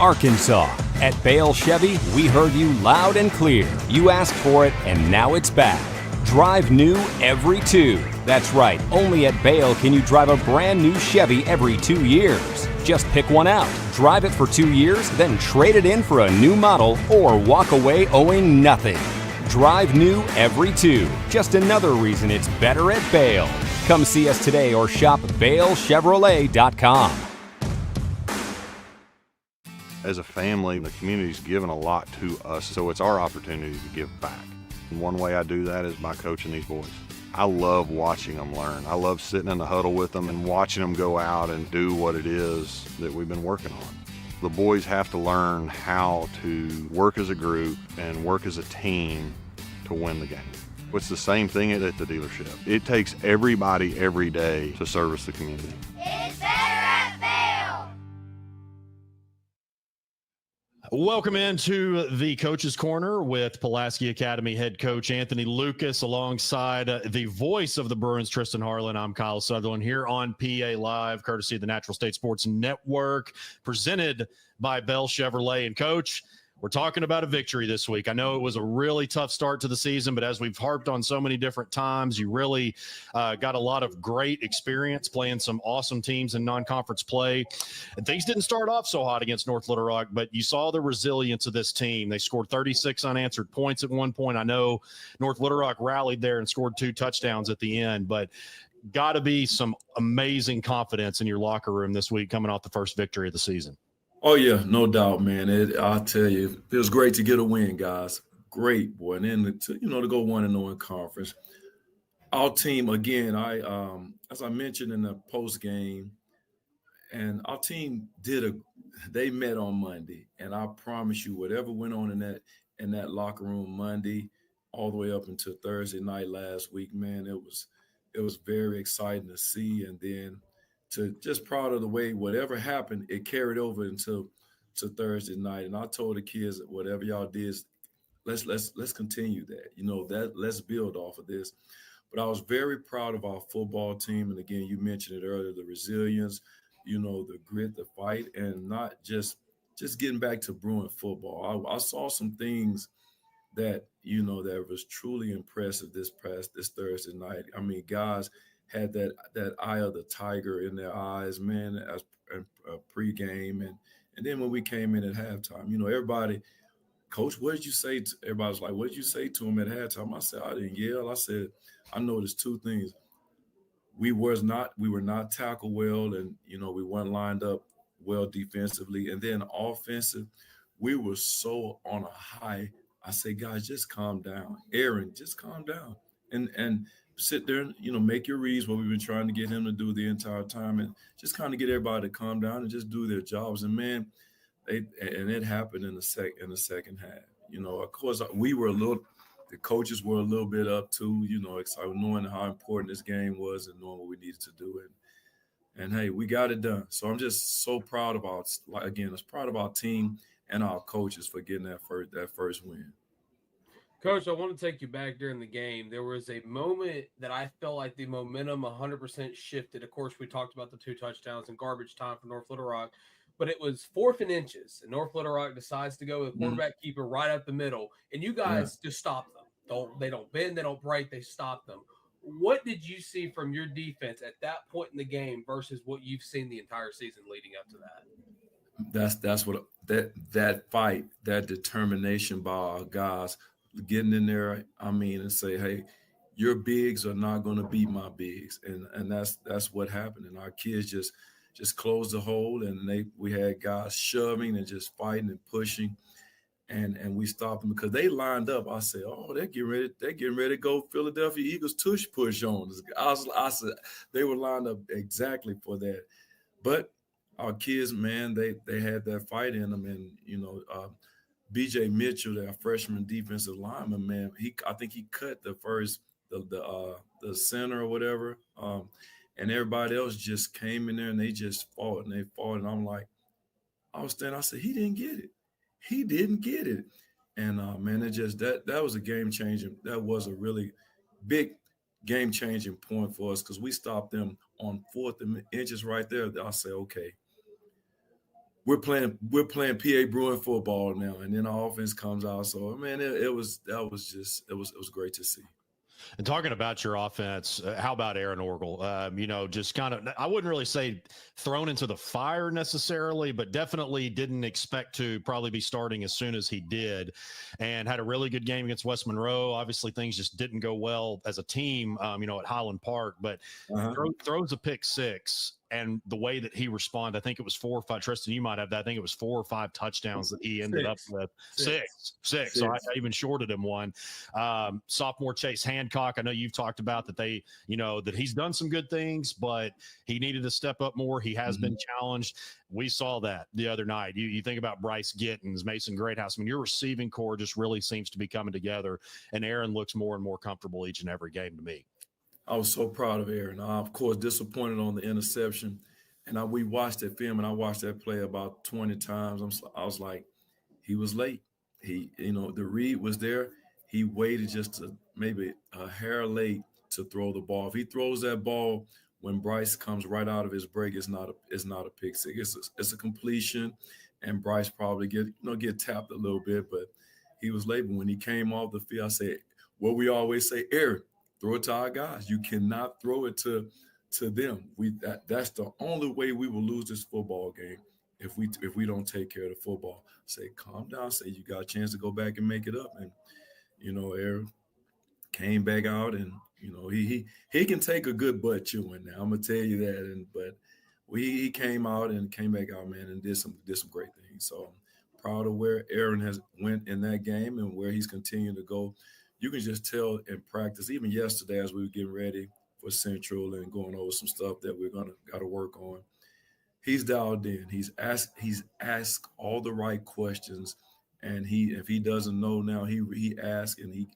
Arkansas. At Bale Chevy, we heard you loud and clear. You asked for it, and now it's back. Drive new every 2. That's right, only at Bale can you drive a brand new Chevy every 2 years. Just pick one out, drive it for 2 years, then trade it in for a new model or walk away owing nothing. Drive new every 2. Just another reason it's better at Bale. Come see us today or shop BaleChevrolet.com. As a family, the community's given a lot to us, so it's our opportunity to give back. And one way I do that is by coaching these boys. I love watching them learn. I love sitting in the huddle with them and watching them go out and do what it is that we've been working on. The boys have to learn how to work as a group and work as a team to win the game. It's the same thing at the dealership. It takes everybody every day to service the community. It's better at Vail! Welcome into the Coach's Corner with Pulaski Academy head coach Anthony Lucas alongside the voice of the Bruins, Tristan Harlen. I'm Kyle Sutherland here on PA Live, courtesy of the Natural State Sports Network, presented by Bell Chevrolet. And Coach, we're talking about a victory this week. I know it was a really tough start to the season, but as we've harped on so many different times, you really got a lot of great experience playing some awesome teams in non-conference play. And things didn't start off so hot against North Little Rock, but you saw the resilience of this team. They scored 36 unanswered points at one point. I know North Little Rock rallied there and scored 2 touchdowns at the end, but got to be some amazing confidence in your locker room this week coming off the first victory of the season. Oh, yeah, no doubt, man. I'll tell you, it feels great to get a win, guys. Great, boy. And then, to go 1-0 in conference. Our team, again, as I mentioned in the post game, and our team they met on Monday. And I promise you, whatever went on in that locker room Monday, all the way up until Thursday night last week, man, it was very exciting to see. And then just proud of the way whatever happened, it carried over to Thursday night. And I told the kids that whatever y'all did, let's continue that. Let's build off of this. But I was very proud of our football team. And again, you mentioned it earlier, the resilience, the grit, the fight, and not just getting back to Bruin football. I saw some things that was truly impressive this Thursday night. I mean, guys had that eye of the tiger in their eyes, man, as pregame. And then when we came in at halftime, everybody, Coach, what did you say? Everybody was like, what did you say to him at halftime? I said, I didn't yell. I said, I noticed 2 things. We were not tackled well, and, we weren't lined up well defensively. And then offensive, we were so on a high. I said, guys, just calm down. Aaron, just calm down. And sit there and, make your reads, what we've been trying to get him to do the entire time, and just kind of get everybody to calm down and just do their jobs. And, man, it happened in the second half. Of course, the coaches were a little bit up too, excited, knowing how important this game was and knowing what we needed to do. And hey, we got it done. So I'm just so proud of our team and our coaches for getting that first win. Coach, I want to take you back during the game. There was a moment that I felt like the momentum 100% shifted. Of course, we talked about the 2 touchdowns and garbage time for North Little Rock, but it was 4th and inches, and North Little Rock decides to go with a quarterback keeper right up the middle, and you guys just stop them. They don't bend, they don't break, they stop them. What did you see from your defense at that point in the game versus what you've seen the entire season leading up to that? That's what that fight, that determination by our guys getting in there, and say, hey, your bigs are not going to beat my bigs. And that's what happened. And our kids just closed the hole, and we had guys shoving and just fighting and pushing, and we stopped them because they lined up. I said, oh, they're getting ready to go Philadelphia Eagles tush push on us. I said they were lined up exactly for that. But our kids, man, they had that fight in them, and B.J. Mitchell, their freshman defensive lineman, man, I think he cut the center or whatever, and everybody else just came in there and they just fought, and I'm like, I was standing, I said, he didn't get it, and man, it just that was a game changing. That was a really big game changing point for us because we stopped them on 4th and inches right there. I say, okay, we're playing PA Bruin football now, and then our offense comes out. So man, it was great to see. And talking about your offense, how about Aaron Orgel? Just kind of, I wouldn't really say thrown into the fire necessarily, but definitely didn't expect to probably be starting as soon as he did, and had a really good game against West Monroe. Obviously, things just didn't go well as a team, at Highland Park, but throws a pick six. And the way that he responded, I think it was 4 or 5. Tristan, you might have that. I think it was 4 or 5 touchdowns that he ended up with. Six. So I even shorted him one. Sophomore Chase Hancock, I know you've talked about that that he's done some good things, but he needed to step up more. He has been challenged. We saw that the other night. You think about Bryce Gittens, Mason Greathouse. I mean, your receiving core just really seems to be coming together, and Aaron looks more and more comfortable each and every game to me. I was so proud of Aaron. Of course, disappointed on the interception. And we watched that film, and I watched that play about 20 times. I was like, he was late. The read was there. He waited just maybe a hair late to throw the ball. If he throws that ball when Bryce comes right out of his break, it's not a pick six. It's a completion, and Bryce probably get tapped a little bit, but he was late. But when he came off the field, I said, what we always say, Aaron, throw it to our guys. You cannot throw it to them. That's the only way we will lose this football game if we don't take care of the football. Say, calm down. Say you got a chance to go back and make it up. And Aaron came back out, and he can take a good butt chewing now. I'm gonna tell you that. But he came out and came back out, man, and did some great things. So I'm proud of where Aaron has went in that game and where he's continuing to go. You can just tell in practice, even yesterday as we were getting ready for Central and going over some stuff that we're got to work on. He's dialed in. He's asked all the right questions, and if he doesn't know now, he asks, and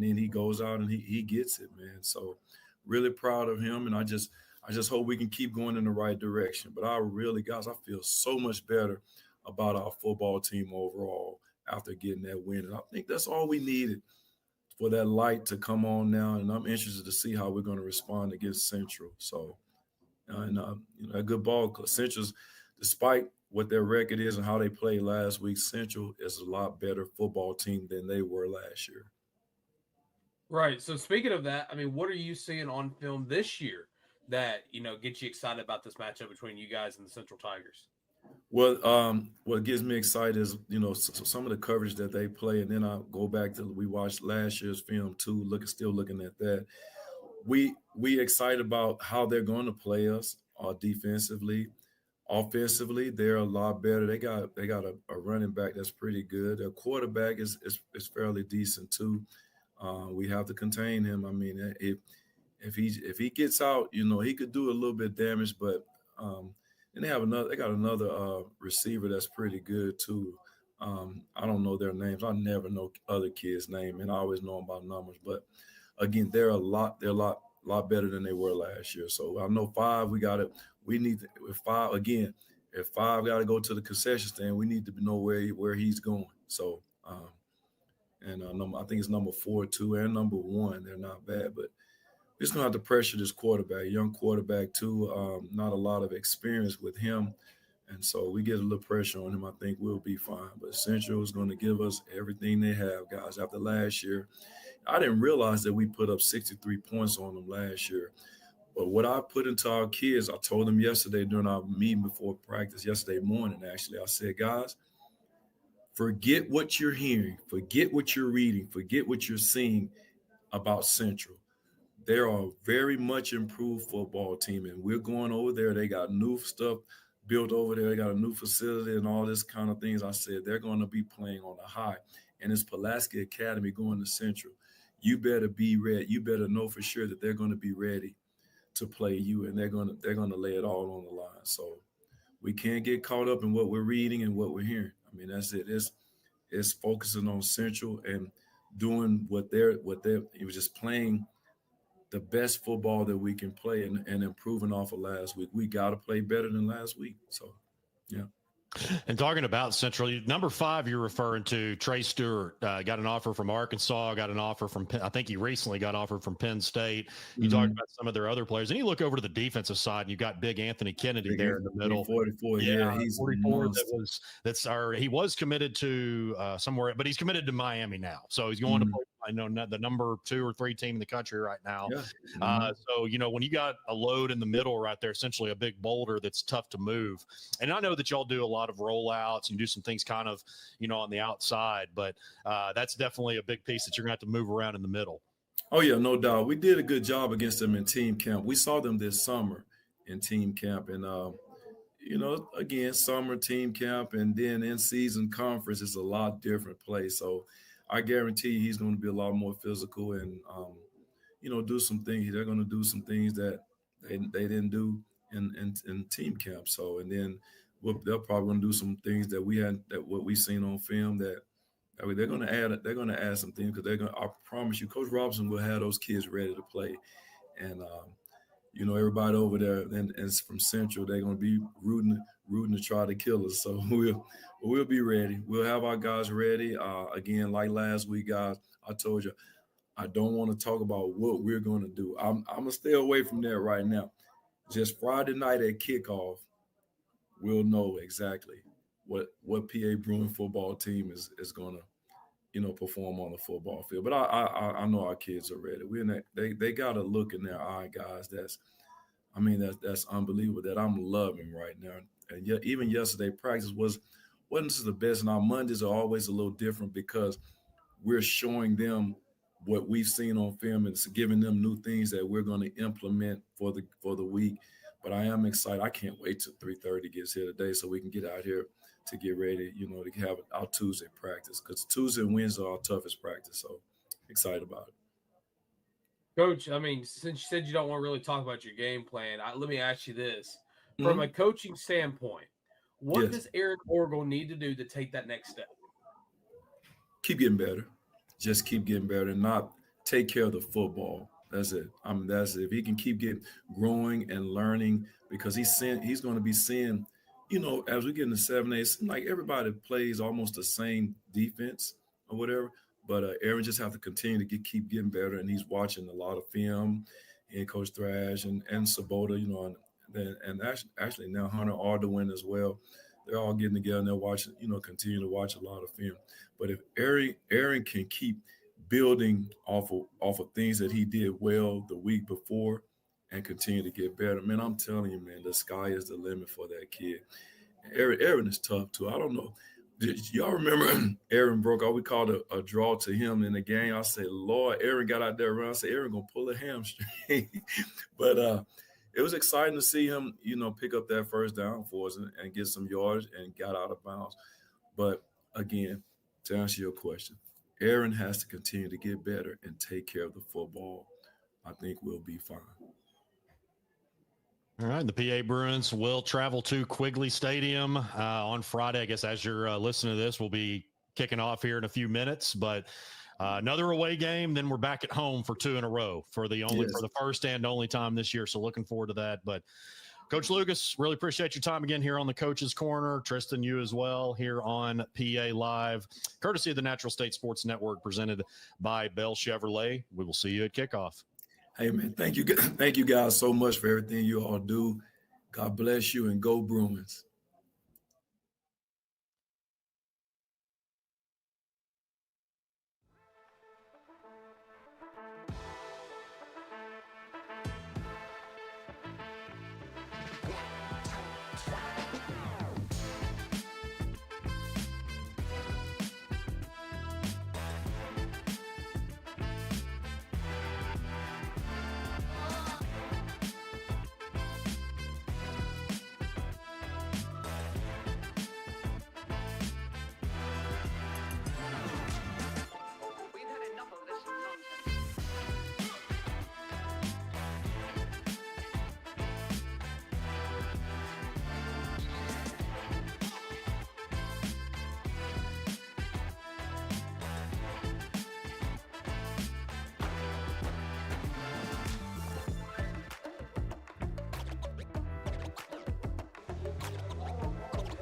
then he goes out and he gets it, man. So really proud of him, and I just hope we can keep going in the right direction. But guys, I feel so much better about our football team overall after getting that win, and I think that's all we needed for that light to come on now, and I'm interested to see how we're going to respond against Central. So, a good ball. Central's, despite what their record is and how they played last week, Central is a lot better football team than they were last year. Right. So speaking of that, I mean, what are you seeing on film this year that gets you excited about this matchup between you guys and the Central Tigers? Well, what gets me excited is, some of the coverage that they play, and then I go back to we watched last year's film too. Still looking at that. We excited about how they're going to play us defensively, offensively. They're a lot better. They got a running back that's pretty good. Their quarterback is fairly decent too. We have to contain him. I mean, if he gets out, he could do a little bit of damage, but. And they got another receiver that's pretty good too. I don't know their names. I never know other kids' name, and I always know them by numbers. But again, they're a lot better than they were last year. So I know 5. We need to, with 5 again. If 5 got to go to the concession stand, we need to know where he's going. So I think it's number 4 too, and number 1. They're not bad, but. Just going to have to pressure this quarterback, young quarterback too. Not a lot of experience with him. And so we get a little pressure on him. I think we'll be fine. But Central is going to give us everything they have, guys. After last year, I didn't realize that we put up 63 points on them last year. But what I put into our kids, I told them yesterday during our meeting before practice, yesterday morning, actually, I said, guys, forget what you're hearing, forget what you're reading, forget what you're seeing about Central. They're a very much improved football team, and we're going over there. They got new stuff built over there. They got a new facility and all this kind of things. I said they're going to be playing on a high, and it's Pulaski Academy going to Central. You better be ready. You better know for sure that they're going to be ready to play you, and they're going to lay it all on the line. So we can't get caught up in what we're reading and what we're hearing. I mean, that's it. It's focusing on Central and doing what they're it was just playing the best football that we can play and improving off of last week. We got to play better than last week. So, yeah. And talking about Central, number 5 you're referring to, Trey Stewart, got an offer from Arkansas, got an offer from I think he recently got offered from Penn State. You talked about some of their other players. And you look over to the defensive side, and you've got big Anthony Kennedy there in the middle. 44, yeah, he's 44. He was committed to somewhere, but he's committed to Miami now. So he's going to play, I know, the number 2 or 3 team in the country right now. Yeah. So, when you got a load in the middle right there, essentially a big boulder that's tough to move. And I know that y'all do a lot of rollouts and do some things kind of, on the outside, but that's definitely a big piece that you're going to have to move around in the middle. Oh, yeah, no doubt. We did a good job against them in team camp. We saw them this summer in team camp. And, again, summer team camp and then in-season conference is a lot different place. So I guarantee he's going to be a lot more physical and, do some things. They're going to do some things that they didn't do in team camp. So, and then they're probably going to do some things that what we've seen on film that they're going to add some things because I promise you, Coach Robinson will have those kids ready to play. And, everybody over there and from Central, they're going to be rooting to try to kill us. So we'll be ready. We'll have our guys ready. Again, like last week, guys, I told you, I don't want to talk about what we're going to do. I'm going to stay away from that right now. Just Friday night at kickoff, we'll know exactly what PA Bruin football team is going to, perform on the football field. But I know our kids are ready. They got a look in their eye, guys. That's unbelievable that I'm loving right now. And yet, even yesterday, practice wasn't the best. And our Mondays are always a little different because we're showing them what we've seen on film and it's giving them new things that we're going to implement for the week. But I am excited. I can't wait till 3:30 gets here today so we can get out here to get ready, to have our Tuesday practice because Tuesday and Wednesday are our toughest practice. So excited about it. Coach, since you said you don't want to really talk about your game plan, let me ask you this. From a coaching standpoint, what does Aaron Orgel need to do to take that next step? Keep getting better. Just keep getting better and not take care of the football. That's it. That's it. If he can keep growing and learning because he's going to be seeing, as we get into 7A, it seems like everybody plays almost the same defense or whatever. But Aaron just have to continue to keep getting better, and he's watching a lot of film. And Coach Thrash and Sabota, and actually now Hunter Ardoin as well. They're all getting together and they're watching, continue to watch a lot of film. But if Aaron can keep building off of things that he did well the week before and continue to get better, man, I'm telling you, man, the sky is the limit for that kid. Aaron is tough too. I don't know. Y'all remember Aaron broke out? We called a draw to him in the game. I said, Lord, Aaron got out there around. I said, Aaron gonna pull a hamstring. But it was exciting to see him, pick up that first down for us and get some yards and got out of bounds. But again, to answer your question, Aaron has to continue to get better and take care of the football. I think we'll be fine. All right, the PA Bruins will travel to Quigley Stadium on Friday. I guess as you're listening to this, we'll be kicking off here in a few minutes. But another away game, then we're back at home for 2 in a row for the first and only time this year. So looking forward to that. But Coach Lucas, really appreciate your time again here on the Coach's Corner. Tristan, you as well here on PA Live, courtesy of the Natural State Sports Network, presented by Bell Chevrolet. We will see you at kickoff. Hey, man, thank you guys so much for everything you all do. God bless you and go Bruins.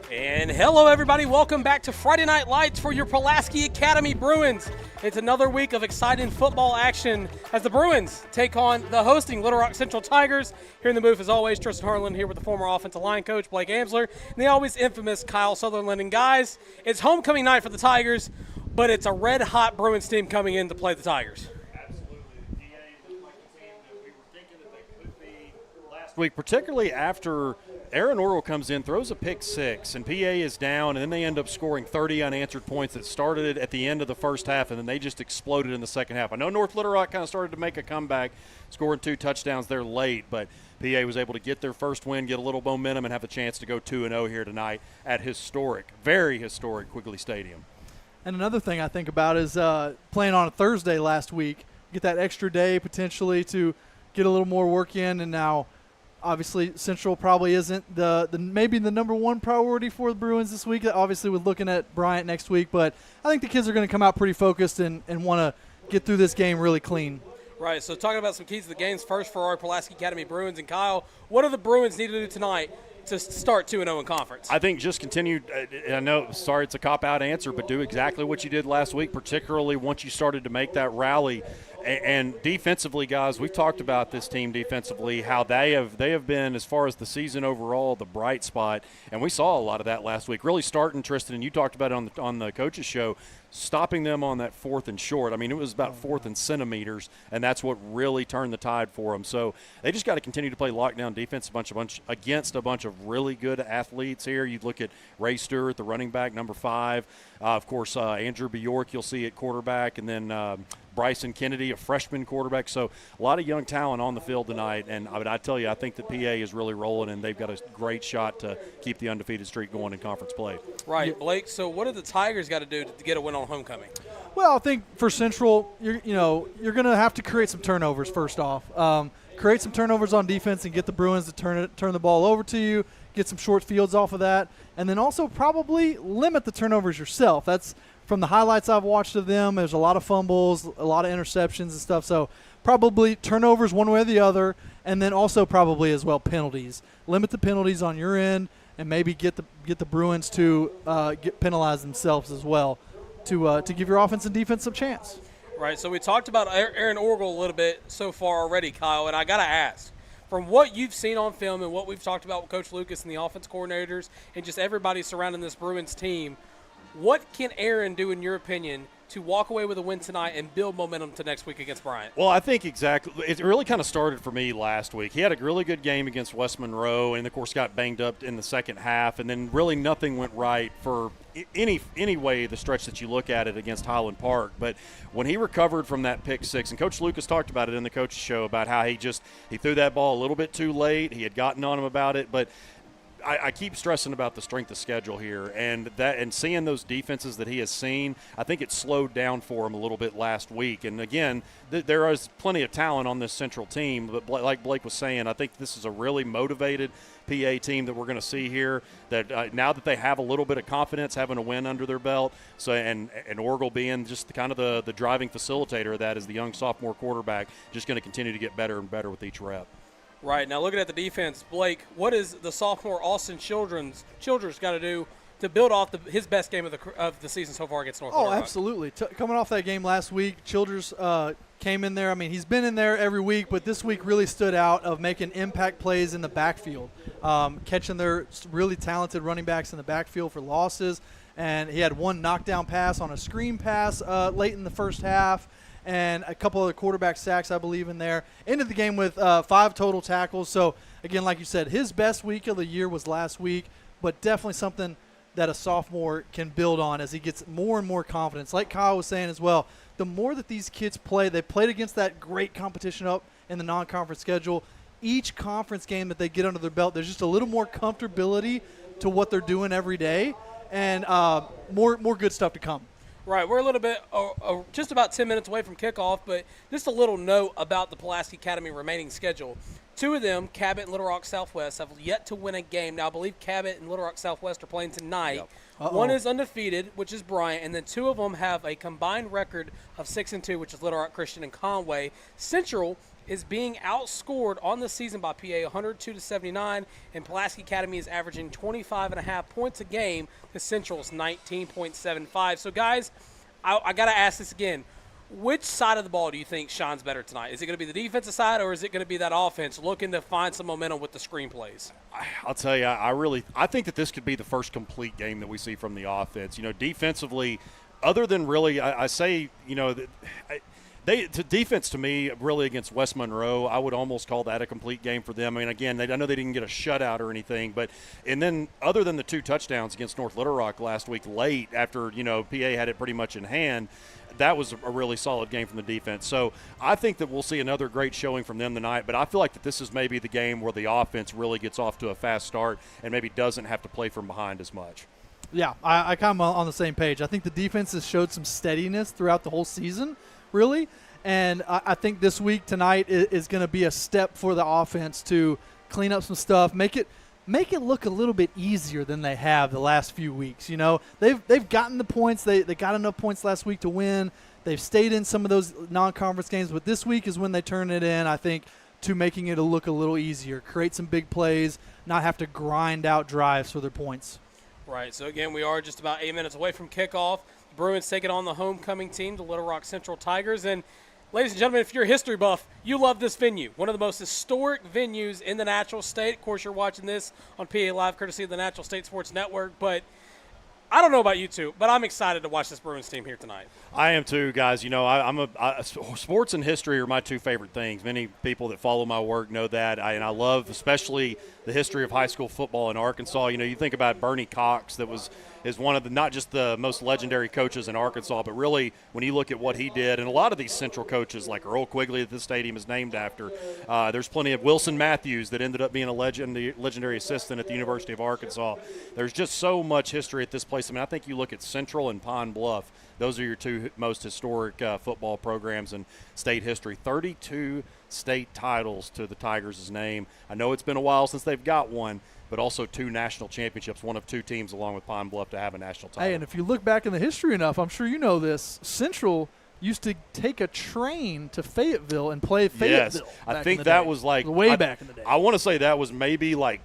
And hello, everybody. Welcome back to Friday Night Lights for your Pulaski Academy Bruins. It's another week of exciting football action as the Bruins take on the hosting Little Rock Central Tigers. Here in the booth, as always, Tristan Harlen here with the former offensive line coach, Blake Amsler, and the always infamous Kyle Sutherland. And guys, it's homecoming night for the Tigers, but it's a red-hot Bruins team coming in to play the Tigers. Week, particularly after Aaron Orwell comes in, throws a pick six, and PA is down, and then they end up scoring 30 unanswered points that started at the end of the first half, and then they just exploded in the second half. I know North Little Rock kind of started to make a comeback, scoring 2 touchdowns there late, but PA was able to get their first win, get a little momentum, and have a chance to go 2-0 here tonight at very historic Quigley Stadium. And another thing I think about is playing on a Thursday last week, get that extra day potentially to get a little more work in, and now obviously Central probably isn't maybe the number one priority for the Bruins this week. Obviously, we're looking at Bryant next week, but I think the kids are going to come out pretty focused and want to get through this game really clean. Right, so talking about some keys to the games first for our Pulaski Academy Bruins. And Kyle, what do the Bruins need to do tonight to start 2-0 in conference? I think just continue. I know, sorry, it's a cop-out answer, but do exactly what you did last week, particularly once you started to make that rally. And defensively, guys, we've talked about this team defensively, how they have been, as far as the season overall, the bright spot. And we saw a lot of that last week. Really starting, Tristan, and you talked about it on the coaches show, stopping them on that 4th and short. I mean, it was about 4th and centimeters, and that's what really turned the tide for them. So they just got to continue to play lockdown defense against a bunch of really good athletes here. You look at Ray Stewart, the running back, number 5. Of course, Andrew Bjork you'll see at quarterback, and then Bryson Kennedy, a freshman quarterback. So a lot of young talent on the field tonight. And I tell you, I think that PA is really rolling, and they've got a great shot to keep the undefeated streak going in conference play. Right, Blake. So what do the Tigers got to do to get a win on homecoming? Well, I think for Central, you're going to have to create some turnovers first off. Create some turnovers on defense and get the Bruins to turn the ball over to you, get some short fields off of that, and then also probably limit the turnovers yourself. That's from the highlights I've watched of them. There's a lot of fumbles, a lot of interceptions and stuff. So probably turnovers one way or the other, and then also probably as well penalties. Limit the penalties on your end, and maybe get the Bruins to get penalized themselves as well to give your offense and defense some chance. Right, so we talked about Aaron Orwell a little bit so far already, Kyle, and I got to ask, from what you've seen on film and what we've talked about with Coach Lucas and the offense coordinators and just everybody surrounding this Bruins team, what can Aaron do, in your opinion, to walk away with a win tonight and build momentum to next week against Bryant? Well, I think exactly. It really kind of started for me last week. He had a really good game against West Monroe and, of course, got banged up in the second half, and then really nothing went right for any way the stretch that you look at it against Highland Park. But when he recovered from that pick six, and Coach Lucas talked about it in the coach's show about how he threw that ball a little bit too late. He had gotten on him about it, but I keep stressing about the strength of schedule here, and seeing those defenses that he has seen, I think it slowed down for him a little bit last week. And again, there is plenty of talent on this Central team, but like Blake was saying, I think this is a really motivated PA team that we're going to see here. That now that they have a little bit of confidence, having a win under their belt, so and Orgel being just the driving facilitator of that as the young sophomore quarterback, just going to continue to get better and better with each rep. Right, now looking at the defense, Blake, what is the sophomore Austin Childers got to do to build off his best game of the season so far against North Little Rock? Absolutely. Coming off that game last week, Childers came in there. I mean, he's been in there every week, but this week really stood out of making impact plays in the backfield, catching their really talented running backs in the backfield for losses. And he had one knockdown pass on a screen pass late in the first half, and a couple of quarterback sacks, I believe, in there. Ended the game with 5 total tackles. So, again, like you said, his best week of the year was last week, but definitely something that a sophomore can build on as he gets more and more confidence. Like Kyle was saying as well, the more that these kids play, they played against that great competition up in the non-conference schedule. Each conference game that they get under their belt, there's just a little more comfortability to what they're doing every day, and more good stuff to come. Right, we're a little bit, just about 10 minutes away from kickoff, but just a little note about the Pulaski Academy remaining schedule. 2 of them, Cabot and Little Rock Southwest, have yet to win a game. Now, I believe Cabot and Little Rock Southwest are playing tonight. Yep. One is undefeated, which is Bryant, and then 2 of them have a combined record of 6-2, which is Little Rock Christian and Conway. Central is being outscored on the season by PA 102-79, and Pulaski Academy is averaging 25.5 points a game to Central's 19.75. So, guys, I got to ask this again. Which side of the ball do you think shines better tonight? Is it going to be the defensive side, or is it going to be that offense looking to find some momentum with the screenplays? I'll tell you, I think that this could be the first complete game that we see from the offense. Defensively, other than really, I say, defense to me, really against West Monroe, I would almost call that a complete game for them. I mean, again, I know they didn't get a shutout or anything, and then other than the 2 touchdowns against North Little Rock last week late after, PA had it pretty much in hand, that was a really solid game from the defense. So I think that we'll see another great showing from them tonight, but I feel like that this is maybe the game where the offense really gets off to a fast start and maybe doesn't have to play from behind as much. Yeah, I kind of on the same page. I think the defense has showed some steadiness throughout the whole season, really, and I think this week tonight is going to be a step for the offense to clean up some stuff, make it look a little bit easier than they have the last few weeks. They've gotten the points. They got enough points last week to win. They've stayed in some of those non-conference games, but this week is when they turn it in, I think, to making it look a little easier, create some big plays, not have to grind out drives for their points. Right, so again, we are just about 8 minutes away from kickoff. The Bruins taking on the homecoming team, the Little Rock Central Tigers. And ladies and gentlemen, if you're a history buff, you love this venue. One of the most historic venues in the Natural State. Of course, you're watching this on PA Live, courtesy of the Natural State Sports Network. But I don't know about you two, but I'm excited to watch this Bruins team here tonight. I am too, guys. Sports and history are my 2 favorite things. Many people that follow my work know that. And I love especially the history of high school football in Arkansas. You think about Bernie Cox, that is one of the not just the most legendary coaches in Arkansas, but really when you look at what he did, and a lot of these Central coaches like Earl Quigley that this stadium is named after. There's plenty of Wilson Matthews that ended up being a legendary assistant at the University of Arkansas. There's just so much history at this place. I mean, I think you look at Central and Pine Bluff. Those are your 2 most historic football programs in state history. 32 state titles to the Tigers' name. I know it's been a while since they've got one, but also 2 national championships, one of 2 teams along with Pine Bluff to have a national title. Hey, and if you look back in the history enough, I'm sure you know this, Central used to take a train to Fayetteville and play Fayetteville. Yes, I think that was like back in the day. I want to say that was maybe like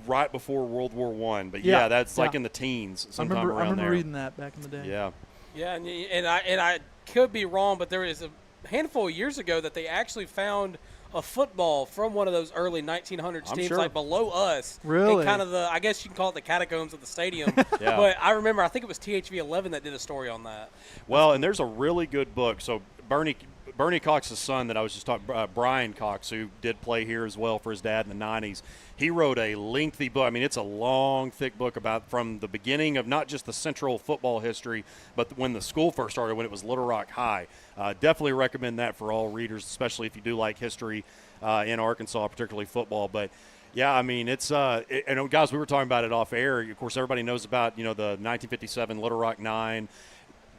right before World War I, but that's like in the teens sometime around there. I remember reading that back in the day. Yeah. Yeah, and I could be wrong, but there is a handful of years ago that they actually found a football from one of those early 1900s teams, like below us. Really? In kind of I guess you can call it the catacombs of the stadium. Yeah. But I remember, I think it was THV 11 that did a story on that. Well, and there's a really good book. So Bernie Cox's son that I was just talking, Brian Cox, who did play here as well for his dad in the 90s, he wrote a lengthy book. I mean, it's a long, thick book about from the beginning of not just the Central football history, but when the school first started, when it was Little Rock High. Definitely recommend that for all readers, especially if you do like history in Arkansas, particularly football. But yeah, I mean, it's and guys, we were talking about it off air. Of course, everybody knows about the 1957 Little Rock 9.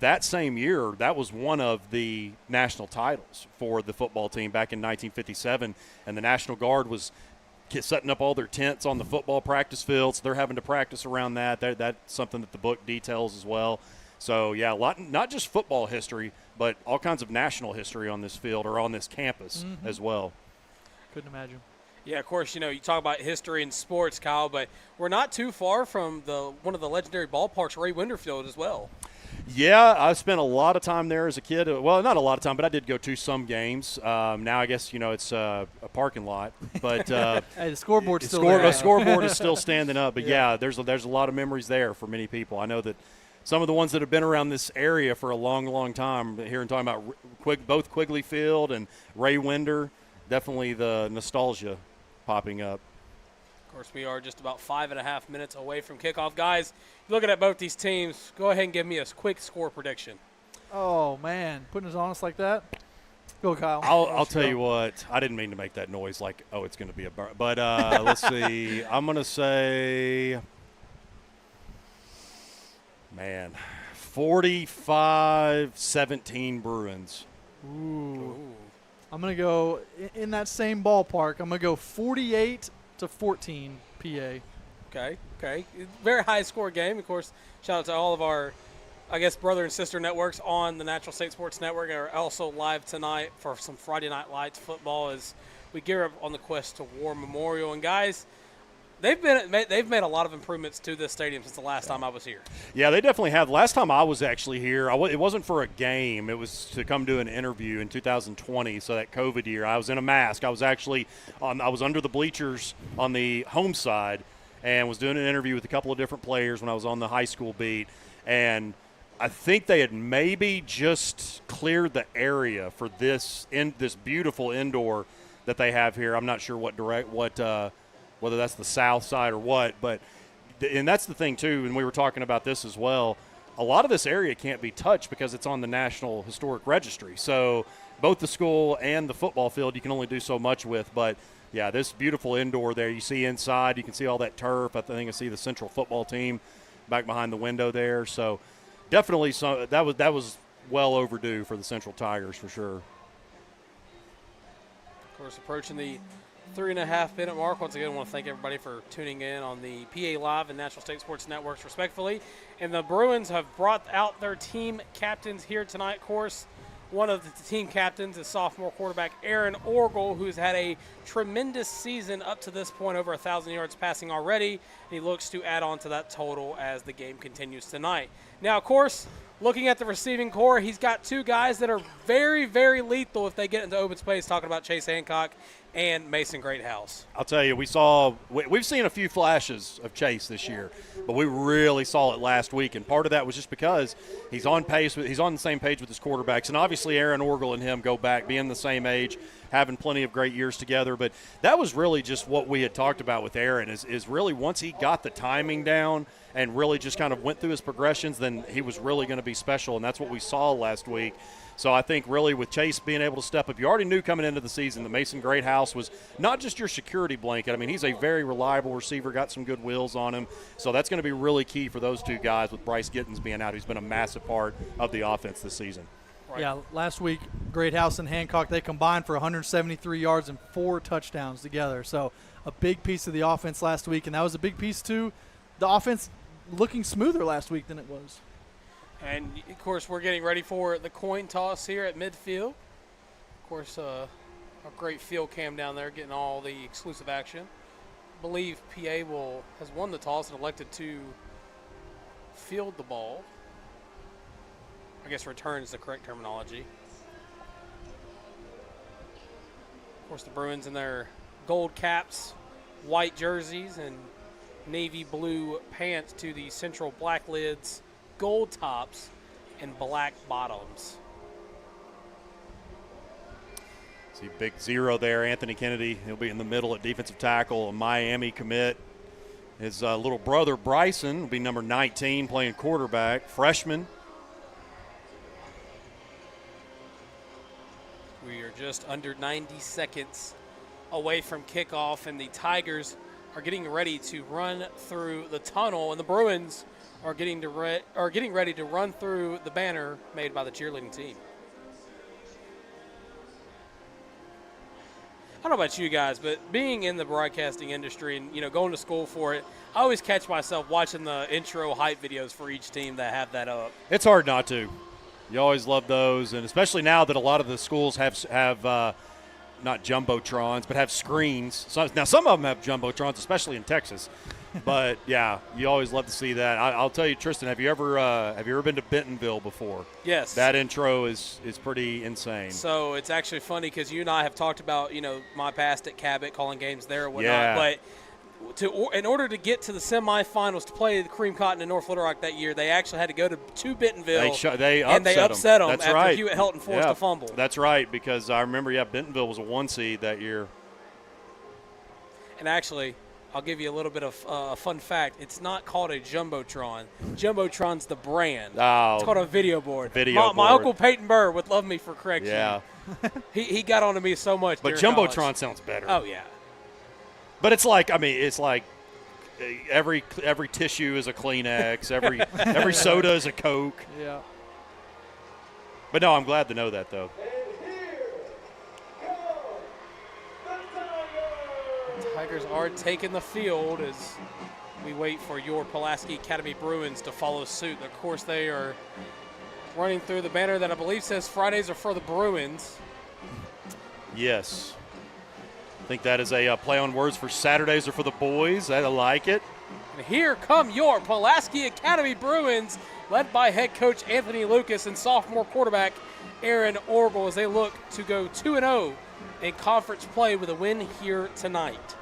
That same year, that was one of the national titles for the football team back in 1957, and the National Guard was setting up all their tents on the football practice fields. They're having to practice around that. That's something that the book details as well. So, yeah, a lot, not just football history, but all kinds of national history on this field or on this campus as well. Couldn't imagine. Yeah, of course, you talk about history and sports, Kyle, but we're not too far from one of the legendary ballparks, Ray Winder Field, as well. Yeah, I spent a lot of time there as a kid. Well, not a lot of time, but I did go to some games. Now I guess it's a parking lot, but hey, the scoreboard's still there. The scoreboard is still standing up. But yeah, there's a lot of memories there for many people. I know that some of the ones that have been around this area for a long, long time, hearing talking about both Quigley Field and Ray Winder, definitely the nostalgia popping up. Of course, we are just about 5.5 minutes away from kickoff. Guys, looking at both these teams, go ahead and give me a quick score prediction. Oh, man. Putting us on us like that? Go, Kyle. I'll tell you what. I didn't mean to make that noise like, oh, it's going to be a burn. But let's see. I'm going to say, 45-17 Bruins. Ooh. I'm going to go in that same ballpark. I'm going to go 48-14 PA. Okay. Very high score game. Of course, shout out to all of our I guess, brother and sister networks on the Natural State Sports Network are also live tonight for some Friday Night Lights football as we gear up on the quest to War Memorial. And, guys, they've made a lot of improvements to this stadium since the last time I was here. Yeah, they definitely have. Last time I was actually here, it wasn't for a game. It was to come do an interview in 2020, so that COVID year. I was in a mask. I was actually I was under the bleachers on the home side and was doing an interview with a couple of different players when I was on the high school beat. And I think they had maybe just cleared the area for this beautiful indoor that they have here. I'm not sure whether that's the south side or what, and that's the thing too, and we were talking about this as well. A lot of this area can't be touched because it's on the National Historic Registry. So both the school and the football field you can only do so much with, but yeah, this beautiful indoor there, you see inside, you can see all that turf. I think I see the Central football team back behind the window there. So definitely that was well overdue for the Central Tigers for sure. Of course, approaching the 3.5-minute mark. Once again, I want to thank everybody for tuning in on the PA Live and National State Sports Networks, respectfully. And the Bruins have brought out their team captains here tonight. Of course, one of the team captains is sophomore quarterback Aaron Orgel, who's had a tremendous season up to this point, over 1,000 yards passing already. And he looks to add on to that total as the game continues tonight. Now, of course, looking at the receiving core, he's got two guys that are very, very lethal if they get into open space, talking about Chase Hancock and Mason Greathouse. I'll tell you, we've seen a few flashes of Chase this year, but we really saw it last week, and part of that was just because he's on the same page with his quarterbacks, and obviously Aaron Orgel and him go back, being the same age, having plenty of great years together. But that was really just what we had talked about with Aaron is really once he got the timing down and really just kind of went through his progressions, then he was really going to be special, and that's what we saw last week. So I think really with Chase being able to step up, you already knew coming into the season that Mason Greathouse was not just your security blanket. I mean, he's a very reliable receiver, got some good wheels on him. So that's going to be really key for those two guys with Bryce Gittens being out, who's been a massive part of the offense this season. Right. Yeah, last week, Greathouse and Hancock, they combined for 173 yards and 4 touchdowns together. So a big piece of the offense last week, and that was a big piece too. The offense looking smoother last week than it was. And, of course, we're getting ready for the coin toss here at midfield. Of course, a great field cam down there getting all the exclusive action. I believe PA has won the toss and elected to field the ball. I guess return is the correct terminology. Of course, the Bruins in their gold caps, white jerseys, and navy blue pants to the Central black lids, gold tops, and black bottoms. See, big zero there, Anthony Kennedy. He'll be in the middle at defensive tackle, a Miami commit. His little brother, Bryson, will be number 19, playing quarterback, freshman. We are just under 90 seconds away from kickoff, and the Tigers are getting ready to run through the tunnel, and the Bruins are getting ready to run through the banner made by the cheerleading team. I don't know about you guys, but being in the broadcasting industry and, going to school for it, I always catch myself watching the intro hype videos for each team that have that up. It's hard not to. You always love those, and especially now that a lot of the schools have not jumbotrons, but have screens. So, now, some of them have jumbotrons, especially in Texas. But, yeah, you always love to see that. I'll tell you, Tristan, have you ever been to Bentonville before? Yes. That intro is pretty insane. So it's actually funny because you and I have talked about, my past at Cabot, calling games there and whatnot. Yeah. But in order to get to the semifinals to play the Cream Cotton in North Little Rock that year, they actually had to go to Bentonville. They upset them That's after right. Hewitt Helton forced a fumble. That's right, because I remember, Bentonville was a 1 seed that year. And actually, I'll give you a little bit of a fun fact. It's not called a Jumbotron. Jumbotron's the brand. Oh, it's called a video board. My Uncle Peyton Burr would love me for correction. Yeah. he got onto me so much. But Jumbotron sounds better. Oh, yeah. But it's like every tissue is a Kleenex, every soda is a Coke. Yeah. But no, I'm glad to know that though. Tigers are taking the field as we wait for your Pulaski Academy Bruins to follow suit. Of course, they are running through the banner that I believe says Fridays are for the Bruins. Yes. I think that is a play on words for Saturdays are for the boys. I like it. And here come your Pulaski Academy Bruins, led by head coach Anthony Lucas and sophomore quarterback Aaron Orgel, as they look to go 2-0 in conference play with a win here tonight.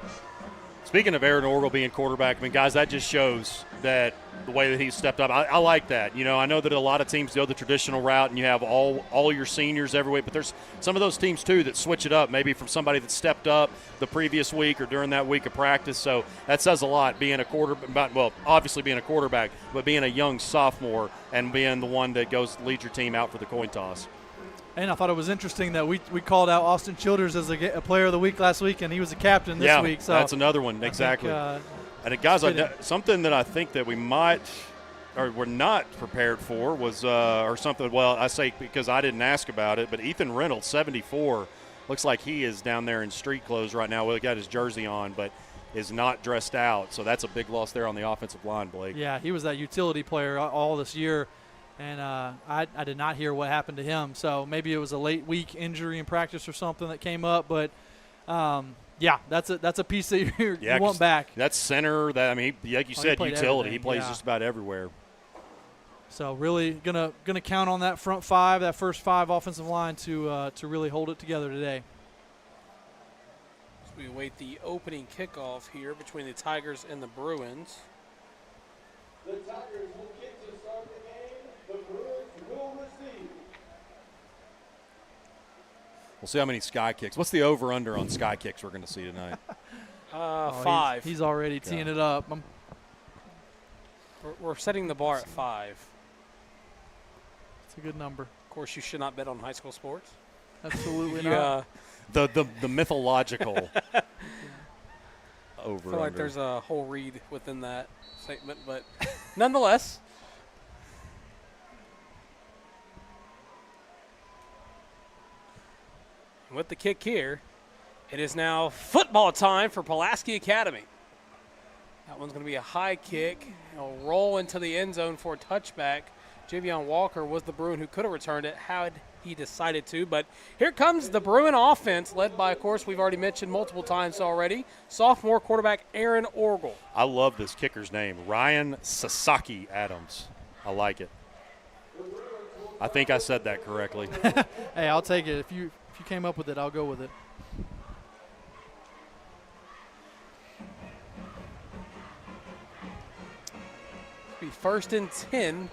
Speaking of Aaron Orgel being quarterback, I mean, guys, that just shows that the way that he stepped up. I like that. You know, I know that a lot of teams go the traditional route and you have all your seniors every week, but there's some of those teams, too, that switch it up, maybe from somebody that stepped up the previous week or during that week of practice. So that says a lot, being a quarterback, well, obviously being a quarterback, but being a young sophomore and being the one that goes to lead your team out for the coin toss. And I thought it was interesting that we called out Austin Childers as a player of the week last week, and he was a captain this week. So that's another one, exactly. And guys, something that I think that we might or were not prepared for was or something. Well, I say because I didn't ask about it, but Ethan Reynolds, 74, looks like he is down there in street clothes right now. Well, he got his jersey on, but is not dressed out. So that's a big loss there on the offensive line, Blake. Yeah, he was that utility player all this year. And I did not hear what happened to him. So maybe it was a late week injury in practice or something that came up. But, yeah, that's a piece that you want back. That's center. That, I mean, like you said, utility. Everything. He plays just about everywhere. So really gonna count on that front five, that first five offensive line to really hold it together today. So we await the opening kickoff here between the Tigers and the Bruins. The Tigers will kick to start the game. The Bruins will receive. We'll see how many sky kicks. What's the over-under on sky kicks we're going to see tonight? 5. He's already teeing it up. We're setting the bar at 5. It's a good number. Of course, you should not bet on high school sports. Absolutely not. The mythological over. I feel like there's a whole read within that statement, but nonetheless. With the kick here, it is now football time for Pulaski Academy. That one's going to be a high kick. It'll roll into the end zone for a touchback. Javion Walker was the Bruin who could have returned it had he decided to. But here comes the Bruin offense, led by, of course, we've already mentioned multiple times already, sophomore quarterback Aaron Orgel. I love this kicker's name, Ryan Sasaki Adams. I like it. I think I said that correctly. Hey, I'll take it. If you came up with it, I'll go with it. It'll be 1st and 10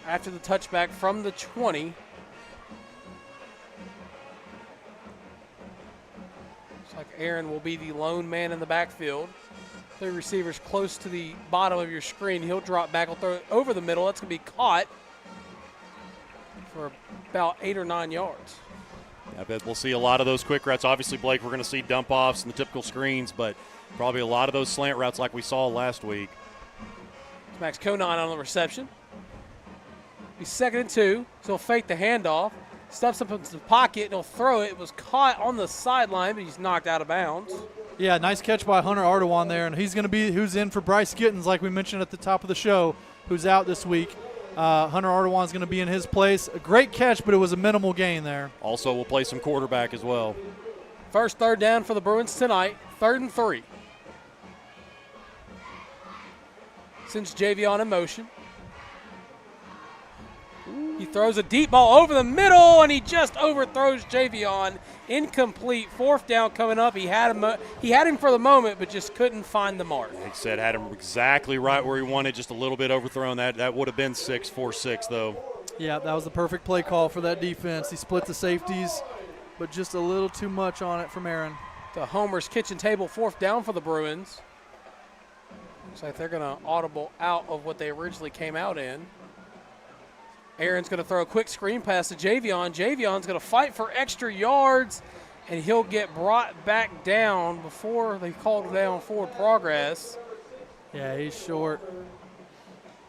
after the touchback from the 20. Looks like Aaron will be the lone man in the backfield. 3 receivers close to the bottom of your screen. He'll drop back, he'll throw it over the middle. That's going to be caught for about 8 or 9 yards. I bet we'll see a lot of those quick routes. Obviously, Blake, we're going to see dump offs and the typical screens, but probably a lot of those slant routes like we saw last week. It's Max Conon on the reception. He's 2nd and 2, so he'll fake the handoff, stuffs up into the pocket, and he'll throw it. It was caught on the sideline, but he's knocked out of bounds. Yeah, nice catch by Hunter Ardoin there, and he's going to be who's in for Bryce Gittens, like we mentioned at the top of the show, who's out this week. Hunter Ardoin is going to be in his place. A great catch, but it was a minimal gain there. Also, we'll play some quarterback as well. First 3rd down for the Bruins tonight, 3rd and 3. Sends Javion in motion. He throws a deep ball over the middle, and he just overthrows Javion. Incomplete. 4th down coming up. He had him for the moment, but just couldn't find the mark. He said had him exactly right where he wanted, just a little bit overthrown. That would have been 4-6, though. Yeah, that was the perfect play call for that defense. He split the safeties, but just a little too much on it from Aaron. The Homer's kitchen table, 4th down for the Bruins. Looks like they're going to audible out of what they originally came out in. Aaron's going to throw a quick screen pass to Javion. Javion's going to fight for extra yards, and he'll get brought back down before they called down forward progress. Yeah, he's short.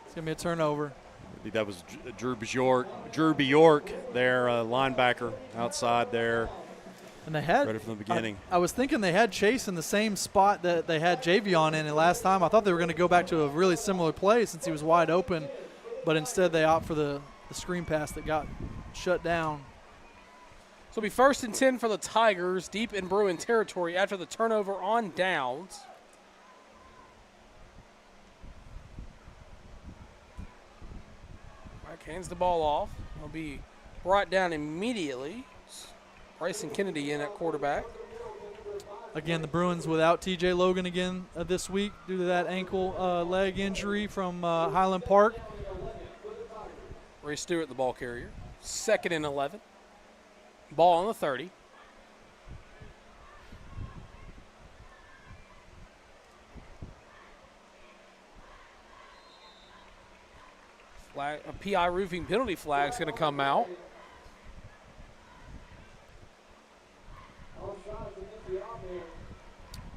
It's going to be a turnover. I think that was Drew Bjork there, linebacker outside there. And they had ready from the beginning. I was thinking they had Chase in the same spot that they had Javion in last time. I thought they were going to go back to a really similar play since he was wide open, but instead they opt for the screen pass that got shut down. So it'll be 1st and 10 for the Tigers, deep in Bruin territory after the turnover on downs. Mike hands the ball off. It'll be brought down immediately. Bryson Kennedy in at quarterback. Again, the Bruins without TJ Logan again this week due to that ankle leg injury from Highland Park. Ray Stewart, the ball carrier. 2nd and 11. Ball on the 30. Flag, a PI roofing penalty flag is going to come out.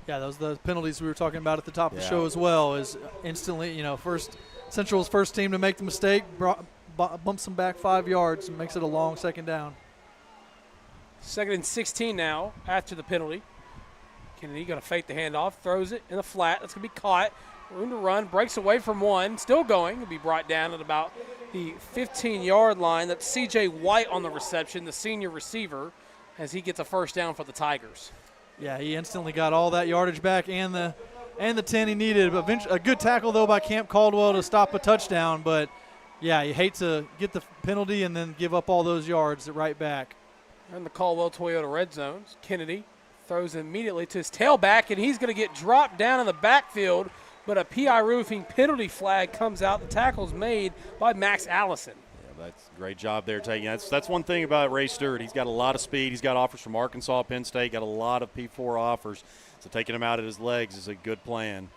Yeah, those are the penalties we were talking about at the top of the show as well. Is instantly, Central's first team to make the mistake, bumps them back 5 yards and makes it a long 2nd down. 2nd and 16 now after the penalty. Kennedy going to fake the handoff, throws it in the flat. That's going to be caught. Room to run, breaks away from one, still going. It'll be brought down at about the 15-yard line. That's C.J. White on the reception, the senior receiver, as he gets a 1st down for the Tigers. Yeah, he instantly got all that yardage back and the 10 he needed. A good tackle, though, by Camp Caldwell to stop a touchdown. But, yeah, you hate to get the penalty and then give up all those yards right back. In the Caldwell Toyota red zones, Kennedy throws immediately to his tailback, and he's going to get dropped down in the backfield. But a PI roofing penalty flag comes out. The tackle's made by Max Allison. That's a great job there taking. That's one thing about Ray Stewart. He's got a lot of speed. He's got offers from Arkansas, Penn State, got a lot of P4 offers. So taking him out at his legs is a good plan.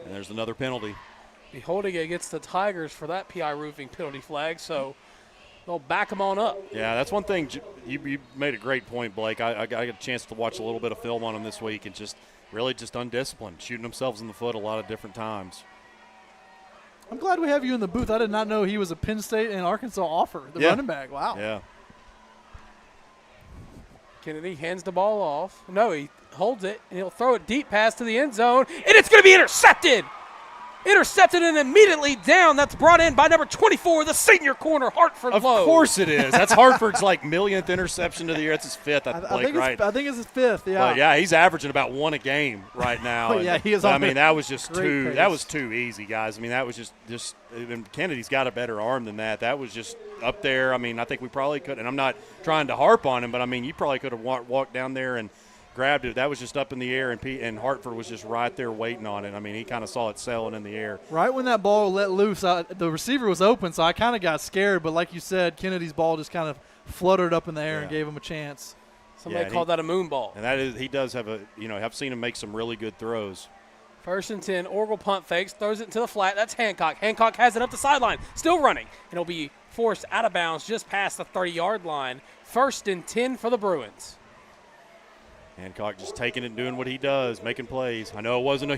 And there's another penalty. Be holding against the Tigers for that PI roofing penalty flag, so they'll back him on up. Yeah, that's one thing. You made a great point, Blake. I got a chance to watch a little bit of film on him this week and just really just undisciplined, shooting themselves in the foot a lot of different times. I'm glad we have you in the booth. I did not know he was a Penn State and Arkansas offer, the running back. Wow. Yeah. Kennedy hands the ball off. No, he holds it, and he'll throw it deep pass to the end zone, and it's going to be intercepted. Intercepted and immediately down. That's brought in by number 24, the senior corner, Hartford Lowe. Of course it is. That's Hartford's millionth interception of the year. That's his 5th, I think it's his 5th, yeah. But yeah, he's averaging about 1 a game right now. Yeah, he is. That was just too. Pace. That was too easy, guys. That was just. Kennedy's got a better arm than that. That was just up there. I think we probably could. And I'm not trying to harp on him, but you probably could have walked down there and grabbed it. That was just up in the air, and Hartford was just right there waiting on it. He kind of saw it sailing in the air. Right when that ball let loose, the receiver was open, so I kind of got scared. But like you said, Kennedy's ball just kind of fluttered up in the air and gave him a chance. Somebody called that a moon ball. And he does have I've seen him make some really good throws. 1st and 10, Orgel punt fakes, throws it into the flat. That's Hancock. Hancock has it up the sideline, still running, and it'll be forced out of bounds just past the 30-yard line. 1st and 10 for the Bruins. Hancock just taking it and doing what he does, making plays. I know it wasn't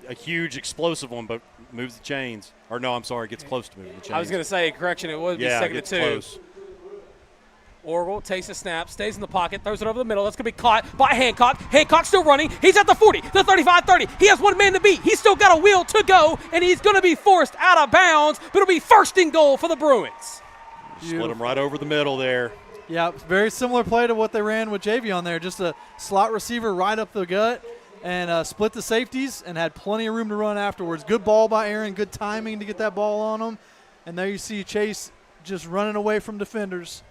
a huge explosive one, but moves the chains. Or no, I'm sorry, gets close to moving the chains. I was going to say, correction, it would be 2nd and 2. Close. Orgel takes a snap, stays in the pocket, throws it over the middle. That's going to be caught by Hancock. Hancock still running. He's at the 40, the 35, 30. He has one man to beat. He's still got a wheel to go, and he's going to be forced out of bounds, but it'll be 1st and goal for the Bruins. Split him right over the middle there. Yeah, very similar play to what they ran with Javion there. Just a slot receiver right up the gut and split the safeties and had plenty of room to run afterwards. Good ball by Aaron, good timing to get that ball on him. And there you see Chase just running away from defenders.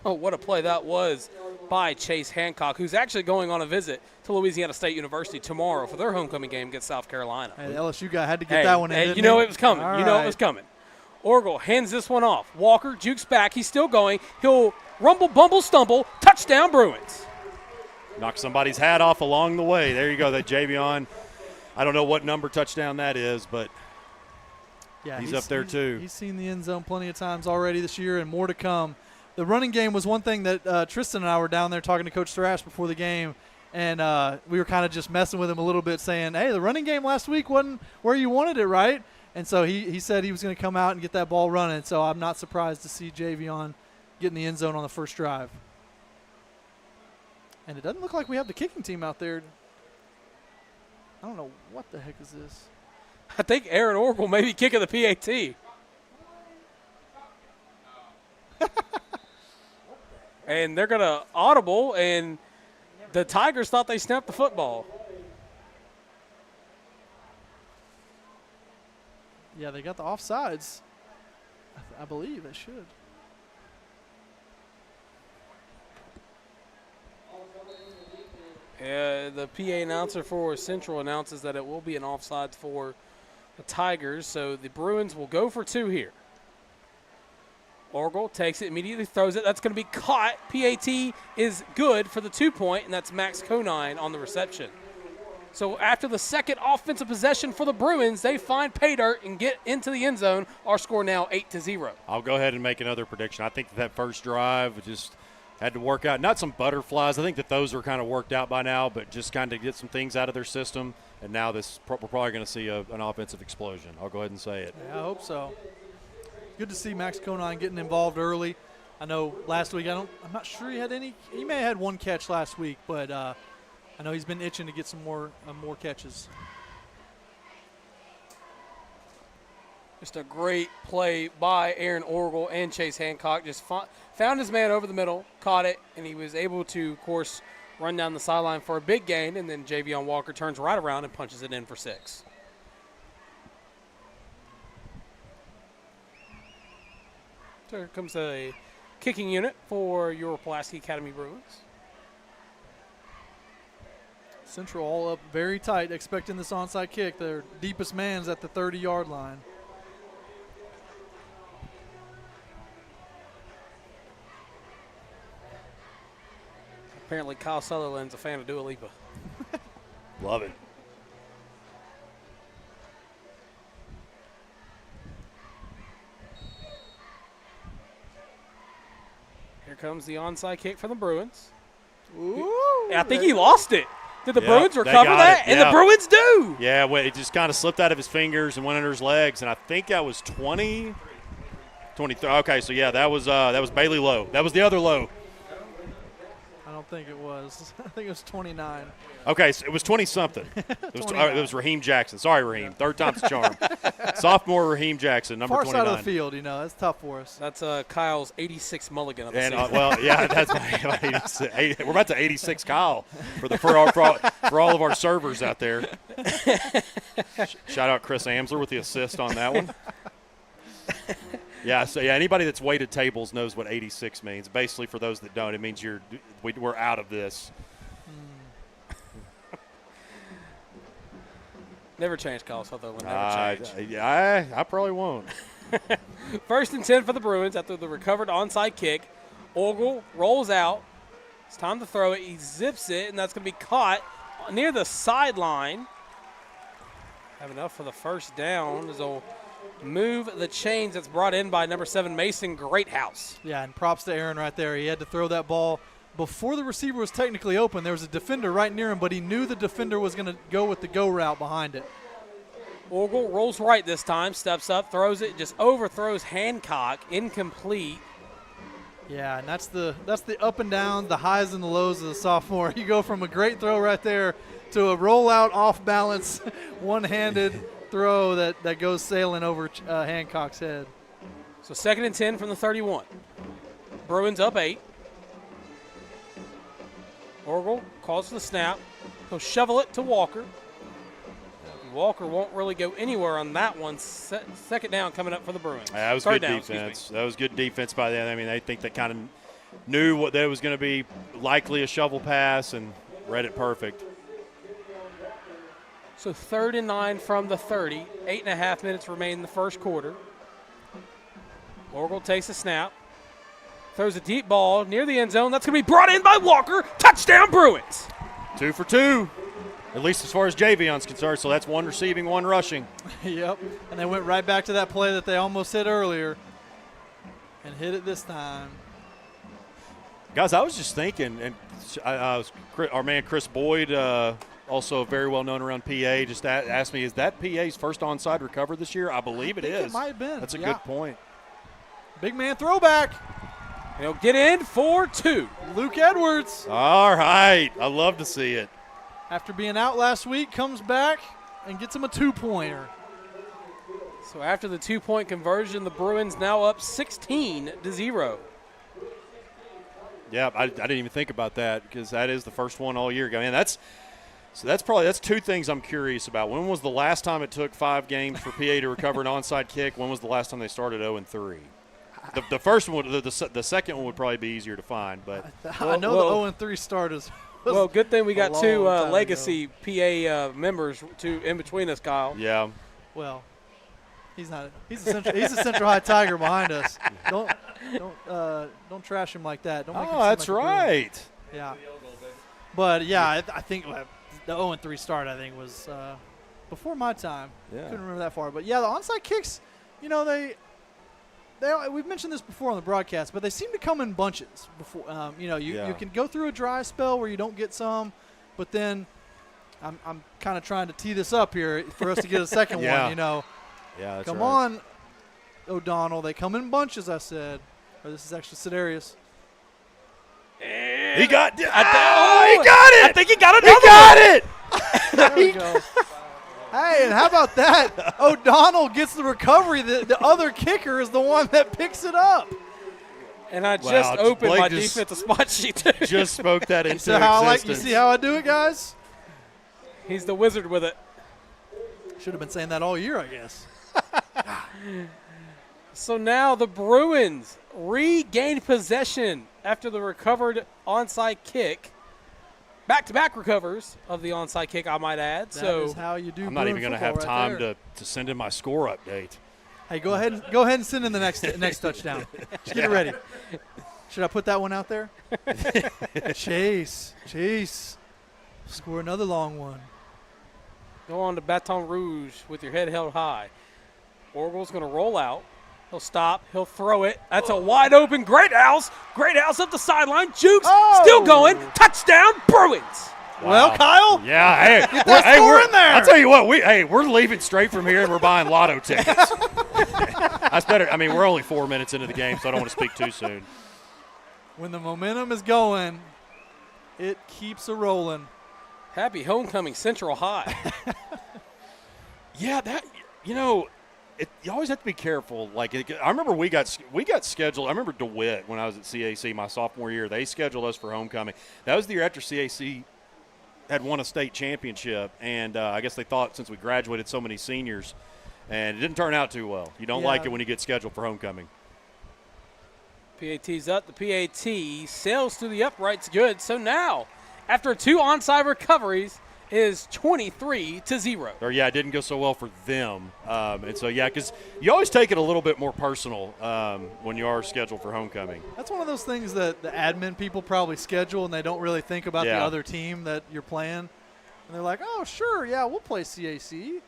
Oh, what a play that was by Chase Hancock, who's actually going on a visit to Louisiana State University tomorrow for their homecoming game against South Carolina. Hey, the LSU guy had to get that one in, didn't you know he? it was coming. All you know right. it was coming. Orgel hands this one off. Walker jukes back. He's still going. He'll rumble, bumble, stumble. Touchdown, Bruins. Knock somebody's hat off along the way. There you go, that Javion. I don't know what number touchdown that is, but he's up there too. He's seen the end zone plenty of times already this year and more to come. The running game was one thing that Tristan and I were down there talking to Coach Thrash before the game, and we were kind of just messing with him a little bit saying, hey, the running game last week wasn't where you wanted it, right? And so he said he was going to come out and get that ball running. So I'm not surprised to see Javion get in the end zone on the first drive. And it doesn't look like we have the kicking team out there. I don't know what the heck is this. I think Aaron Oracle may be kicking the PAT. And they're going to audible, and the Tigers thought they snapped the football. Yeah, they got the offsides. I believe they should. The PA announcer for Central announces that it will be an offside for the Tigers, so the Bruins will go for 2 here. Orgel takes it, immediately throws it. That's going to be caught. PAT is good for the 2-point, and that's Max Conine on the reception. So after the second offensive possession for the Bruins, they find pay dirt and get into the end zone. Our score now 8-0. I'll go ahead and make another prediction. I think that first drive just had to work out. Not some butterflies. I think that those are kind of worked out by now, but just kind of get some things out of their system. And now we're probably going to see an offensive explosion. I'll go ahead and say it. Yeah, I hope so. Good to see Max Conine getting involved early. I know last week I'm not sure he had any. He may have had 1 catch last week, but I know he's been itching to get some more catches. Just a great play by Aaron Orgel and Chase Hancock. Just found his man over the middle, caught it, and he was able to, of course, run down the sideline for a big gain, and then Javion Walker turns right around and punches it in for 6. So here comes a kicking unit for your Pulaski Academy Bruins. Central all up very tight, expecting this onside kick. Their deepest man's at the 30-yard line. Apparently Kyle Sutherland's a fan of Dua Lipa. Love it. Here comes the onside kick for the Bruins. Ooh, I think he lost it. Did the Bruins they recover got that? it, And yeah. the Bruins do. Yeah, well, it just kind of slipped out of his fingers and went under his legs, and I think that was 23. Okay, so yeah, that was Bailey Lowe. That was the other Lowe. I don't think it was. I think it was 29. Okay, so it was 20-something. It was Raheem Jackson. Sorry, Raheem. Third time's a charm. Sophomore Raheem Jackson, number Far 29. side of the field, that's tough for us. That's Kyle's 86 mulligan of the And season. well, yeah, that's my 86. We're about to 86 Kyle for all of our servers out there. Shout out Chris Amsler with the assist on that one. Yeah, so yeah, anybody that's waited tables knows what 86 means. Basically, for those that don't, it means we're out of this. Never change, Kyle Sutherland. Never change. I probably won't. 1st and 10 for the Bruins after the recovered onside kick. Orgel rolls out. It's time to throw it. He zips it, and that's going to be caught near the sideline. Have enough for the first down as they'll move the chains that's brought in by number 7, Mason Greathouse. Yeah, and props to Aaron right there. He had to throw that ball before the receiver was technically open. There was a defender right near him, but he knew the defender was going to go with the go route behind it. Orgel rolls right this time, steps up, throws it, just overthrows Hancock, incomplete. Yeah, and that's the up and down, the highs and the lows of the sophomore. You go from a great throw right there to a rollout off balance, one-handed throw that goes sailing over Hancock's head. So 2nd and 10 from the 31. Bruins up 8. Orgel calls for the snap. He'll shovel it to Walker. Walker won't really go anywhere on that one. Second down coming up for the Bruins. That was good defense. That was good defense by them. I mean, I think they kind of knew what that was going to be, likely a shovel pass, and read it perfect. So 3rd and 9 from the 30. 8.5 minutes remain in the first quarter. Orgel takes a snap. Throws a deep ball near the end zone. That's going to be brought in by Walker. Touchdown, Bruins. 2 for 2, at least as far as Javion's concerned. So that's 1 receiving, 1 rushing. Yep, and they went right back to that play that they almost hit earlier and hit it this time. Guys, I was just thinking, and our man Chris Boyd, also very well known around PA, just asked me, is that PA's first onside recover this year? I believe it is. It might have been. That's a good point. Big man throwback. He'll get in for 2. Luke Edwards, All right. I love to see it. after being out last week, comes back and gets him a 2-pointer. So after the 2-point conversion, the Bruins now up 16-0. Yeah, I didn't even think about that because that is the first one all year. Man, that's 2 things I'm curious about. When was the last time it took 5 games for PA to recover an onside kick? When was the last time they started 0-3? The first one, the second one would probably be easier to find, but I know the 0-3 starters. Well, good thing we got 2 long legacy PA members in between us, Kyle. yeah. Well, he's not. He's a Central High Tiger behind us. Don't trash him like that. Don't make him seem That's like a Bruin. right. Yeah. But yeah, I think the 0-3 start was before my time. Yeah. Couldn't remember that far. But yeah, the onside kicks, we've mentioned this before on the broadcast, but they seem to come in bunches. Before you can go through a dry spell where you don't get some, but then I'm kind of trying to tee this up here for us to get a second one. Yeah, that's Come right. on, O'Donnell. They come in bunches, I said. Or this is actually Sidarius. He got it. I think he got another He got it. There we go. Hey, and how about that? O'Donnell gets the recovery. The other kicker is the one that picks it up. And I just opened Blake my just- defensive spot sheet, too. Just spoke that into So how you existence. see how I do it, guys? He's the wizard with it. Should have been saying that all year, I guess. So now the Bruins regain possession after the recovered onside kick. Back-to-back recovers of the onside kick, I might add. That is how you do. I'm not even going to have time to send in my score update. Hey, go ahead and send in the next touchdown. Just get it ready. Should I put that one out there? Chase. Score another long one. Go on to Baton Rouge with your head held high. Orgel's going to roll out. He'll stop. He'll throw it. That's a wide open Greathouse. Greathouse up the sideline. Jukes still going. Touchdown, Bruins. Wow. Well, Kyle. Yeah, hey, Get that score in there. I'll tell you what, we're leaving straight from here and we're buying lotto tickets. That's better. I mean, we're only 4 minutes into the game, so I don't want to speak too soon. When the momentum is going, it keeps a rolling. Happy homecoming, Central High. Yeah, you always have to be careful. Like, I remember we got scheduled. I remember DeWitt when I was at CAC my sophomore year. They scheduled us for homecoming. That was the year after CAC had won a state championship, and I guess they thought since we graduated so many seniors, and it didn't turn out too well. You don't like it when you get scheduled for homecoming. PAT's up. The PAT sails through the uprights good. So now, after 2 onside recoveries, is 23-0. Or, yeah, it didn't go so well for them. And so, yeah, because you always take it a little bit more personal when you are scheduled for homecoming. That's one of those things that the admin people probably schedule and they don't really think about the other team that you're playing. And they're like, oh, sure, yeah, we'll play CAC.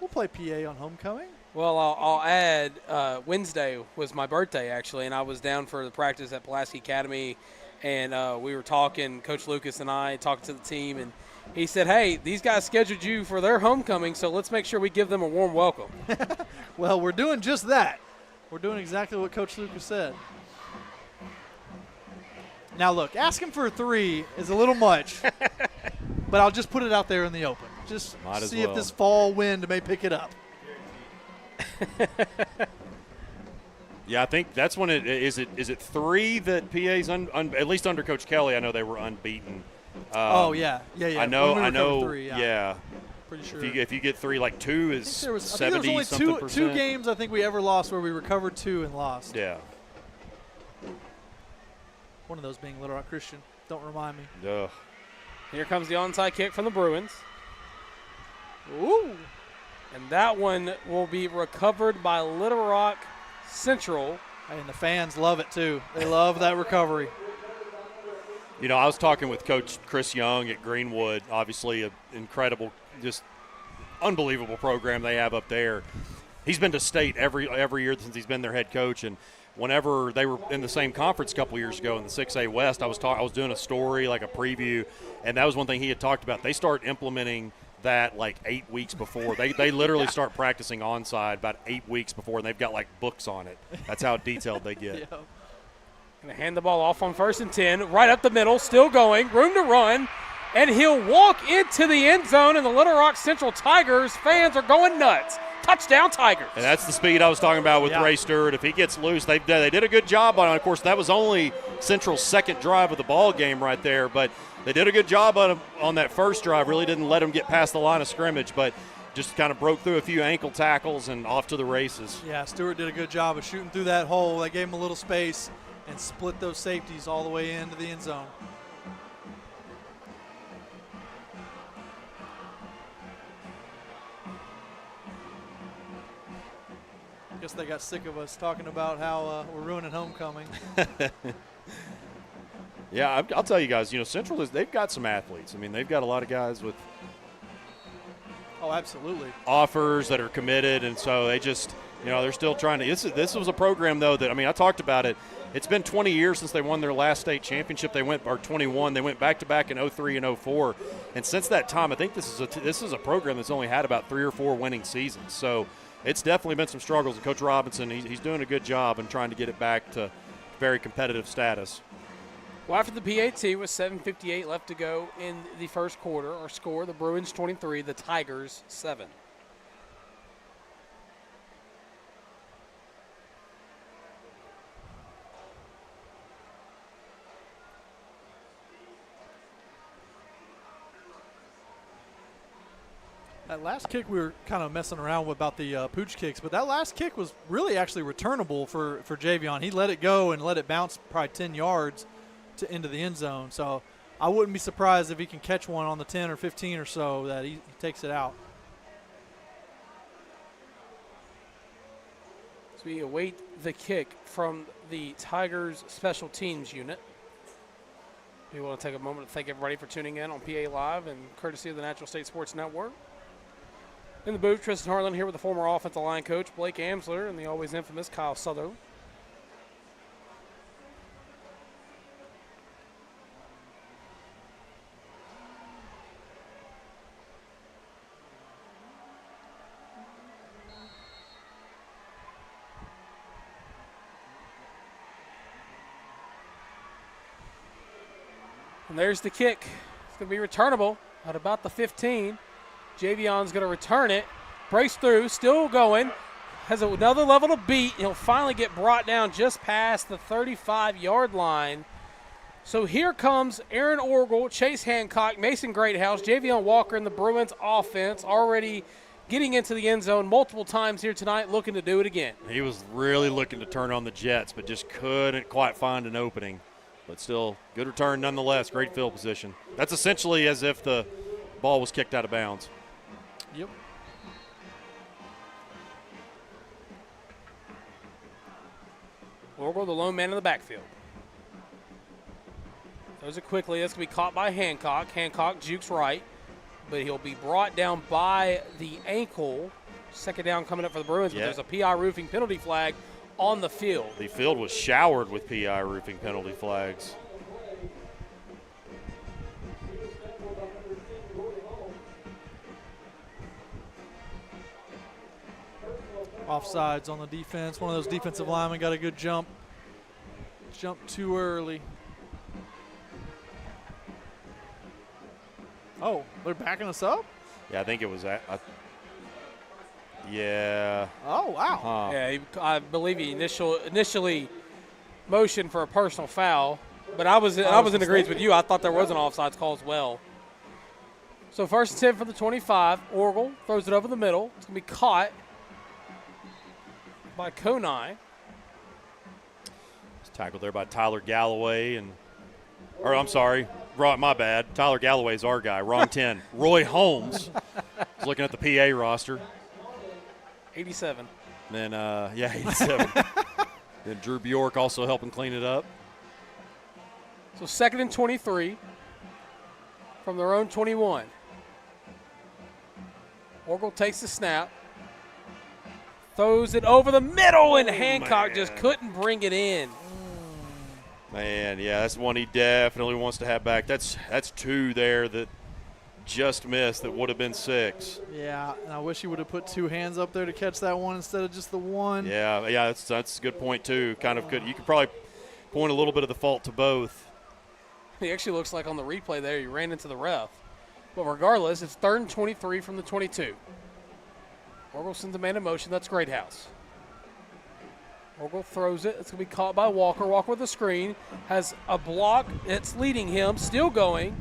We'll play PA on homecoming. Well, I'll add Wednesday was my birthday, actually, and I was down for the practice at Pulaski Academy, and we were talking, Coach Lucas and I, talking to the team, and he said, hey, these guys scheduled you for their homecoming, so let's make sure we give them a warm welcome. Well, we're doing just that. We're doing exactly what Coach Lucas said. Now, look, asking for a 3 is a little much, but I'll just put it out there in the open. Just see if this fall wind may pick it up. Yeah, I think that's when is it 3 that PA's at least under Coach Kelly. I know they were unbeaten. Yeah. I know. When we recovered 3, yeah. Pretty sure. If you get 3, like 2 is 70-something%. Two games I think we ever lost where we recovered 2 and lost. Yeah. One of those being Little Rock Christian. Don't remind me. Ugh. Here comes the onside kick from the Bruins. Ooh. And that one will be recovered by Little Rock Central. And the fans love it, too. They love that recovery. You know, I was talking with Coach Chris Young at Greenwood, obviously an incredible, just unbelievable program they have up there. He's been to state every year since he's been their head coach, and whenever they were in the same conference a couple years ago in the 6A West, I was doing a story, like a preview, and that was one thing he had talked about. They start implementing that like 8 weeks before. They literally start practicing onside about 8 weeks before, and they've got like books on it. That's how detailed they get. Yeah. Going to hand the ball off on 1st and 10, right up the middle, still going, room to run, and he'll walk into the end zone, and the Little Rock Central Tigers fans are going nuts. Touchdown, Tigers. And that's the speed I was talking about with Ray Stewart. If he gets loose, they did a good job on it. Of course, that was only Central's second drive of the ball game right there, but they did a good job on that first drive. Really didn't let him get past the line of scrimmage, but just kind of broke through a few ankle tackles and off to the races. Yeah, Stewart did a good job of shooting through that hole. They gave him a little space and split those safeties all the way into the end zone. I guess they got sick of us talking about how we're ruining homecoming. Yeah, I'll tell you guys, Central they've got some athletes. I mean, they've got a lot of guys with absolutely offers that are committed, and so they just, they're still trying to. This was a program though that I talked about it. It's been 20 years since they won their last state championship. They went 21. They went back to back in 03 and 04, and since that time, I think this is a program that's only had about 3 or 4 winning seasons. So it's definitely been some struggles. And Coach Robinson, he's doing a good job in trying to get it back to very competitive status. Well, after the PAT with 7:58 left to go in the first quarter, our score, the Bruins 23, the Tigers 7. That last kick we were kind of messing around with about the pooch kicks, but that last kick was really actually returnable for Javion. He let it go and let it bounce probably 10 yards into the end zone. So I wouldn't be surprised if he can catch one on the 10 or 15 or so that he takes it out. So we await the kick from the Tigers special teams unit. We want to take a moment to thank everybody for tuning in on PA Live and courtesy of the Natural State Sports Network. In the booth, Tristan Harlen here with the former offensive line coach Blake Amsler and the always infamous Kyle Sutherland. And there's the kick. It's going to be returnable at about the 15. Javion's going to return it. Breaks through, still going. Has another level to beat. He'll finally get brought down just past the 35-yard line. So here comes Aaron Orgel, Chase Hancock, Mason Greathouse, Javion Walker in the Bruins offense, already getting into the end zone multiple times here tonight, looking to do it again. He was really looking to turn on the Jets, but just couldn't quite find an opening. But still, good return nonetheless. Great field position. That's essentially as if the ball was kicked out of bounds. Yep. Orgel, the lone man in the backfield. Throws it quickly. That's going to be caught by Hancock. Hancock jukes right, but he'll be brought down by the ankle. Second down coming up for the Bruins, but there's a PI roofing penalty flag on the field. The field was showered with PI roofing penalty flags. Offsides on the defense. One of those defensive linemen got a good jump. Jumped too early. Oh, they're backing us up? Yeah, I think it was yeah. Oh, wow. Yeah, I believe he initially motioned for a personal foul, but I was in agreement with you. I thought there was an offsides call as well. So 1st and 10 for the 25. Orgel throws it over the middle. It's going to be caught by Konai. It's tackled there by Tyler Galloway my bad. Tyler Galloway's our guy. Wrong 10. Roy Holmes is looking at the PA roster. 87. Then, 87. Then Drew Bjork also helping clean it up. So 2nd and 23 from their own 21. Orgel takes the snap. Throws it over the middle, and Hancock just couldn't bring it in. Man, yeah, that's one he definitely wants to have back. That's 2 there that just missed that would have been 6. Yeah, and I wish he would have put 2 hands up there to catch that one instead of just the one. Yeah, that's a good point too. You could probably point a little bit of the fault to both. He actually looks like on the replay there he ran into the ref. But regardless, it's 3rd and 23 from the 22. Orgel sends a man in motion. That's Greathouse. Orgel throws it. It's going to be caught by Walker. Walker with a screen. Has a block. It's leading him. Still going.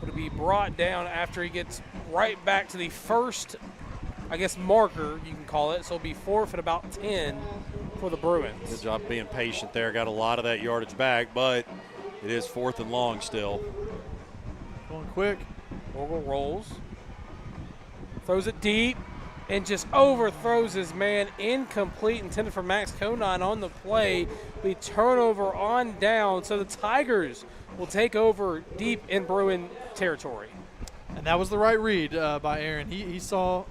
It'll be brought down after he gets right back to the first, I guess, marker, you can call it. So it'll be 4th and about 10 for the Bruins. Good job being patient there. Got a lot of that yardage back, but it is 4th and long still. Going quick. Orgel rolls. Throws it deep. And just overthrows his man. Incomplete, intended for Max Conine on the play. We turnover on down, so the Tigers will take over deep in Bruin territory. And that was the right read by Aaron. He saw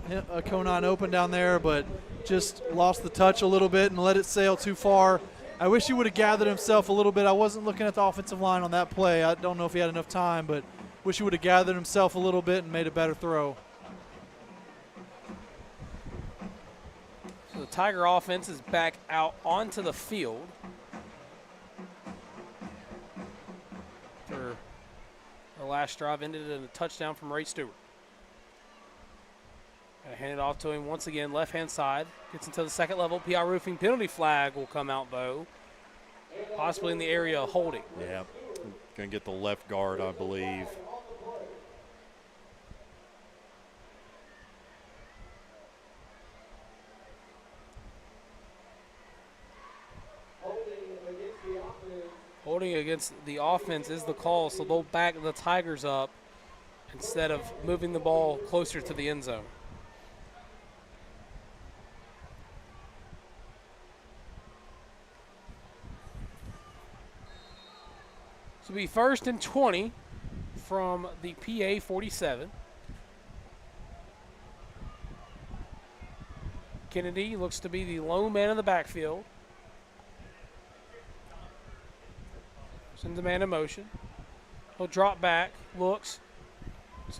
Conine open down there, but just lost the touch a little bit and let it sail too far. I wish he would have gathered himself a little bit. I wasn't looking at the offensive line on that play. I don't know if he had enough time, but wish he would have gathered himself a little bit and made a better throw. So the Tiger offense is back out onto the field. Their last drive ended in a touchdown from Ray Stewart. Gotta hand it off to him once again, left-hand side. Gets into the second level. PI Roofing penalty flag will come out, though. Possibly in the area of holding. Yeah, going to get the left guard, I believe. Holding against the offense is the call, so they'll back the Tigers up instead of moving the ball closer to the end zone. So it'll be 1st and 20 from the PA 47. Kennedy looks to be the lone man in the backfield. Sends a man in motion. He'll drop back, looks,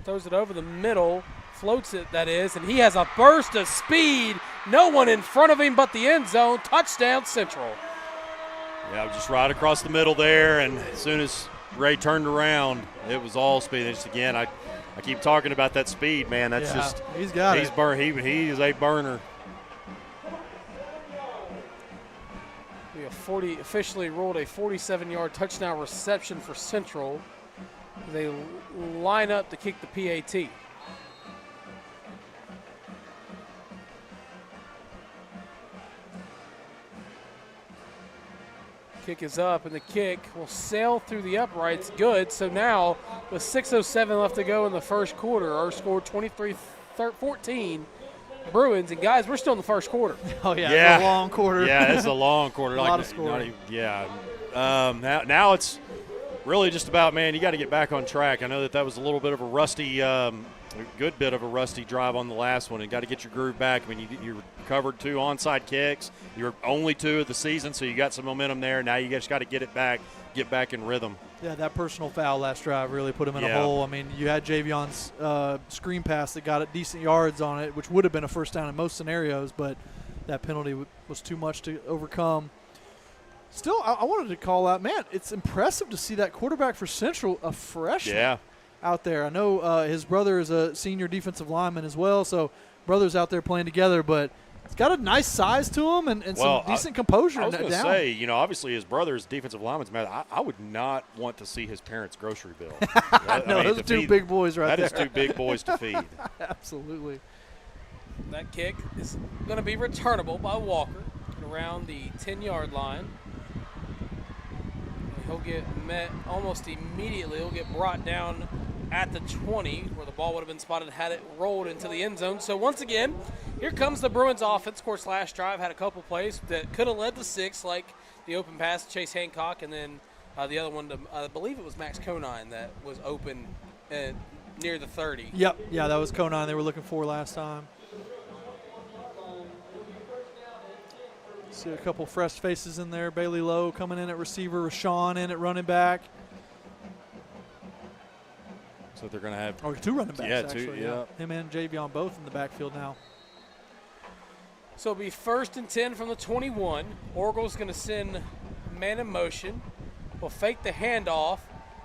throws it over the middle, floats it, that is, and he has a burst of speed. No one in front of him but the end zone. Touchdown Central. Yeah, just right across the middle there, and as soon as Ray turned around, it was all speed. And just again, I keep talking about that speed, man. That's just he's got it. He is a burner. We officially ruled a 47-yard touchdown reception for Central. They line up to kick the PAT. Kick is up, and the kick will sail through the uprights. Good. So now, with 6:07 left to go in the first quarter, our score 23-14. Bruins, and guys, we're still in the first quarter. Oh yeah, it's a long quarter. Yeah, it's a long quarter. A lot of scoring. Now it's really just about, man, you got to get back on track. I know that was a little bit of a rusty, a good bit of a rusty drive on the last one, and got to get your groove back. I mean, you recovered 2 onside kicks. You're only 2 of the season, so you got some momentum there. Now you just got to get it back, get back in rhythm. Yeah, that personal foul last drive really put him in a hole. I mean, you had Javion's screen pass that got decent yards on it, which would have been a first down in most scenarios, but that penalty was too much to overcome. Still, I wanted to call out, man, it's impressive to see that quarterback for Central, a freshman out there. I know his brother is a senior defensive lineman as well, so brothers out there playing together, but it's got a nice size to him and some decent composure. I was going to say, obviously his brother's defensive lineman's man. I would not want to see his parents' grocery bill. Those are 2 big boys right there. That is 2 big boys to feed. Absolutely. That kick is going to be returnable by Walker around the 10-yard line. He'll get met almost immediately. He'll get brought down at the 20, where the ball would have been spotted had it rolled into the end zone. So once again, here comes the Bruins offense. Of course, last drive had a couple plays that could have led to 6, like the open pass to Chase Hancock, and then the other one, I believe it was Max Conine that was open near the 30. Yep, yeah, that was Conine they were looking for last time. See a couple fresh faces in there. Bailey Lowe coming in at receiver, Rashawn in at running back. So they're going to have 2 running backs, actually. 2, yeah. Him and Javion both in the backfield now. So it'll be 1st and 10 from the 21. Orgel's going to send man in motion. Will fake the handoff.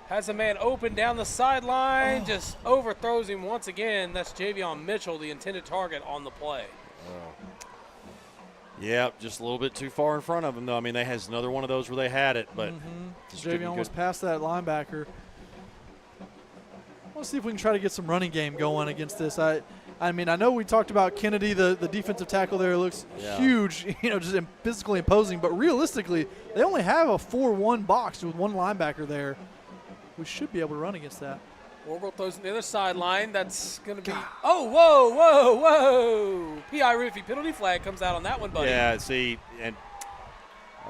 Has a man open down the sideline. Just overthrows him once again. That's Javion Mitchell, the intended target on the play. Yeah, just a little bit too far in front of him, though. I mean, they has another one of those where they had it, but Javion was past that linebacker. Let's see if we can try to get some running game going against this. I mean, I know we talked about Kennedy, the defensive tackle there looks huge, just physically imposing. But realistically, they only have a 4-1 box with one linebacker there. We should be able to run against that. Orville throws on the other sideline. That's going to be – whoa. P.I. Roofie penalty flag comes out on that one, buddy. Yeah, see, and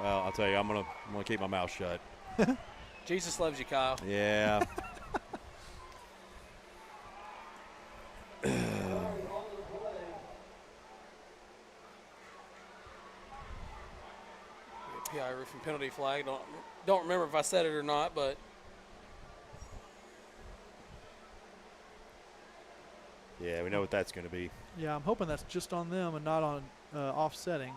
well, I'll tell you, I'm gonna keep my mouth shut. Jesus loves you, Kyle. Yeah. P.I. Roofing penalty flag. Don't remember if I said it or not, but yeah, we know what that's going to be. Yeah, I'm hoping that's just on them and not on offsetting.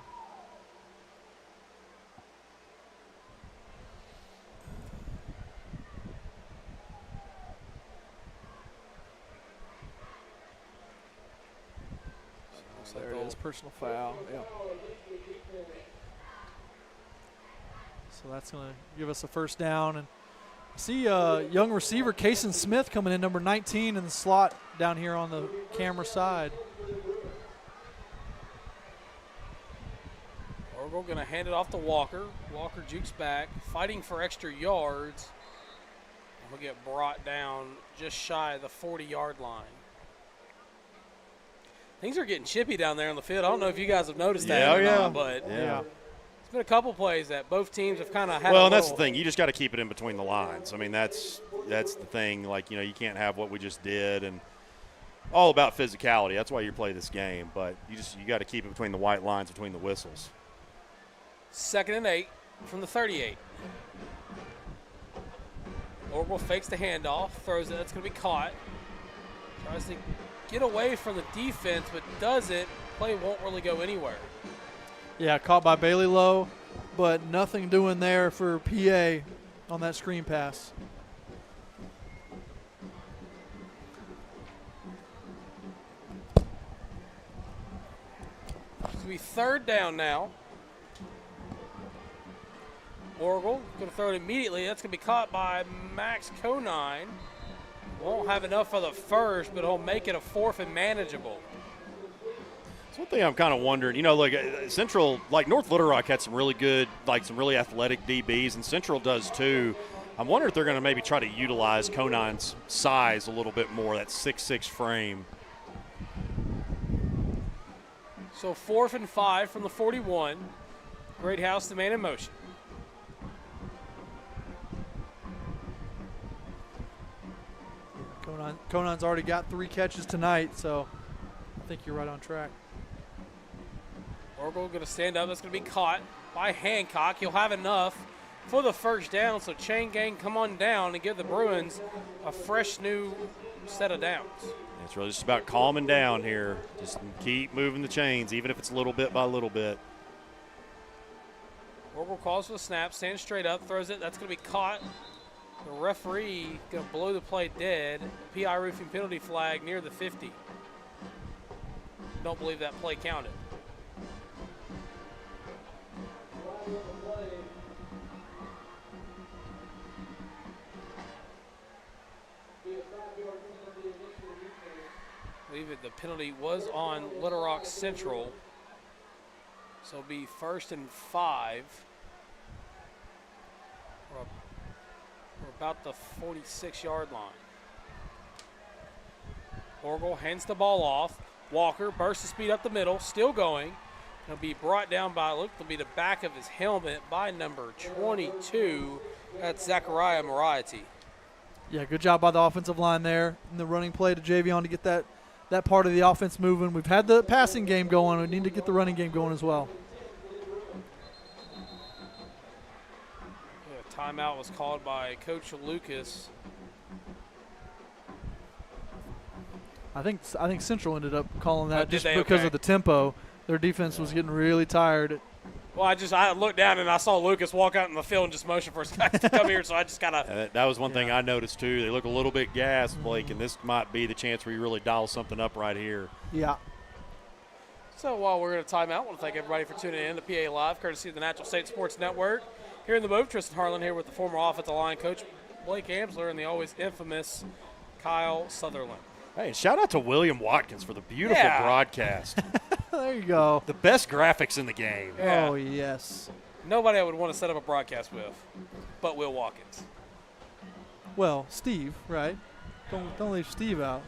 There it is, personal foul. Yeah. So that's going to give us a first down. And I see young receiver Kason Smith coming in, number 19 in the slot down here on the camera side. Orville going to hand it off to Walker. Walker jukes back, fighting for extra yards. And we'll get brought down just shy of the 40-yard line. Things are getting chippy down there on the field. I don't know if you guys have noticed that or not, but it's been a couple plays that both teams have kind of had. Well, and that's the thing. You just got to keep it in between the lines. I mean, that's the thing. Like, you can't have what we just did, and all about physicality. That's why you play this game. But you got to keep it between the white lines, between the whistles. 2nd and 8 from the 38. Orville fakes the handoff, throws it. That's going to be caught. Tries to get away from the defense, but doesn't. Play won't really go anywhere. Yeah, caught by Bailey Lowe, but nothing doing there for PA on that screen pass. It's going to be 3rd down now. Orville going to throw it immediately. That's going to be caught by Max Conine. Won't have enough for the first, but he'll make it a 4th and manageable. It's one thing I'm kind of wondering. Look, Central, like North Little Rock had some really good, some really athletic DBs, and Central does too. I'm wondering if they're going to maybe try to utilize Conine's size a little bit more, that 6'6" frame. So 4th and 5 from the 41. Great House, the man in motion. Conine's already got 3 catches tonight, so I think you're right on track. Orville going to stand up. That's going to be caught by Hancock. He'll have enough for the first down, so Chain Gang come on down and give the Bruins a fresh new set of downs. It's really just about calming down here. Just keep moving the chains, even if it's little bit by little bit. Orville calls for the snap, stands straight up, throws it. That's going to be caught. The referee going to blow the play dead. P.I. Roofing penalty flag near the 50. Don't believe that play counted. I believe the penalty was on Little Rock Central. So it'll be 1st and 5. We're about the 46-yard line. Orville hands the ball off. Walker bursts the speed up the middle, still going. He'll be brought down by, it'll be the back of his helmet by number 22. That's Zachariah Moriarty. Yeah, good job by the offensive line there in the running play to Javion to get that part of the offense moving. We've had the passing game going. We need to get the running game going as well. Timeout was called by Coach Lucas. I think Central ended up calling that just they? because Okay. of the tempo. Their defense was getting really tired Well, I looked down and I saw Lucas walk out in the field and just motion for his guys to come here, so I just kind of. That was one thing I noticed too. They look a little bit gassed, Blake, and this might be the chance where you really dial something up right here. Yeah. So while we're going to time out, I want to thank everybody for tuning in to PA Live, courtesy of the Natural State Sports Network. Here in the booth, Tristan Harlen here with the former offensive line coach Blake Amsler and the always infamous Kyle Sutherland. Hey, shout out to William Watkins for the beautiful broadcast. There you go. The best graphics in the game. Yeah. Oh, yes. Nobody I would want to set up a broadcast with but Will Watkins. Well, Steve, right? Don't leave Steve out.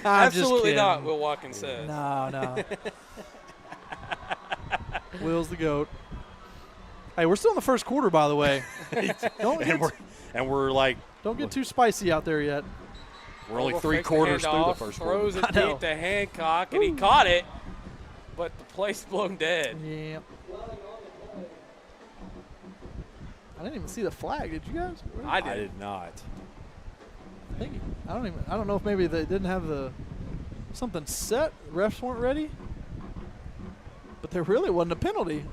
Absolutely not, Will Watkins says. No. Will's the GOAT. Hey, we're still in the first quarter, by the way. Don't get too spicy out there yet. We're only 3 quarters through the first quarter. Throws it deep to Hancock, and he caught it, but the play's blown dead. Yeah. I didn't even see the flag. Did you guys? I did not. I don't know if maybe they didn't have something set. Refs weren't ready. But there really wasn't a penalty.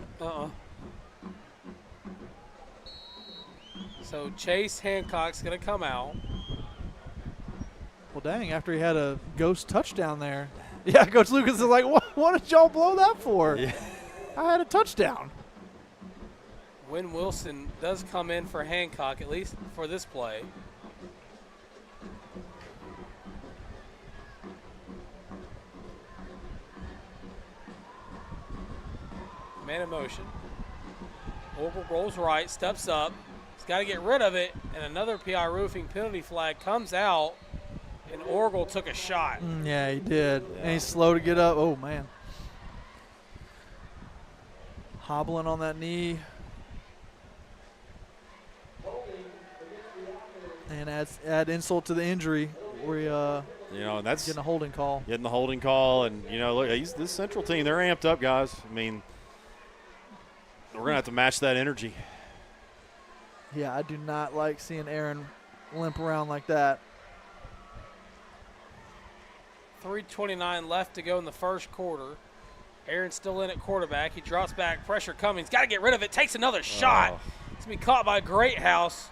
So Chase Hancock's going to come out. Well, dang, after he had a ghost touchdown there. Yeah, Coach Lucas is like, what did y'all blow that for? Yeah. I had a touchdown. Wynn Wilson does come in for Hancock, at least for this play. Man in motion. Orville rolls right, steps up. He's got to get rid of it, and another PI roofing penalty flag comes out, and Orville took a shot. Yeah, he did. Yeah. And he's slow to get up. Oh, man. Hobbling on that knee. And add insult to the injury where and that's getting a holding call. Getting the holding call, and look, this Central team, they're amped up, guys. I mean, we're gonna have to match that energy. Yeah, I do not like seeing Aaron limp around like that. 3:29 left to go in the first quarter. Aaron's still in at quarterback. He drops back, pressure coming. He's got to get rid of it. Takes another shot. It's going to be caught by Greathouse.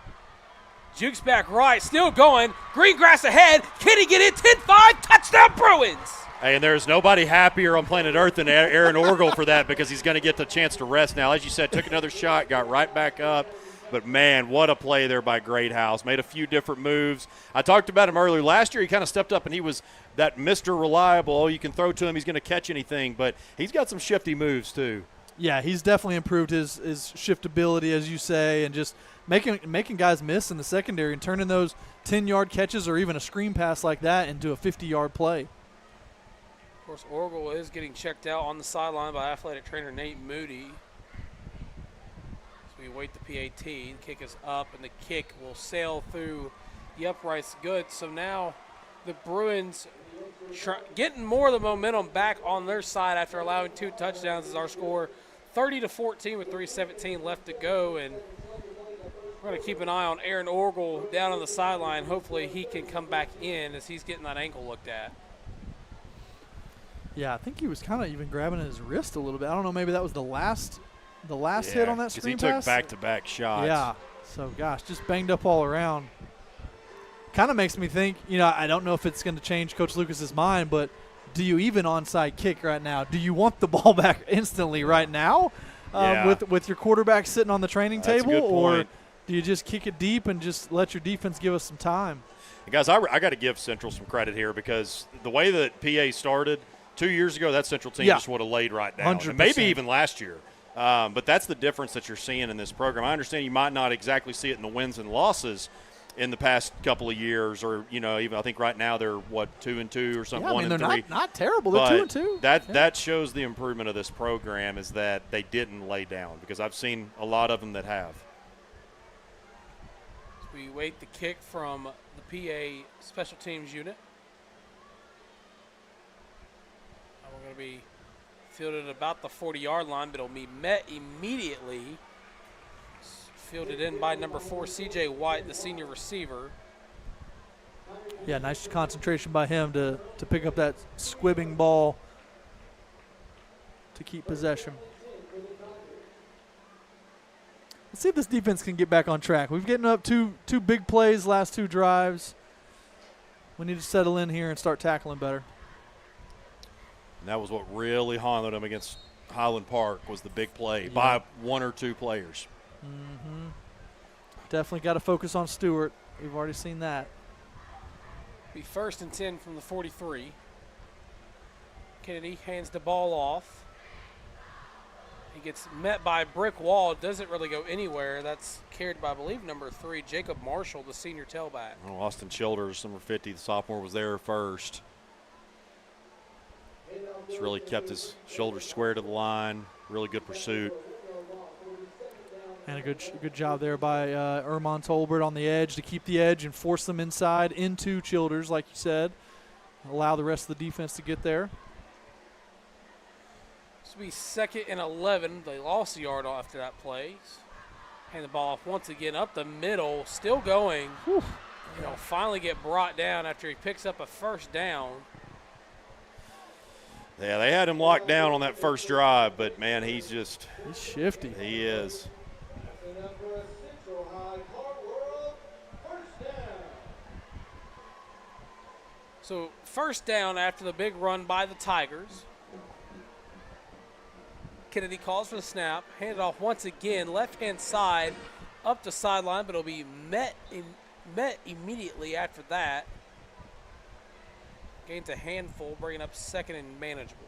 Jukes back right, still going. Greengrass ahead. Can he get it? 10-5, touchdown Bruins. Hey, and there's nobody happier on planet Earth than Aaron Orgel for that, because he's going to get the chance to rest now. As you said, took another shot, got right back up. But, man, what a play there by Greathouse. Made a few different moves. I talked about him earlier. Last year he kind of stepped up, and he was that Mr. Reliable. Oh, you can throw to him, he's going to catch anything. But he's got some shifty moves too. Yeah, he's definitely improved his shiftability, as you say, and just making guys miss in the secondary and turning those 10-yard catches or even a screen pass like that into a 50-yard play. Of course, Orgel is getting checked out on the sideline by athletic trainer Nate Moody. We wait the PAT. The kick is up, and the kick will sail through the uprights good. So now the Bruins getting more of the momentum back on their side after allowing 2 touchdowns is our score. 30-14 with 3:17 left to go, and we're going to keep an eye on Aaron Orgel down on the sideline. Hopefully he can come back in as he's getting that ankle looked at. Yeah, I think he was kind of even grabbing his wrist a little bit. I don't know, maybe that was the last hit on that screen pass. Because he took back-to-back shots. Yeah. So, gosh, just banged up all around. Kind of makes me think, I don't know if it's going to change Coach Lucas's mind, but do you even onside kick right now? Do you want the ball back instantly right now with your quarterback sitting on the training table? Or do you just kick it deep and just let your defense give us some time? And guys, I got to give Central some credit here, because the way that PA started 2 years ago, that Central team just would have laid right down. 100%. And maybe even last year. But that's the difference that you're seeing in this program. I understand you might not exactly see it in the wins and losses in the past couple of years, or even I think right now they're 2-2 or something. Yeah, I mean, 1-3. they're not terrible. They're 2-2. That shows the improvement of this program, is that they didn't lay down, because I've seen a lot of them that have. So we wait the kick from the PA special teams unit. And we're going to be fielded about the 40-yard line, but it'll be met immediately. Fielded in by number 4, C.J. White, the senior receiver. Yeah, nice concentration by him to pick up that squibbing ball to keep possession. Let's see if this defense can get back on track. We've getting up two big plays last 2 drives. We need to settle in here and start tackling better. And that was what really haunted them against Highland Park was the big play by 1 or 2 players. Mm-hmm. Definitely got to focus on Stewart. We've already seen that. Be 1st and 10 from the 43. Kennedy hands the ball off. He gets met by a brick wall. Doesn't really go anywhere. That's carried by, I believe, number 3, Jacob Marshall, the senior tailback. Oh, Austin Childers, number 50, the sophomore, was there first. Just really kept his shoulders square to the line. Really good pursuit. And a good job there by Ermon Tolbert on the edge to keep the edge and force them inside into Childers, like you said. Allow the rest of the defense to get there. This will be 2nd and 11. They lost a yard after that play. Hand the ball off once again up the middle. Still going. Whew. Finally get brought down after he picks up a 1st down. Yeah, they had him locked down on that first drive, but, man, he's shifty. He is. So 1st down after the big run by the Tigers. Kennedy calls for the snap, handed off once again, left-hand side, up the sideline, but it'll be met immediately after that. Gains a handful, bringing up 2nd and manageable.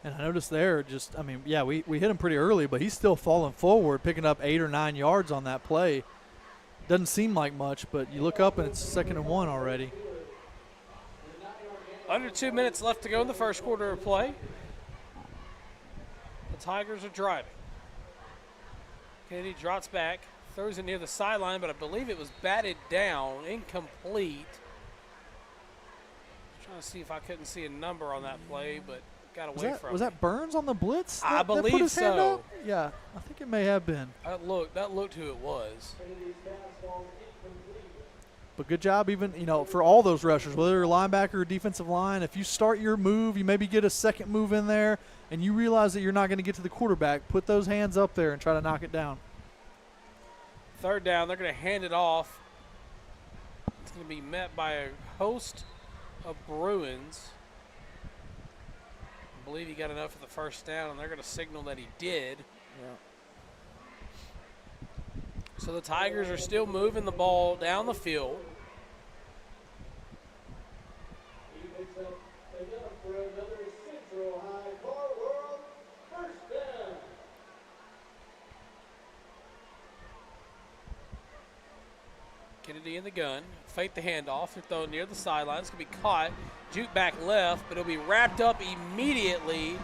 And I noticed there we hit him pretty early, but he's still falling forward, picking up 8 or 9 yards on that play. Doesn't seem like much, but you look up and it's 2nd and 1 already. Under 2 minutes left to go in the first quarter of play. The Tigers are driving. Kennedy drops back, throws it near the sideline, but I believe it was batted down, incomplete. Trying to see if I couldn't see a number on that play, but got away from it. Was that Burns on the blitz? I that put believe his hand so. up? Yeah, I think it may have been. That looked who it was. But good job even, for all those rushers, whether you're a linebacker or defensive line, if you start your move, you maybe get a second move in there, and you realize that you're not going to get to the quarterback, put those hands up there and try to knock it down. 3rd down, they're going to hand it off. It's going to be met by a host of Bruins. I believe he got enough for the 1st down, and they're going to signal that he did. Yeah. So the Tigers are still moving the ball down the field. He picks up enough for another Central High Car World 1st down. Kennedy in the gun. Fake the handoff. They're thrown near the sideline. It's going to be caught. Juke back left, but it'll be wrapped up immediately.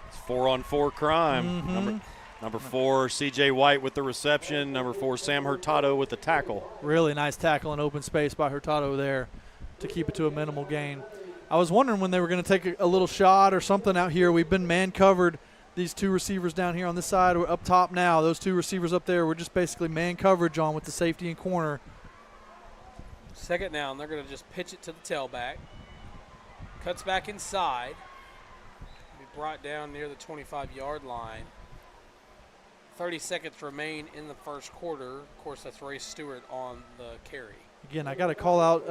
It's 4-on-4 crime. Mm-hmm. Number 4, C.J. White with the reception. Number 4, Sam Hurtado with the tackle. Really nice tackle in open space by Hurtado there to keep it to a minimal gain. I was wondering when they were going to take a little shot or something out here. We've been man-covered. These 2 receivers down here on this side are up top now. Those 2 receivers up there were just basically man coverage on with the safety and corner. 2nd down. They're going to just pitch it to the tailback. Cuts back inside. Be brought down near the 25-yard line. 30 seconds remain in the first quarter. Of course, that's Ray Stewart on the carry. Again, I got to call out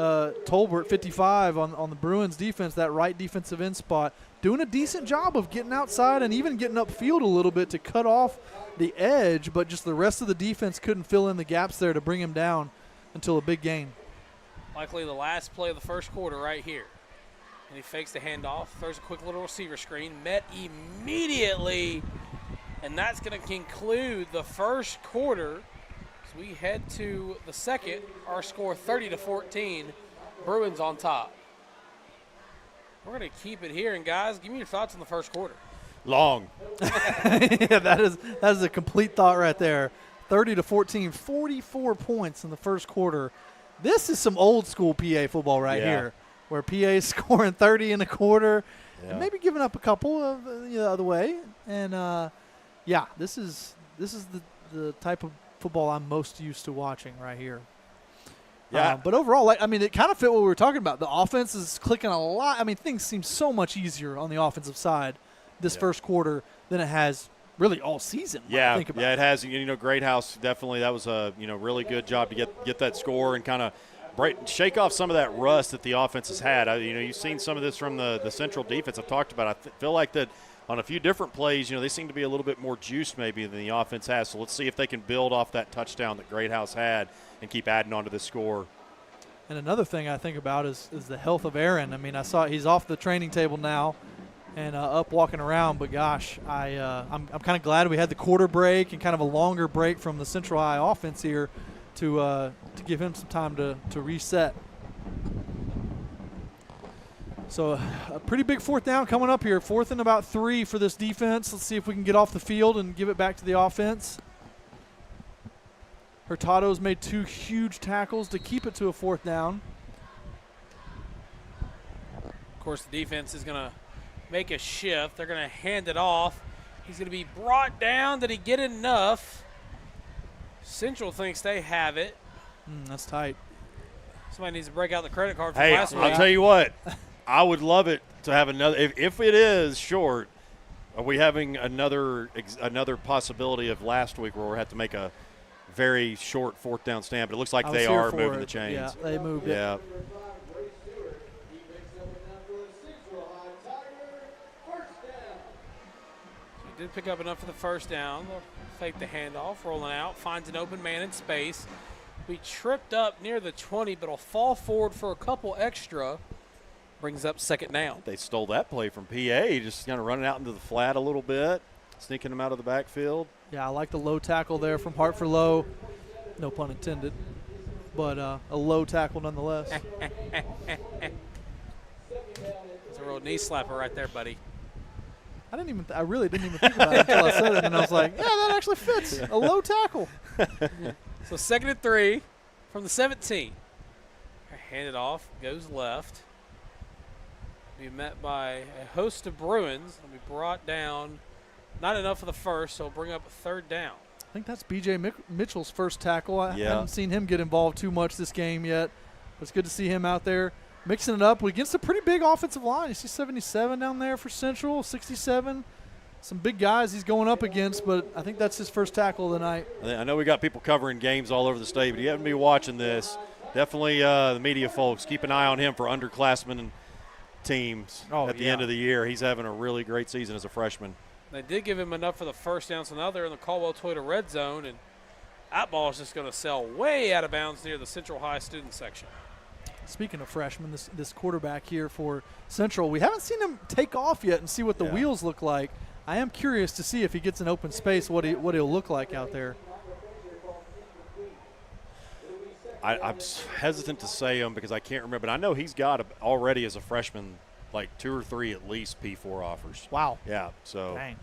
Tolbert, 55, on the Bruins defense, that right defensive end spot, doing a decent job of getting outside and even getting upfield a little bit to cut off the edge, but just the rest of the defense couldn't fill in the gaps there to bring him down until a big gain. Likely the last play of the first quarter right here. And he fakes the handoff, throws a quick little receiver screen, met immediately. And that's going to conclude the first quarter. As we head to the second, our score 30-14, Bruins on top. We're going to keep it here. And, guys, give me your thoughts on the first quarter. Long. Yeah, that is a complete thought right there. 30-14, 44 points in the first quarter. This is some old school PA football right here, where PA is scoring 30 in a quarter and maybe giving up a couple of the other way. And, yeah, this is the type of football I'm most used to watching right here. Yeah. But overall, it kind of fit what we were talking about. The offense is clicking a lot. Things seem so much easier on the offensive side this first quarter than it has really all season. Yeah, think about it has. Great House definitely. That was a really good job to get that score and kind of shake off some of that rust that the offense has had. You've seen some of this from the Central defense I've talked about. I feel like that on a few different plays, they seem to be a little bit more juiced maybe than the offense has. So let's see if they can build off that touchdown that Great House had and keep adding on to this score. And another thing I think about is the health of Aaron. I mean, I saw he's off the training table now and up walking around. But, gosh, I'm kind of glad we had the quarter break and kind of a longer break from the Central High offense here to give him some time to reset. So a pretty big fourth down coming up here. 4th and about 3 for this defense. Let's see if we can get off the field and give it back to the offense. Hurtado's made 2 huge tackles to keep it to a 4th down. Of course, the defense is going to make a shift. They're going to hand it off. He's going to be brought down. Did he get enough? Central thinks they have it. That's tight. Somebody needs to break out the credit card for Hey, last week. I'll tell you what. I would love it to have another. If it is short, are we having another possibility of last week where we have to make a very short 4th down stand? But it looks like they are moving the chains. Yeah, they moved it. Yeah. He did pick up enough for the first down. They'll fake the handoff, rolling out, finds an open man in space. Be tripped up near the 20, but will fall forward for a couple extra. Brings up 2nd down. They stole that play from PA, just kind of running out into the flat a little bit, sneaking them out of the backfield. Yeah, I like the low tackle there from Hartford Low. No pun intended, but a low tackle nonetheless. It's a real knee slapper right there, buddy. I really didn't even think about it until I said it, and I was like, yeah, that actually fits. A low tackle. So 2nd and 3 from the 17. Hand it off, goes left. Be met by a host of Bruins. Will be brought down. Not enough for the first, so bring up a 3rd down. I think that's B.J. Mitchell's first tackle. I Yeah. haven't seen him get involved too much this game yet. But it's good to see him out there mixing it up against a pretty big offensive line. You see 77 down there for Central, 67. Some big guys he's going up against, but I think that's his first tackle of the night. I know we got people covering games all over the state, but you haven't been watching this. Definitely the media folks, keep an eye on him for underclassmen and teams at the end of the year. He's having a really great season as a freshman. They did give him enough for the first down, so now they're in the Caldwell Toyota red zone, and that ball is just going to sail way out of bounds near the Central High student section. Speaking of freshmen, this quarterback here for Central, we haven't seen him take off yet and see what the wheels look like. I am curious to see if he gets an open space, what he'll look like out there. I'm hesitant to say him because I can't remember, but I know he's got already as a freshman like 2 or 3 at least P4 offers. Wow. Yeah, so. Dang.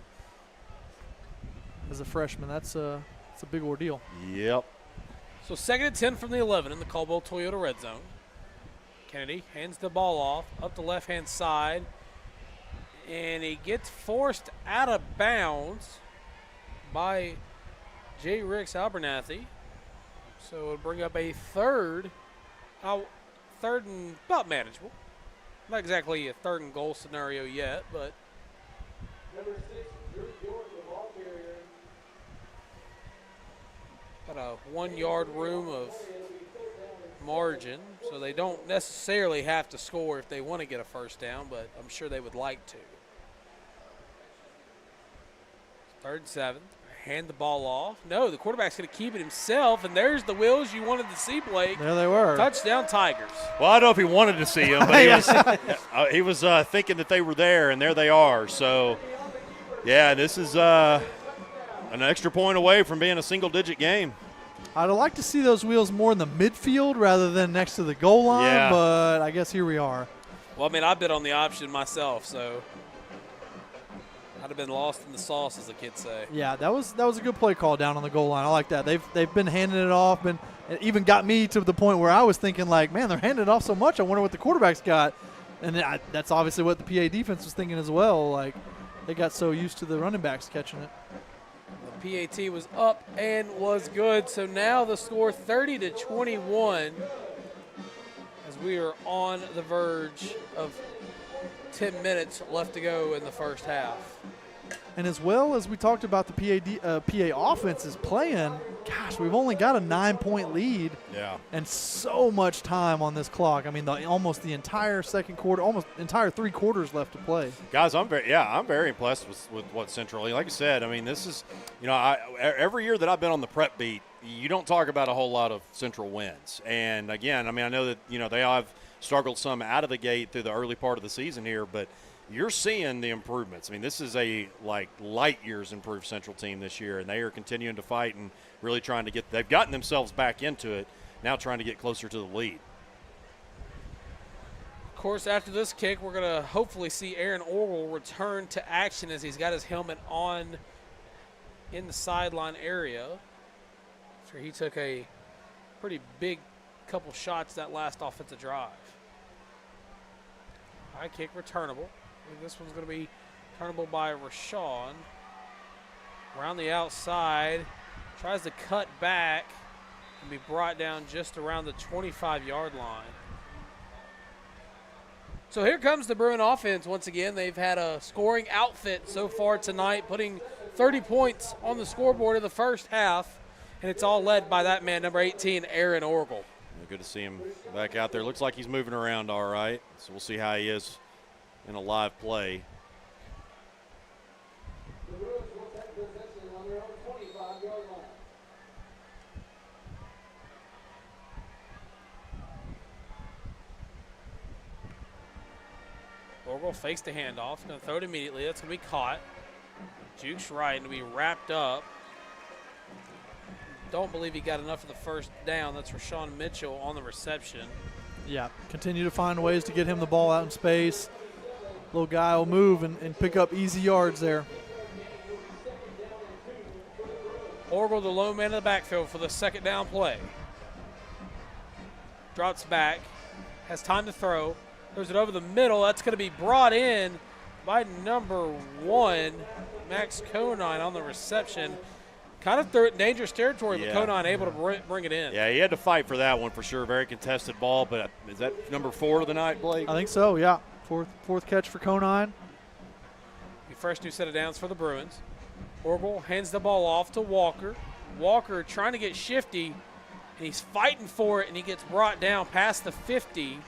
As a freshman, that's a big ordeal. Yep. So 2nd and 10 from the 11 in the Caldwell Toyota red zone. Kennedy hands the ball off up the left-hand side, and he gets forced out of bounds by J. Ricks Abernathy. So it'll bring up a 3rd and about manageable. Not exactly a 3rd and goal scenario yet, but Number 6, Drew York, the ball carrier. got a 1-yard room of margin, so they don't necessarily have to score if they want to get a first down, but I'm sure they would like to. 3rd and 7. Hand the ball off. No, the quarterback's going to keep it himself, and there's the wheels you wanted to see, Blake. There they were. Touchdown, Tigers. Well, I don't know if he wanted to see them, but he was thinking that they were there, and there they are. So, yeah, this is an extra point away from being a single-digit game. I'd like to see those wheels more in the midfield rather than next to the goal line, but I guess here we are. Well, I mean, I bet on the option myself, so I'd have been lost in the sauce, as the kids say. Yeah, that was a good play call down on the goal line. I like that. They've been handing it off, and it even got me to the point where I was thinking, like, man, they're handing it off so much. I wonder what the quarterback's got. And that's obviously what the PA defense was thinking as well. Like, they got so used to the running backs catching it. The PAT was up and was good. So now the score 30-21 as we are on the verge of 10 minutes left to go in the first half. And as well as we talked about the PA offense is playing, gosh, we've only got a 9-point lead. Yeah. And so much time on this clock. I mean, almost the entire second quarter, almost entire 3 quarters left to play. Guys, I'm very impressed with what Central. Like I said, I mean, this is, every year that I've been on the prep beat, you don't talk about a whole lot of Central wins. And again, I mean, I know that they have struggled some out of the gate through the early part of the season here, but you're seeing the improvements. I mean, this is a light years improved Central team this year, and they are continuing to fight and really trying to they've gotten themselves back into it, now trying to get closer to the lead. Of course, after this kick, we're going to hopefully see Aaron Orwell return to action as he's got his helmet on in the sideline area. After he took a pretty big couple shots that last offensive drive. High kick returnable. This one's going to be returnable by Rashawn. Around the outside. Tries to cut back and be brought down just around the 25-yard line. So here comes the Bruin offense once again. They've had a scoring outfit so far tonight, putting 30 points on the scoreboard in the first half, and it's all led by that man, number 18, Aaron Orgel. Good to see him back out there. Looks like he's moving around all right, so we'll see how he is in a live play. The Bruins will take possession on their own 25-yard line. Orgel fakes the handoff, going to throw it immediately. That's going to be caught. Jukes right and to be wrapped up. Don't believe he got enough of the first down. That's Rashawn Mitchell on the reception. Yeah, continue to find ways to get him the ball out in space. Little guy will move and pick up easy yards there. Orgel, the lone man in the backfield for the second down play. Drops back, has time to throw. Throws it over the middle. That's going to be brought in by number 1, Max Conine on the reception. Kind of threw it in dangerous territory, but Conine able to bring it in. Yeah, he had to fight for that one for sure. Very contested ball, but is that number 4 of the night, Blake? I think so, yeah. Fourth catch for Conine. The first new set of downs for the Bruins. Orgel hands the ball off to Walker. Walker trying to get shifty, and he's fighting for it, and he gets brought down past the 50.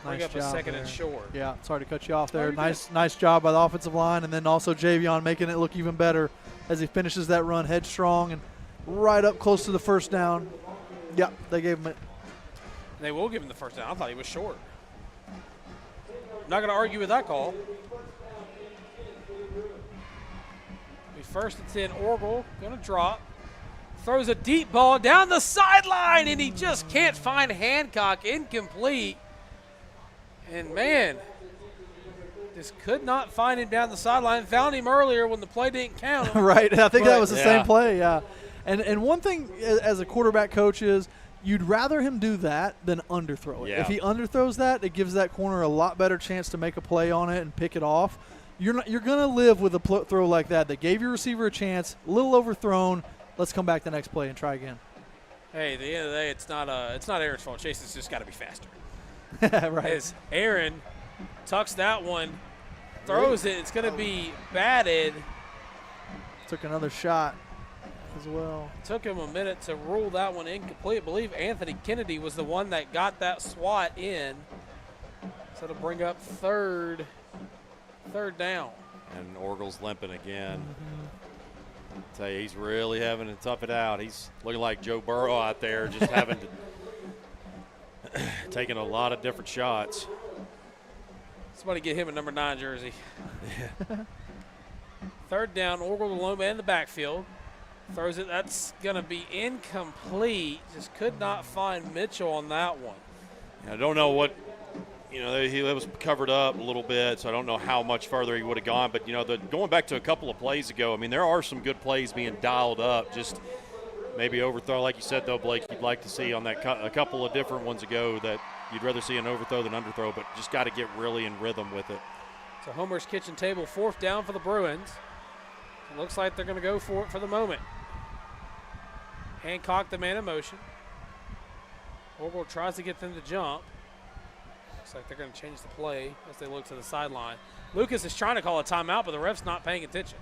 Bring up a second and short. Yeah, sorry to cut you off there. Nice job by the offensive line, and then also Javion making it look even better as he finishes that run headstrong and right up close to the first down. Yeah, they gave him it. And they will give him the first down. I thought he was short. Not going to argue with that call. First and 10, Orgel going to drop. Throws a deep ball down the sideline, and he just can't find Hancock. Incomplete. And, man, just could not find him down the sideline. Found him earlier when the play didn't count. Right. I think that was the same play, yeah. And one thing as a quarterback coach is you'd rather him do that than underthrow it. Yeah. If he underthrows that, it gives that corner a lot better chance to make a play on it and pick it off. You're going to live with a throw like that. They gave your receiver a chance, a little overthrown. Let's come back the next play and try again. Hey, at the end of the day, it's not Aaron's fault. Chase has just got to be faster. Right. As Aaron tucks that one, throws it. It's going to be batted. Took another shot as well. Took him a minute to rule that one incomplete. I believe Anthony Kennedy was the one that got that swat in. So it'll bring up third down. And Orgel's limping again. I tell you, he's really having to tough it out. He's looking like Joe Burrow out there, just having to taking a lot of different shots. Somebody get him a number 9 jersey. Third down, Orgel, the lone man in the backfield. Throws it. That's going to be incomplete. Just could not find Mitchell on that one. I don't know what, he was covered up a little bit, so I don't know how much further he would have gone. But, going back to a couple of plays ago, I mean, there are some good plays being dialed up. Just maybe overthrow, like you said, though, Blake, you'd like to see on that a couple of different ones ago that you'd rather see an overthrow than underthrow, but just got to get really in rhythm with it. So Homer's kitchen table, 4th down for the Bruins. It looks like they're going to go for it for the moment. Hancock, the man in motion. Orgel tries to get them to jump. Looks like they're going to change the play as they look to the sideline. Lucas is trying to call a timeout, but the ref's not paying attention.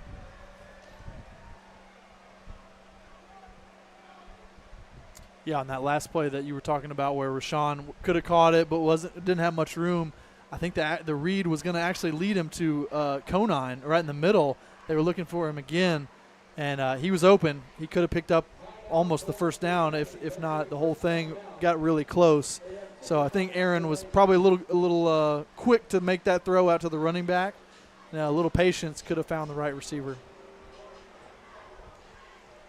Yeah, on that last play that you were talking about where Rashawn could have caught it but didn't have much room, I think the read was going to actually lead him to Conine right in the middle. They were looking for him again, and he was open. He could have picked up almost the first down, if not the whole thing got really close. So I think Aaron was probably a little quick to make that throw out to the running back. Now, a little patience could have found the right receiver.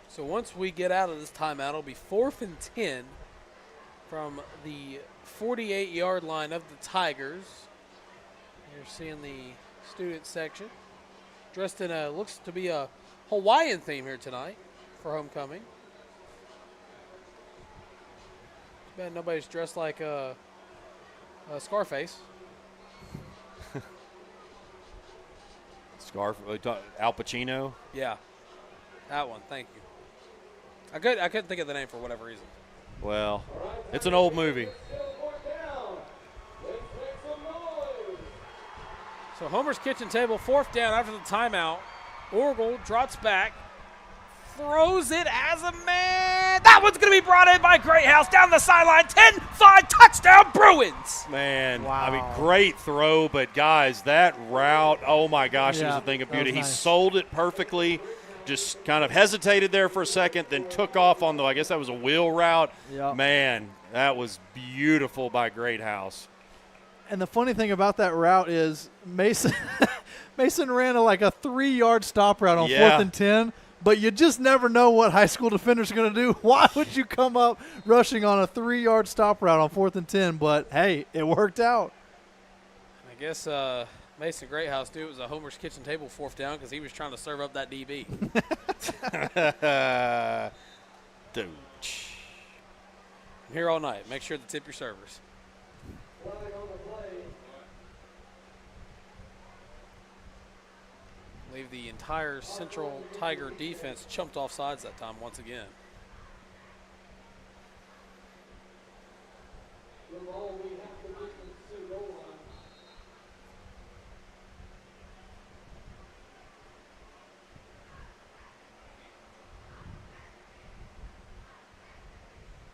So once we get out of this timeout, it'll be 4th and 10 from the 48-yard line of the Tigers. You're seeing the student section dressed in looks to be a Hawaiian theme here tonight for homecoming. Too bad nobody's dressed like Scarface. Al Pacino. Yeah, that one. Thank you. I couldn't think of the name for whatever reason. Well, it's an old movie. So Homer's Kitchen Table, 4th down after the timeout. Orgel drops back, throws it as a man. That one's going to be brought in by Greathouse down the sideline. 10-5 touchdown Bruins. Man, Wow. I mean, great throw, but guys, that route, oh my gosh, it was a thing of beauty. He sold it perfectly, just kind of hesitated there for a second, then took off on I guess that was a wheel route. Yep. Man, that was beautiful by Greathouse. And the funny thing about that route is Mason ran like a 3-yard stop route on 4th and 10, but you just never know what high school defenders are going to do. Why would you come up rushing on a 3-yard stop route on 4th and 10? But, hey, it worked out. I guess Mason Greathouse knew it was a Homer's Kitchen Table 4th down because he was trying to serve up that DB. Dude. I'm here all night. Make sure to tip your servers. I believe the entire Central Tiger defense chumped off sides that time once again.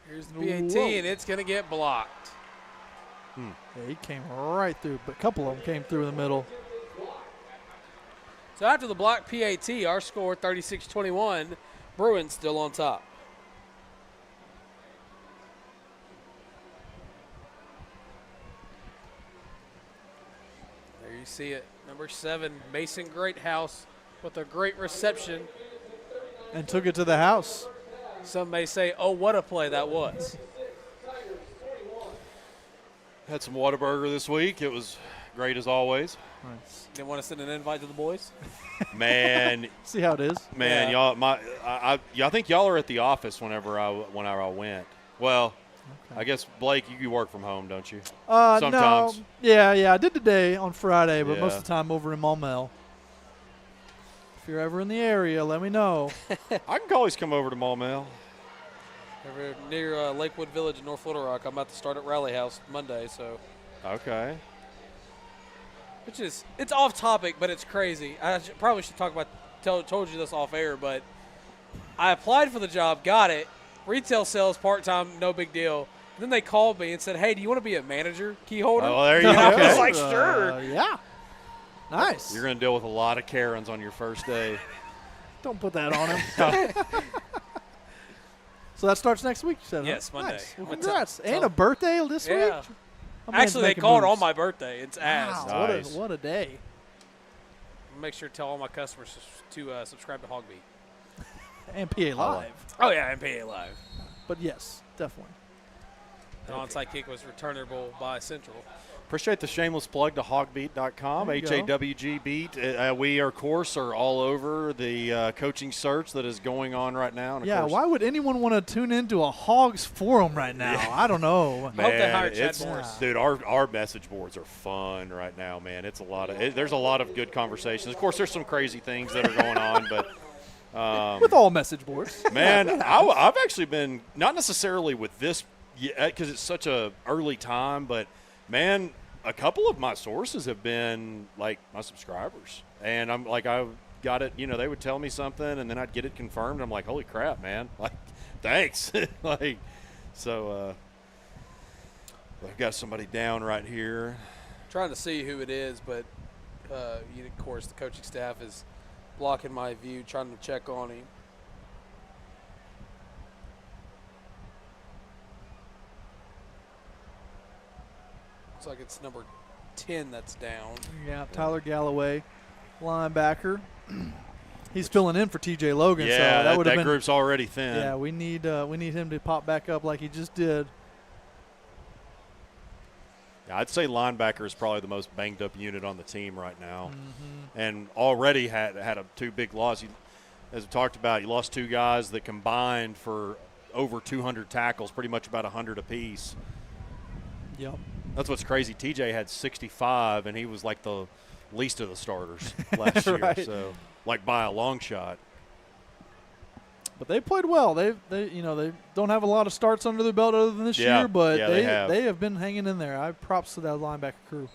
Here's the PAT, and it's going to get blocked. Yeah, he came right through, but a couple of them came through in the middle. So after the block PAT, our score 36-21, Bruins still on top. There you see it. Number 7, Mason Greathouse with a great reception. And took it to the house. Some may say, oh, what a play that was. Had some Whataburger this week. It was great as always. Nice. They want to send an invite to the boys? Man. See how it is? Man, Yeah. I think y'all are at the office whenever I went. Well, okay. I guess, Blake, you work from home, don't you? Sometimes. No. Yeah, I did today on Friday, but most Yeah. of the time over in Maumelle. If you're ever in the area, let me know. I can always come over to Maumelle. Over near Lakewood Village in North Little Rock. I'm about to start at Rally House Monday, so. Okay. It's off topic, but it's crazy. I probably should talk about, told you this off air, but I applied for the job, got it. Retail sales, part-time, no big deal. And then they called me and said, hey, do you want to be a manager, key holder? Oh, there you go. I was like, sure. Yeah. Nice. You're going to deal with a lot of Karens on your first day. Don't put that on him. So that starts next week, you said? Yes, huh? Monday. Nice. Well, I'm congrats. gonna And a birthday this week? Yeah. My man's Actually, they making called moves. on my birthday. It's asked. Wow, Nice. what a day. I'll make sure to tell all my customers to subscribe to Hogbeat. And PA Live. Oh, yeah, and PA Live. But yes, definitely. The onside kick was returnable by Central. Appreciate the shameless plug to hogbeat.com, There you go. HAWG Beat. We, of course, are all over the coaching search that is going on right now. And of Yeah, course, why would anyone want to tune into a Hogs forum right now? I don't know. I hope they hire Man, Chad it's, Morris. dude, our message boards are fun right now, man. It's a lot of there's a lot of good conversations. Of course, there's some crazy things that are going on, but With all message boards. man, I've actually been not necessarily with this yet because it's such a early time, but man, A couple of my sources have been like my subscribers, and I'm like, I got it. You know, they would tell me something, and then I'd get it confirmed. I'm like, holy crap, man! Like, thanks. Like, so I've got somebody down right here. Trying to see who it is, but of course the coaching staff is blocking my view, trying to check on him. Looks like it's number 10 that's down. Yeah, Tyler Galloway, linebacker. He's filling in for TJ Logan. Yeah, so that would have been, group's already thin. Yeah, we need him to pop back up like he just did. Yeah, I'd say linebacker is probably the most banged up unit on the team right now, and already had a 2 big losses. As we talked about, you lost 2 guys that combined for over 200 tackles, pretty much about 100 apiece. Yep. That's what's crazy. TJ had 65, and he was like the least of the starters last Right. year, so like by a long shot. But they played well. They don't have a lot of starts under their belt other than this year, but they have been hanging in there. Props to that linebacker crew.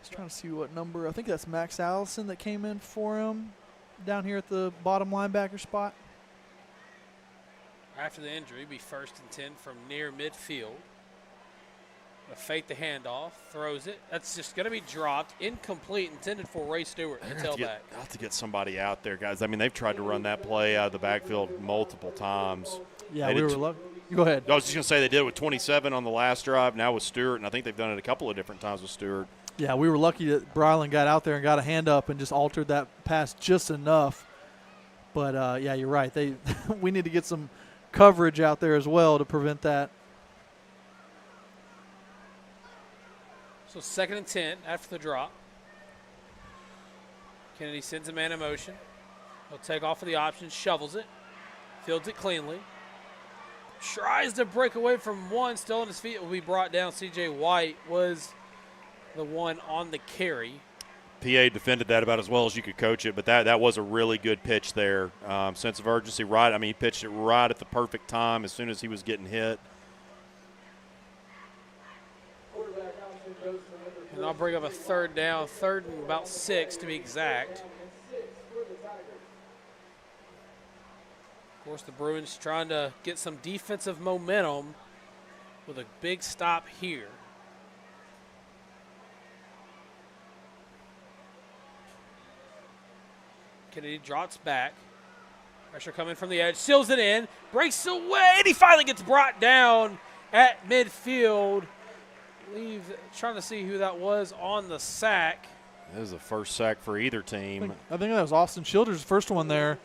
Just trying to see what number. I think that's Max Allison that came in for him down here at the bottom linebacker spot. After the injury, be 1st and 10 from near midfield. Fake the handoff, throws it. That's just going to be dropped, incomplete, intended for Ray Stewart, the tailback. I'll have to get somebody out there, guys. I mean, they've tried to run that play out of the backfield multiple times. Yeah, we were lucky. Go ahead. I was just going to say they did it with 27 on the last drive, now with Stewart, and I think they've done it a couple of different times with Stewart. Yeah, we were lucky that Brylan got out there and got a hand up and just altered that pass just enough. But, yeah, you're right. We need to get some coverage out there as well to prevent that. So 2nd and 10 after the drop. Kennedy sends a man in motion. He'll take off of the option, shovels it, fields it cleanly. Tries to break away from one, still on his feet, will be brought down. C.J. White was the one on the carry. PA defended that about as well as you could coach it, but that was a really good pitch there. Sense of urgency, right? I mean, he pitched it right at the perfect time as soon as he was getting hit. And I'll bring up a 3rd down, 3rd and about 6 to be exact. Of course, the Bruins trying to get some defensive momentum with a big stop here. Kennedy drops back. Pressure coming from the edge, seals it in, breaks away, and he finally gets brought down at midfield. Trying to see who that was on the sack. This is the first sack for either team. I think that was Austin Childers' first one there.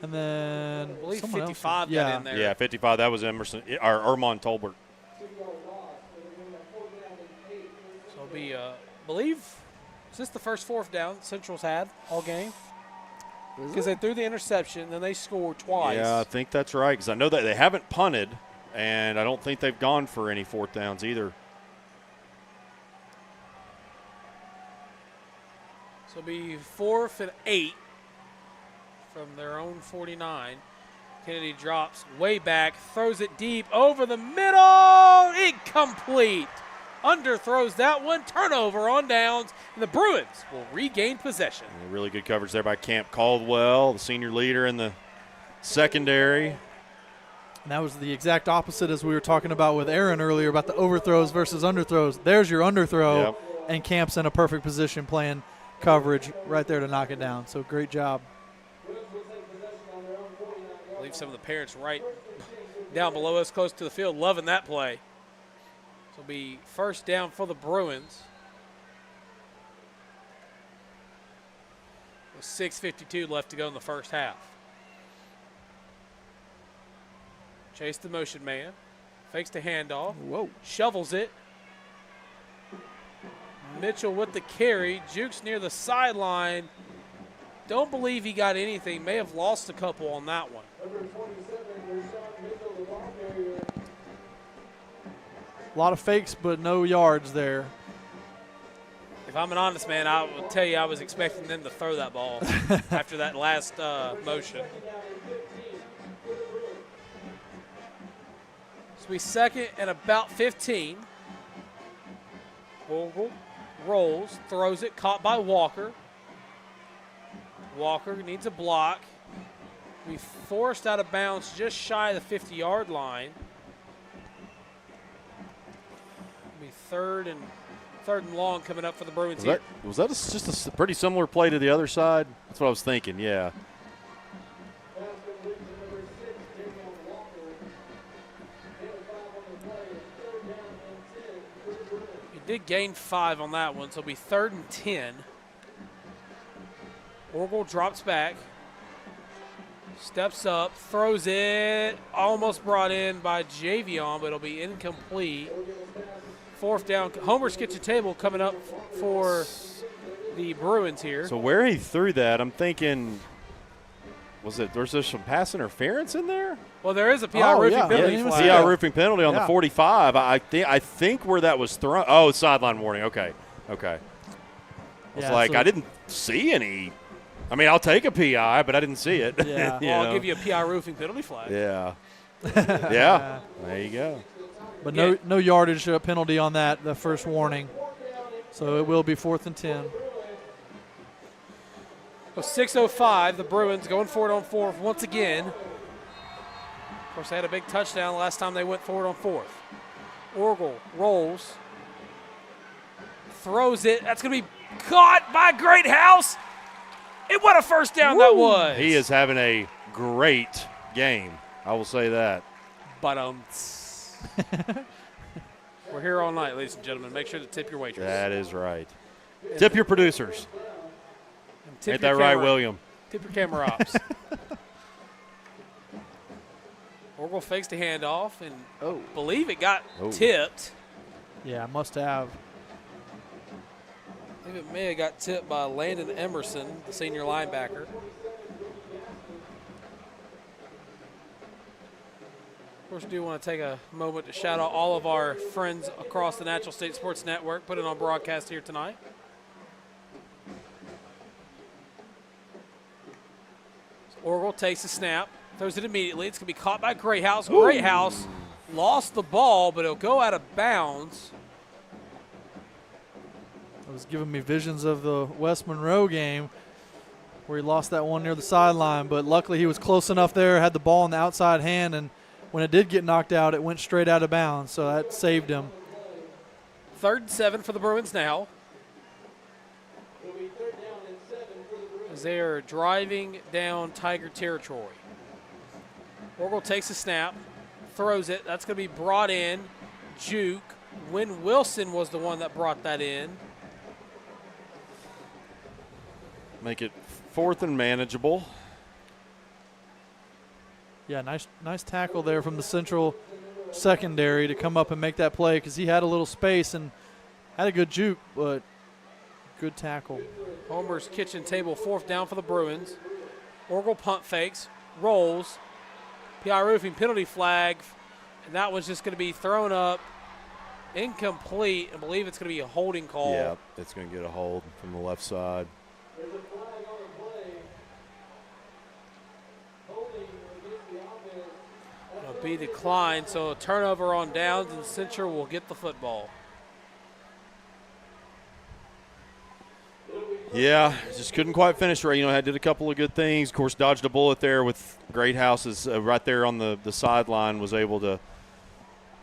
And then I believe someone 55 else. got in there. Yeah, 55. That was Emerson or Ermon Tolbert. So it'll be, believe, is this the first 4th down Central's had all game? Because they threw the interception, then they scored twice. Yeah, I think that's right. Because I know that they haven't punted, and I don't think they've gone for any 4th downs either. So it'll be 4th and 8 from their own 49. Kennedy drops way back, throws it deep over the middle. Incomplete. Underthrows that one. Turnover on downs, and the Bruins will regain possession. And really good coverage there by Camp Caldwell, the senior leader in the secondary. And that was the exact opposite as we were talking about with Aaron earlier about the overthrows versus underthrows. There's your underthrow, and Camp's in a perfect position playing coverage right there to knock it down. So great job. I believe some of the parents right down below us close to the field loving that play. So it'll be 1st down for the Bruins. With 6:52 left to go in the first half. Chase the motion man. Fakes the handoff. Whoa. Shovels it. Mitchell with the carry. Jukes near the sideline. Don't believe he got anything. May have lost a couple on that one. A lot of fakes, but no yards there. If I'm an honest man, I will tell you I was expecting them to throw that ball after that last motion. So we 2nd and about 15. Vogel rolls, throws it, caught by Walker. Walker needs a block. We forced out of bounds just shy of the 50-yard line. It'll be third and long coming up for the Bruins here. Was that just a pretty similar play to the other side? That's what I was thinking, yeah. He did gain 5 on that one, so it'll be 3rd and 10. Orgel drops back, steps up, throws it, almost brought in by Javion, but it'll be incomplete. 4th down. Homer's Kitchen Table coming up for the Bruins here. So where he threw that, I'm thinking, was there some pass interference in there? Well, there is a PI roofing penalty flag. PI roofing penalty on the 45. I think where that was thrown. Oh, sideline warning. Okay. I was I didn't see any. I mean, I'll take a PI, but I didn't see it. Yeah. Well, I'll give you a PI roofing penalty flag. Yeah. Yeah. There you go. But no yardage penalty on the first warning. So it will be 4th and 10. Well, 6:05, the Bruins going for it on 4th once again. Of course, they had a big touchdown last time they went for it on 4th. Orgel rolls, throws it. That's going to be caught by Greathouse. And what a first down that was. He is having a great game. I will say that. But we're here all night, ladies and gentlemen. Make sure to tip your waitress. That is right. Tip your producers. Ain't that right, William? Tip your camera ops. Orgel fakes the handoff and believe it got tipped. Yeah, must have. I think it may have got tipped by Landon Emerson, the senior linebacker. Of course, I do want to take a moment to shout out all of our friends across the Natural State Sports Network, put it on broadcast here tonight. So Orgel takes the snap, throws it immediately. It's going to be caught by Greathouse. Greathouse lost the ball, but it'll go out of bounds. It was giving me visions of the West Monroe game where he lost that one near the sideline, but luckily he was close enough there, had the ball in the outside hand, and when it did get knocked out, it went straight out of bounds, so that saved him. 3rd and 7 for the Bruins now. As they are driving down Tiger territory. Orgel takes a snap, throws it. That's going to be brought in. Juke. Wynn Wilson was the one that brought that in. Make it 4th and manageable. Yeah, nice tackle there from the Central secondary to come up and make that play because he had a little space and had a good juke, but good tackle. Homer's Kitchen Table, 4th down for the Bruins. Orgel punt fakes, rolls, PI roofing penalty flag, and that one's just going to be thrown up, incomplete. I believe it's going to be a holding call. Yeah, it's going to get a hold from the left side. There's a flag on the play. Holding against the offense. It'll be declined, so a turnover on downs, and Central will get the football. Yeah, just couldn't quite finish right. I did a couple of good things. Of course, dodged a bullet there with Greathouse's right there on the sideline, was able to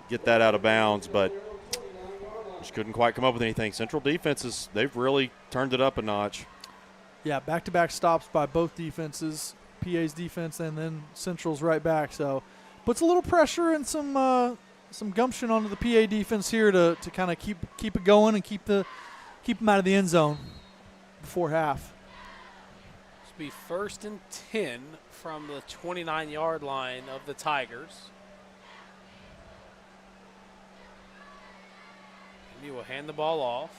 get that out of bounds, but just couldn't quite come up with anything. Central defenses, they've really turned it up a notch. Yeah, back-to-back stops by both defenses, PA's defense and then Central's right back. So puts a little pressure and some gumption onto the PA defense here to kind of keep it going and keep them out of the end zone before half. This will be 1st and 10 from the 29-yard line of the Tigers. And he will hand the ball off.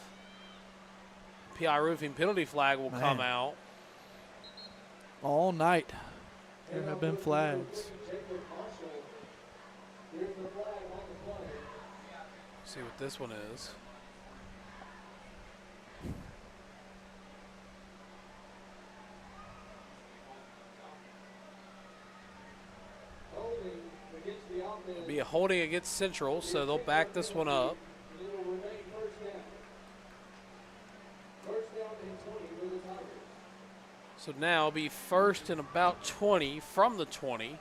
PI roofing penalty flag will come out. All night there have been flags. See what this one is. It'll be a holding against Central, so they'll back this one up. So now be first and about 20 from the 20.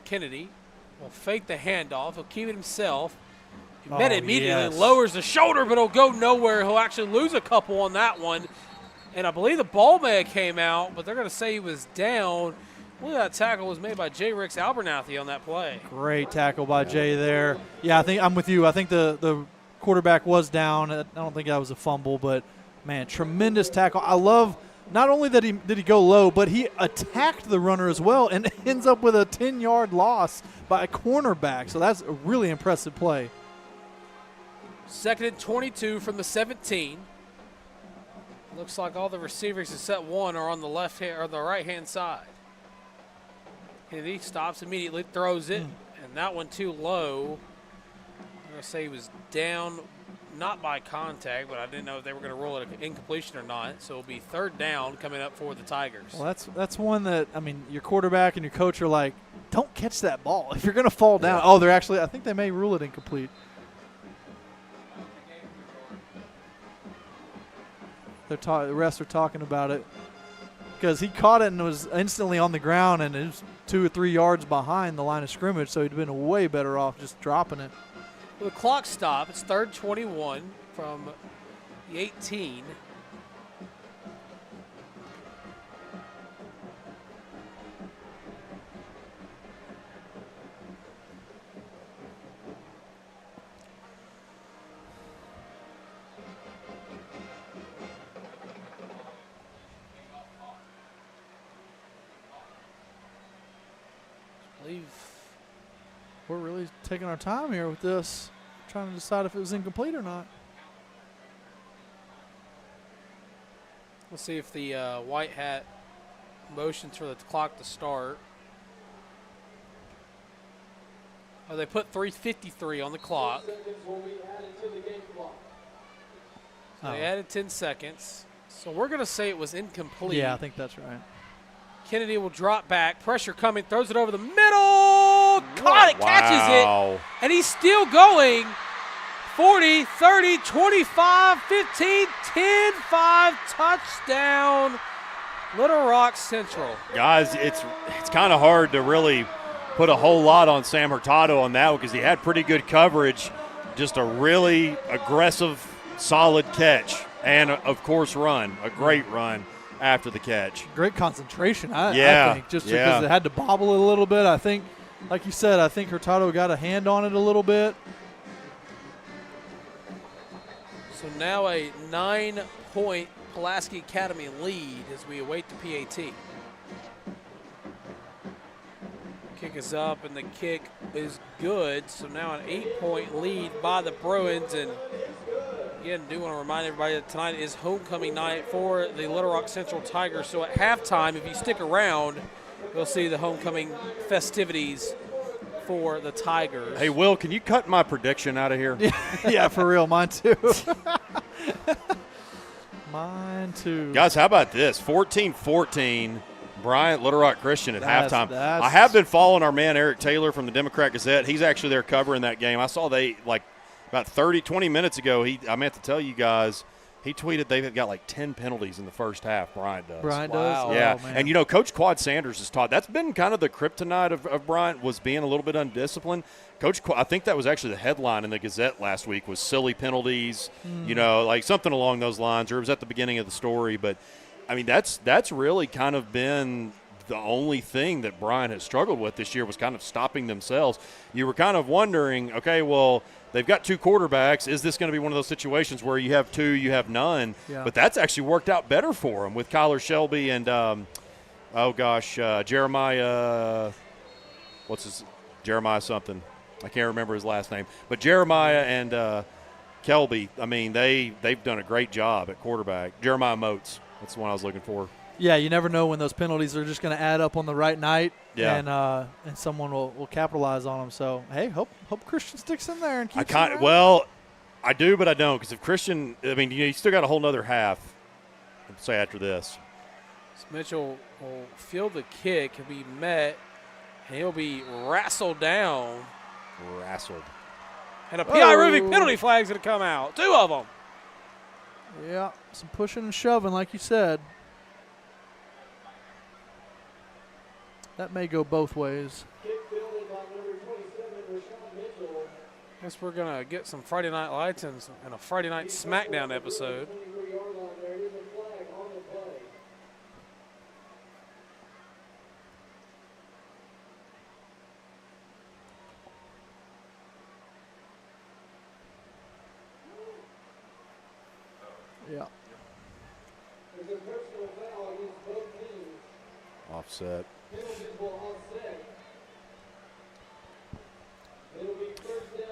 Kennedy will fake the handoff. He'll keep it himself. He met it immediately, lowers the shoulder, but it'll go nowhere. He'll actually lose a couple on that one. And I believe the ball may have came out, but they're going to say he was down. Well, that tackle was made by J. Ricks Abernathy on that play. Great tackle by Jay there. Yeah, I think I'm with you. I think the quarterback was down. I don't think that was a fumble, but, man, tremendous tackle. I love not only did he go low, but he attacked the runner as well and ends up with a 10-yard loss by a cornerback. So that's a really impressive play. Second and 22 from the 17. Looks like all the receivers except one are on the left hand or the right hand side. Kennedy stops immediately, throws it, and that one too low. I'm going to say he was down, not by contact, but I didn't know if they were going to rule it an incompletion or not. So it'll be third down coming up for the Tigers. Well, that's one that, I mean, your quarterback and your coach are like, don't catch that ball. If you're going to fall down. Yeah. Oh, they're actually, I think they may rule it incomplete. The refs are talking about it because he caught it and was instantly on the ground and it was 2 or 3 yards behind the line of scrimmage, so he'd been way better off just dropping it. Well, the clock stopped. It's third 21 from the 18. We're really taking our time here with this, trying to decide if it was incomplete or not. Let's see if the white hat motions for the clock to start. Oh, they put 3:53 on the clock. So they added 10 seconds. So we're going to say it was incomplete. Yeah, I think that's right. Kennedy will drop back. Pressure coming. Throws it over the middle. Caught it. Catches it. And he's still going. 40, 30, 25, 15, 10, 5. Touchdown. Little Rock Central. Guys, it's kind of hard to really put a whole lot on Sam Hurtado on that one because he had pretty good coverage. Just a really aggressive, solid catch. And, of course, run. A great run after the catch. Great concentration, I think, just yeah. because it had to bobble it a little bit. I think, like you said, I think Hurtado got a hand on it a little bit. So now a 9-point Pulaski Academy lead as we await the PAT. Kick is up, and the kick is good. So now an 8-point lead by the Bruins. And again, do want to remind everybody that tonight is homecoming night for the Little Rock Central Tigers. So at halftime, if you stick around, you'll see the homecoming festivities for the Tigers. Hey, Will, can you cut my prediction out of here? Yeah, for real. Mine too. Mine too. Guys, how about this? 14-14. Bryant, Little Rock Christian at halftime. I have been following our man Eric Taylor from the Democrat Gazette. He's actually there covering that game. I saw about 20 minutes ago, I meant to tell you guys, he tweeted they've got like 10 penalties in the first half, Bryant does. Bryant does? Yeah. Oh, man. And, Coach Quad Sanders has taught. That's been kind of the kryptonite of Bryant, was being a little bit undisciplined. Coach Quad, I think that was actually the headline in the Gazette last week, was silly penalties, like something along those lines, or it was at the beginning of the story. But, I mean, that's really kind of been the only thing that Bryant has struggled with this year, was kind of stopping themselves. You were kind of wondering, okay, well, they've got two quarterbacks. Is this going to be one of those situations where you have two, you have none? Yeah. But that's actually worked out better for them with Kyler Shelby and, Jeremiah Jeremiah something. I can't remember his last name. But Jeremiah and Kelby, I mean, they've done a great job at quarterback. Jeremiah Moats, that's the one I was looking for. Yeah, you never know when those penalties are just going to add up on the right night, and someone will capitalize on them. So, hey, hope Christian sticks in there and keeps him. Well, I do, but I don't, because if Christian, I mean, you still got a whole nother half, say, after this. Mitchell will field the kick. He'll be met, and he'll be wrestled down. And a PI roofing penalty flag is going to come out. 2 of them. Yeah, some pushing and shoving, like you said. That may go both ways. Guess we're going to get some Friday Night Lights and a Friday Night SmackDown episode. Yeah. Offset.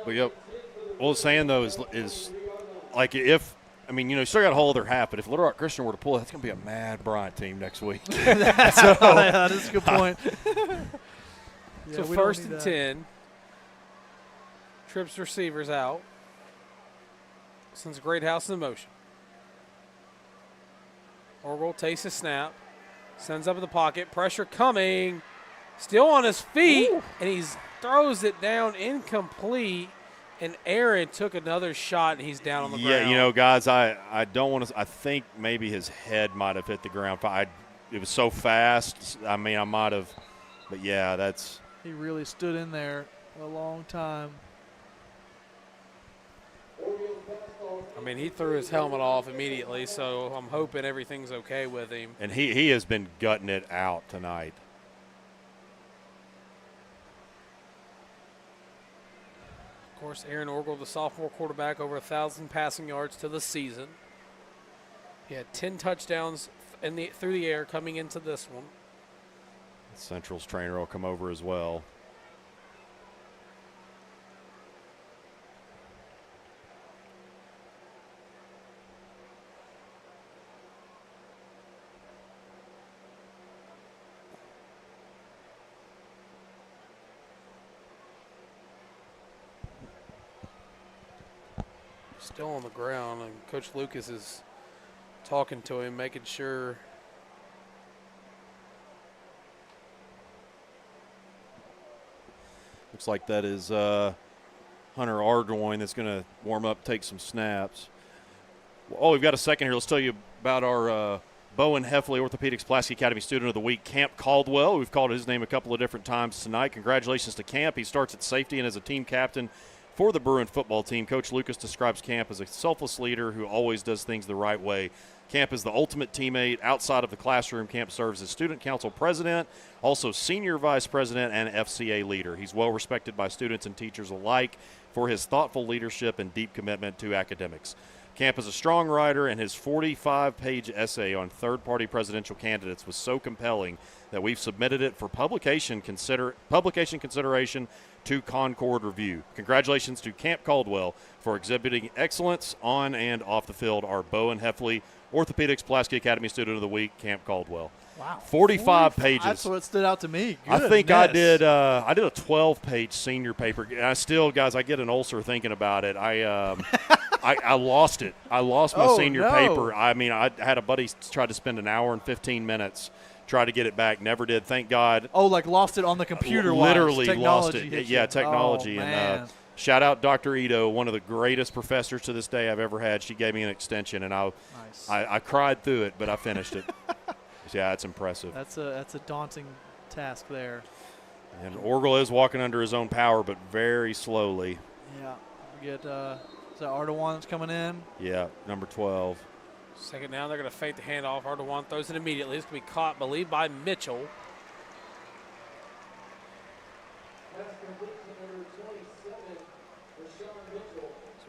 But yep. What I was saying though is like if you still got a whole other half, but if Little Rock Christian were to pull it, that's gonna be a mad Bryant team next week. That is a good point. So first and 10. Trips receivers out. Sends Greathouse in motion. Orgel takes a snap. Sends up in the pocket. Pressure coming. Still on his feet. Ooh. And he throws it down incomplete. And Aaron took another shot, and he's down on the ground. Yeah, guys, I don't want to – I think maybe his head might have hit the ground. It was so fast. I might have – but, yeah, that's – he really stood in there a long time. He threw his helmet off immediately, so I'm hoping everything's okay with him. And he has been gutting it out tonight. Of course, Aaron Orgel, the sophomore quarterback, over 1,000 passing yards to the season. He had 10 touchdowns through the air coming into this one. Central's trainer will come over as well. Still on the ground, and Coach Lucas is talking to him, making sure. Looks like that is Hunter Ardoin that's going to warm up, take some snaps. Oh, we've got a second here. Let's tell you about our Bowen Heffley Orthopedics Pulaski Academy Student of the Week, Camp Caldwell. We've called his name a couple of different times tonight. Congratulations to Camp. He starts at safety and is a team captain for the Bruin football team. Coach Lucas describes Camp as a selfless leader who always does things the right way. Camp is the ultimate teammate outside of the classroom. Camp serves as student council president, also senior vice president and FCA leader. He's well respected by students and teachers alike for his thoughtful leadership and deep commitment to academics. Camp is a strong writer, and his 45-page essay on third-party presidential candidates was so compelling that we've submitted it for publication consideration to Concord Review. Congratulations to Camp Caldwell for exhibiting excellence on and off the field. Our Bowen Heffley Orthopedics Pulaski Academy Student of the Week, Camp Caldwell. Wow, 45 pages. That's what stood out to me. Goodness. I think I did a 12-page senior paper. I still, guys, I get an ulcer thinking about it. I lost it. I lost my senior paper. I had a buddy try to spend an hour and 15 minutes try to get it back. Never did. Thank God. Oh, like lost it on the computer. Literally lost it. Yeah, technology. And shout out Dr. Ito, one of the greatest professors to this day I've ever had. She gave me an extension, and I cried through it, but I finished it. Yeah, it's impressive. That's a daunting task there. And Orgel is walking under his own power, but very slowly. Yeah. We get is that Ardoin that's coming in? Yeah, number 12. Second down, they're going to fake the handoff. Ardoin throws it immediately. It's going to be caught, believed, by Mitchell. So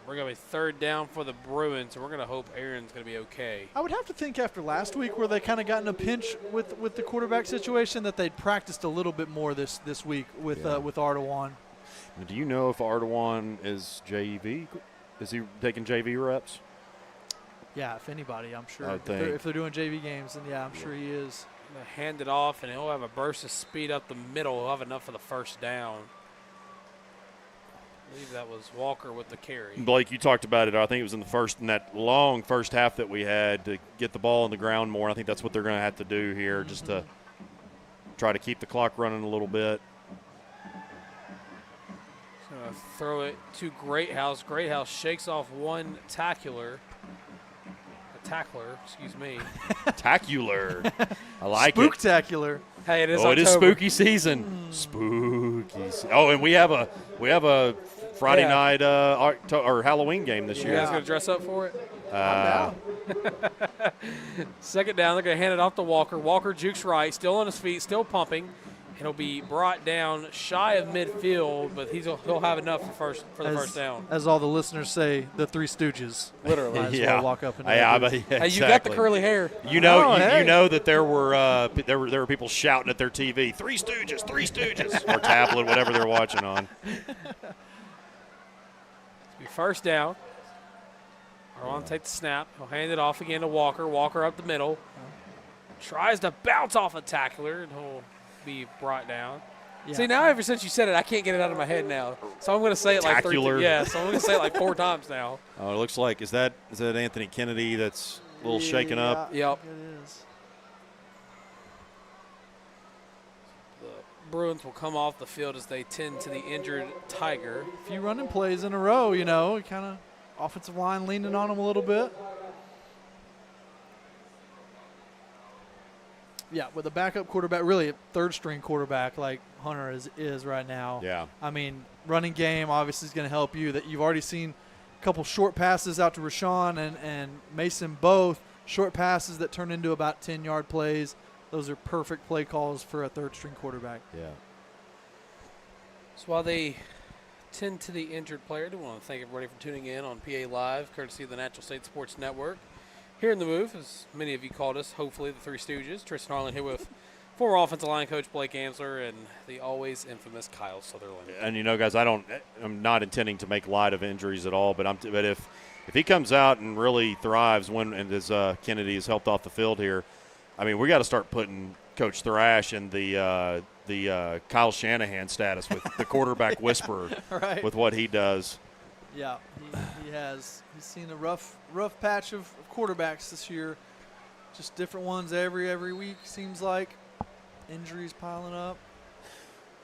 we're going to be third down for the Bruins, and we're going to hope Aaron's going to be okay. I would have to think after last week where they kind of got in a pinch with the quarterback situation that they'd practiced a little bit more this week with Ardoin. Do you know if Ardoin is JV? Is he taking JV reps? Yeah, if anybody, I'm sure. If they're doing JV games, then yeah, I'm sure he is. Hand it off, and he'll have a burst of speed up the middle. He'll have enough for the first down. I believe that was Walker with the carry. Blake, you talked about it. I think it was in that long first half that we had to get the ball on the ground more. I think that's what they're going to have to do here, just to try to keep the clock running a little bit. Throw it to Greathouse. Greathouse shakes off one tackler, excuse me. Tacular. I like it. Spooktacular. Hey, it is Oh, October. it is spooky season. Spooky. Oh, and we have a Friday night or Halloween game this You year. guys going to dress up for it? Second down, they're going to hand it off to Walker. Walker jukes right, still on his feet, still pumping. He'll be brought down shy of midfield, but he'll have enough for the first down. As all the listeners say, the Three Stooges. Literally. Might as well walk up and exactly. Hey, you got the curly hair. You know, you know that there were people shouting at their TV, Three Stooges, or tablet, whatever they're watching on. Be first down. Arlon take the snap. He'll hand it off again to Walker. Walker up the middle. Tries to bounce off a tackler, and he'll be brought down. Yeah. See, now ever since you said it, I can't get it out of my head now. So I'm going to say it like so I'm going to say it like 4 times now. Oh, it looks like is that Anthony Kennedy that's a little shaken up? Yep. It is. The Bruins will come off the field as they tend to the injured Tiger. A few running plays in a row, kind of offensive line leaning on him a little bit. Yeah, with a backup quarterback, really a third-string quarterback like Hunter is right now. Yeah. I mean, running game obviously is going to help you. That you've already seen a couple short passes out to Rashawn and Mason, both short passes that turn into about 10-yard plays. Those are perfect play calls for a third-string quarterback. Yeah. So while they tend to the injured player, I do want to thank everybody for tuning in on PA Live, courtesy of the Natural State Sports Network. Here in the booth, as many of you called us, hopefully the Three Stooges. Tristan Harlen here with former offensive line coach Blake Amsler and the always infamous Kyle Sutherland. And guys, I'm not intending to make light of injuries at all, but if he comes out and really thrives and as Kennedy is helped off the field here, I mean, we got to start putting Coach Thrash in the Kyle Shanahan status with the quarterback whisperer Right. with what he does. Yeah, he has. He's seen a rough patch of quarterbacks this year. Just different ones every week, seems like. Injuries piling up.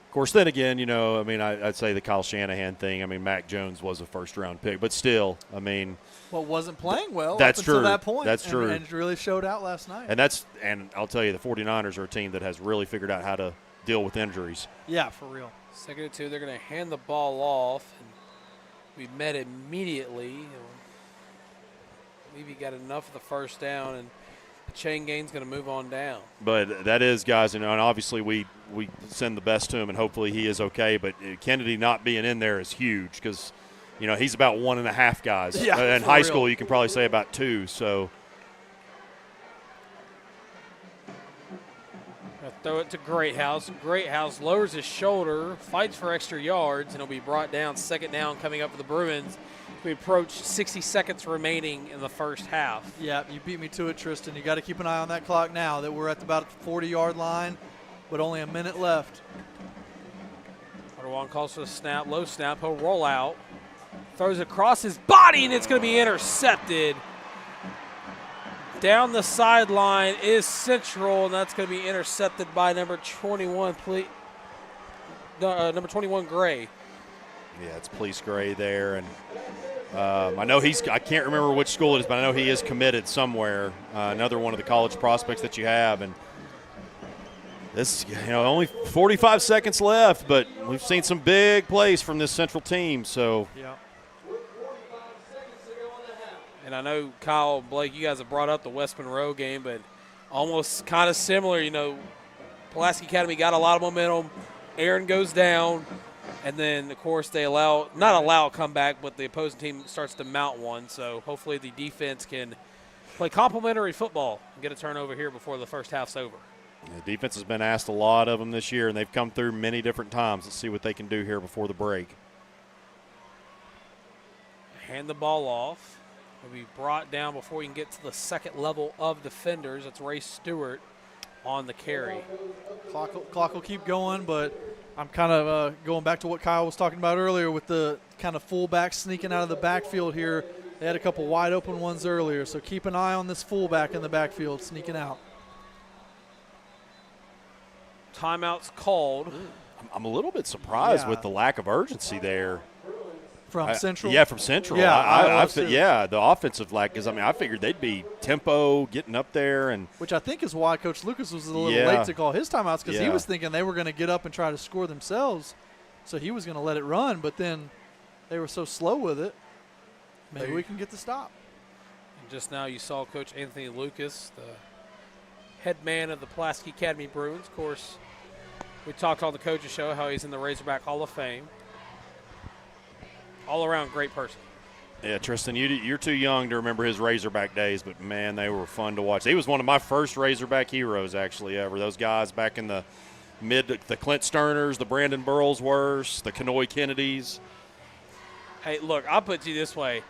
Of course, then again, I'd say the Kyle Shanahan thing. I mean, Mac Jones was a first-round pick, but still, I mean. Well, wasn't playing well that's up true. until that point. That's true. And it really showed out last night. And I'll tell you, the 49ers are a team that has really figured out how to deal with injuries. Yeah, for real. 2nd and 2, they're going to hand the ball off. And we met immediately. I believe he got enough of the first down, and the chain gain's going to move on down. But that is, guys, and obviously we send the best to him, and hopefully he is okay. But Kennedy not being in there is huge because, he's about 1.5 guys. Yeah, in high school, you can probably say about 2. So throw it to Greathouse. Greathouse lowers his shoulder, fights for extra yards, and he'll be brought down. 2nd down coming up for the Bruins. We approach 60 seconds remaining in the first half. Yeah, you beat me to it, Tristan. You got to keep an eye on that clock now that we're at about the 40-yard line, but only a minute left. Ottawa calls for the snap, low snap. He'll roll out, throws across his body, and it's going to be intercepted. Down the sideline is Central, and that's going to be intercepted by number 21, number 21, Gray. yeah, it's Police Gray there, and I know I can't remember which school it is, but I know he is committed somewhere. Another one of the college prospects that you have, and this, only 45 seconds left, but we've seen some big plays from this Central team. So, yeah. And I know, Kyle, Blake, you guys have brought up the West Monroe game, but almost kind of similar. Pulaski Academy got a lot of momentum. Aaron goes down, and then, of course, they not allow a comeback, but the opposing team starts to mount one. So hopefully the defense can play complementary football and get a turnover here before the first half's over. the defense has been asked a lot of them this year, and they've come through many different times. Let's see what they can do here before the break. Hand the ball off. Will be brought down before you can get to the second level of defenders. It's Ray Stewart on the carry. Clock will keep going, but I'm kind of going back to what Kyle was talking about earlier with the kind of fullback sneaking out of the backfield here. They had a couple wide open ones earlier, so keep an eye on this fullback in the backfield sneaking out. Timeout's called. I'm a little bit surprised with the lack of urgency there. From Central? Yeah, from Central. Yeah, the offensive lack, because, I figured they'd be tempo, getting up there. And which I think is why Coach Lucas was a little late to call his timeouts, because he was thinking they were going to get up and try to score themselves. So he was going to let it run, but then they were so slow with it. Maybe we can get the stop. And just now you saw Coach Anthony Lucas, the head man of the Pulaski Academy Bruins. Of course, we talked on the Coaches Show how he's in the Razorback Hall of Fame. All around great person. Yeah, Tristan, you're too young to remember his Razorback days, but, man, they were fun to watch. He was one of my first Razorback heroes, actually, ever. Those guys back in the the Clint Sterners, the Brandon Burlsworths, the Kenoy Kennedys. Hey, look, I'll put it to you this way.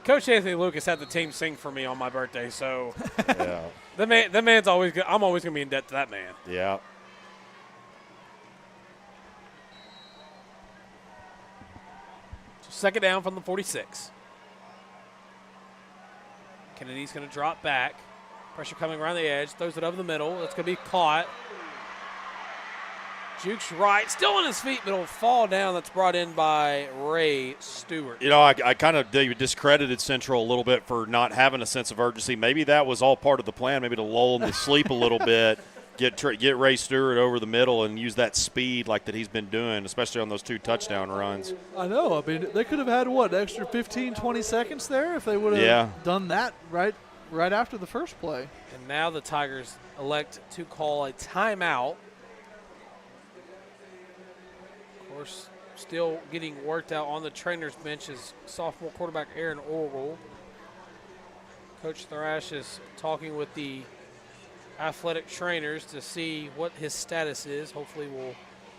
Coach Anthony Lucas had the team sing for me on my birthday, so the man's always good. I'm always going to be in debt to that man. Yeah. Second down from the 46. Kennedy's going to drop back. Pressure coming around the edge. Throws it over the middle. It's going to be caught. Jukes right. Still on his feet, but it'll fall down. That's brought in by Ray Stewart. I kind of discredited Central a little bit for not having a sense of urgency. Maybe that was all part of the plan, maybe to lull them to sleep a little bit. Get Ray Stewart over the middle and use that speed like that he's been doing, especially on those 2 touchdown runs. I know. They could have had, an extra 15, 20 seconds there if they would have done that right after the first play. And now the Tigers elect to call a timeout. Of course, still getting worked out on the trainer's bench is sophomore quarterback Aaron Orwell. Coach Thrash is talking with the athletic trainers to see what his status is. Hopefully we'll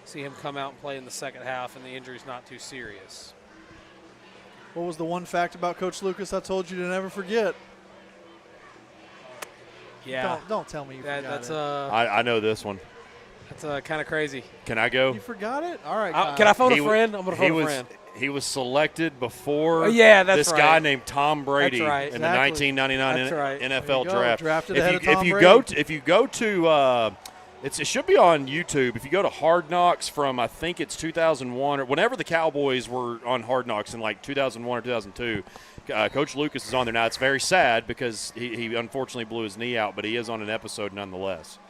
see him come out and play in the second half and the injury's not too serious. What was the one fact about Coach Lucas I told you to never forget? Yeah. Don't tell me you forgot that's it. I know this one. That's kind of crazy. Can I go? You forgot it? All right. Can I phone a friend? I'm going to phone a friend. He was selected before this guy named Tom Brady in exactly. the 1999 NFL draft. Drafted ahead of Tom Brady. If you go to it should be on YouTube. If you go to Hard Knocks from I think it's 2001 or whenever the Cowboys were on Hard Knocks in like 2001 or 2002, Coach Lucas is on there now. It's very sad because he unfortunately blew his knee out, but he is on an episode nonetheless.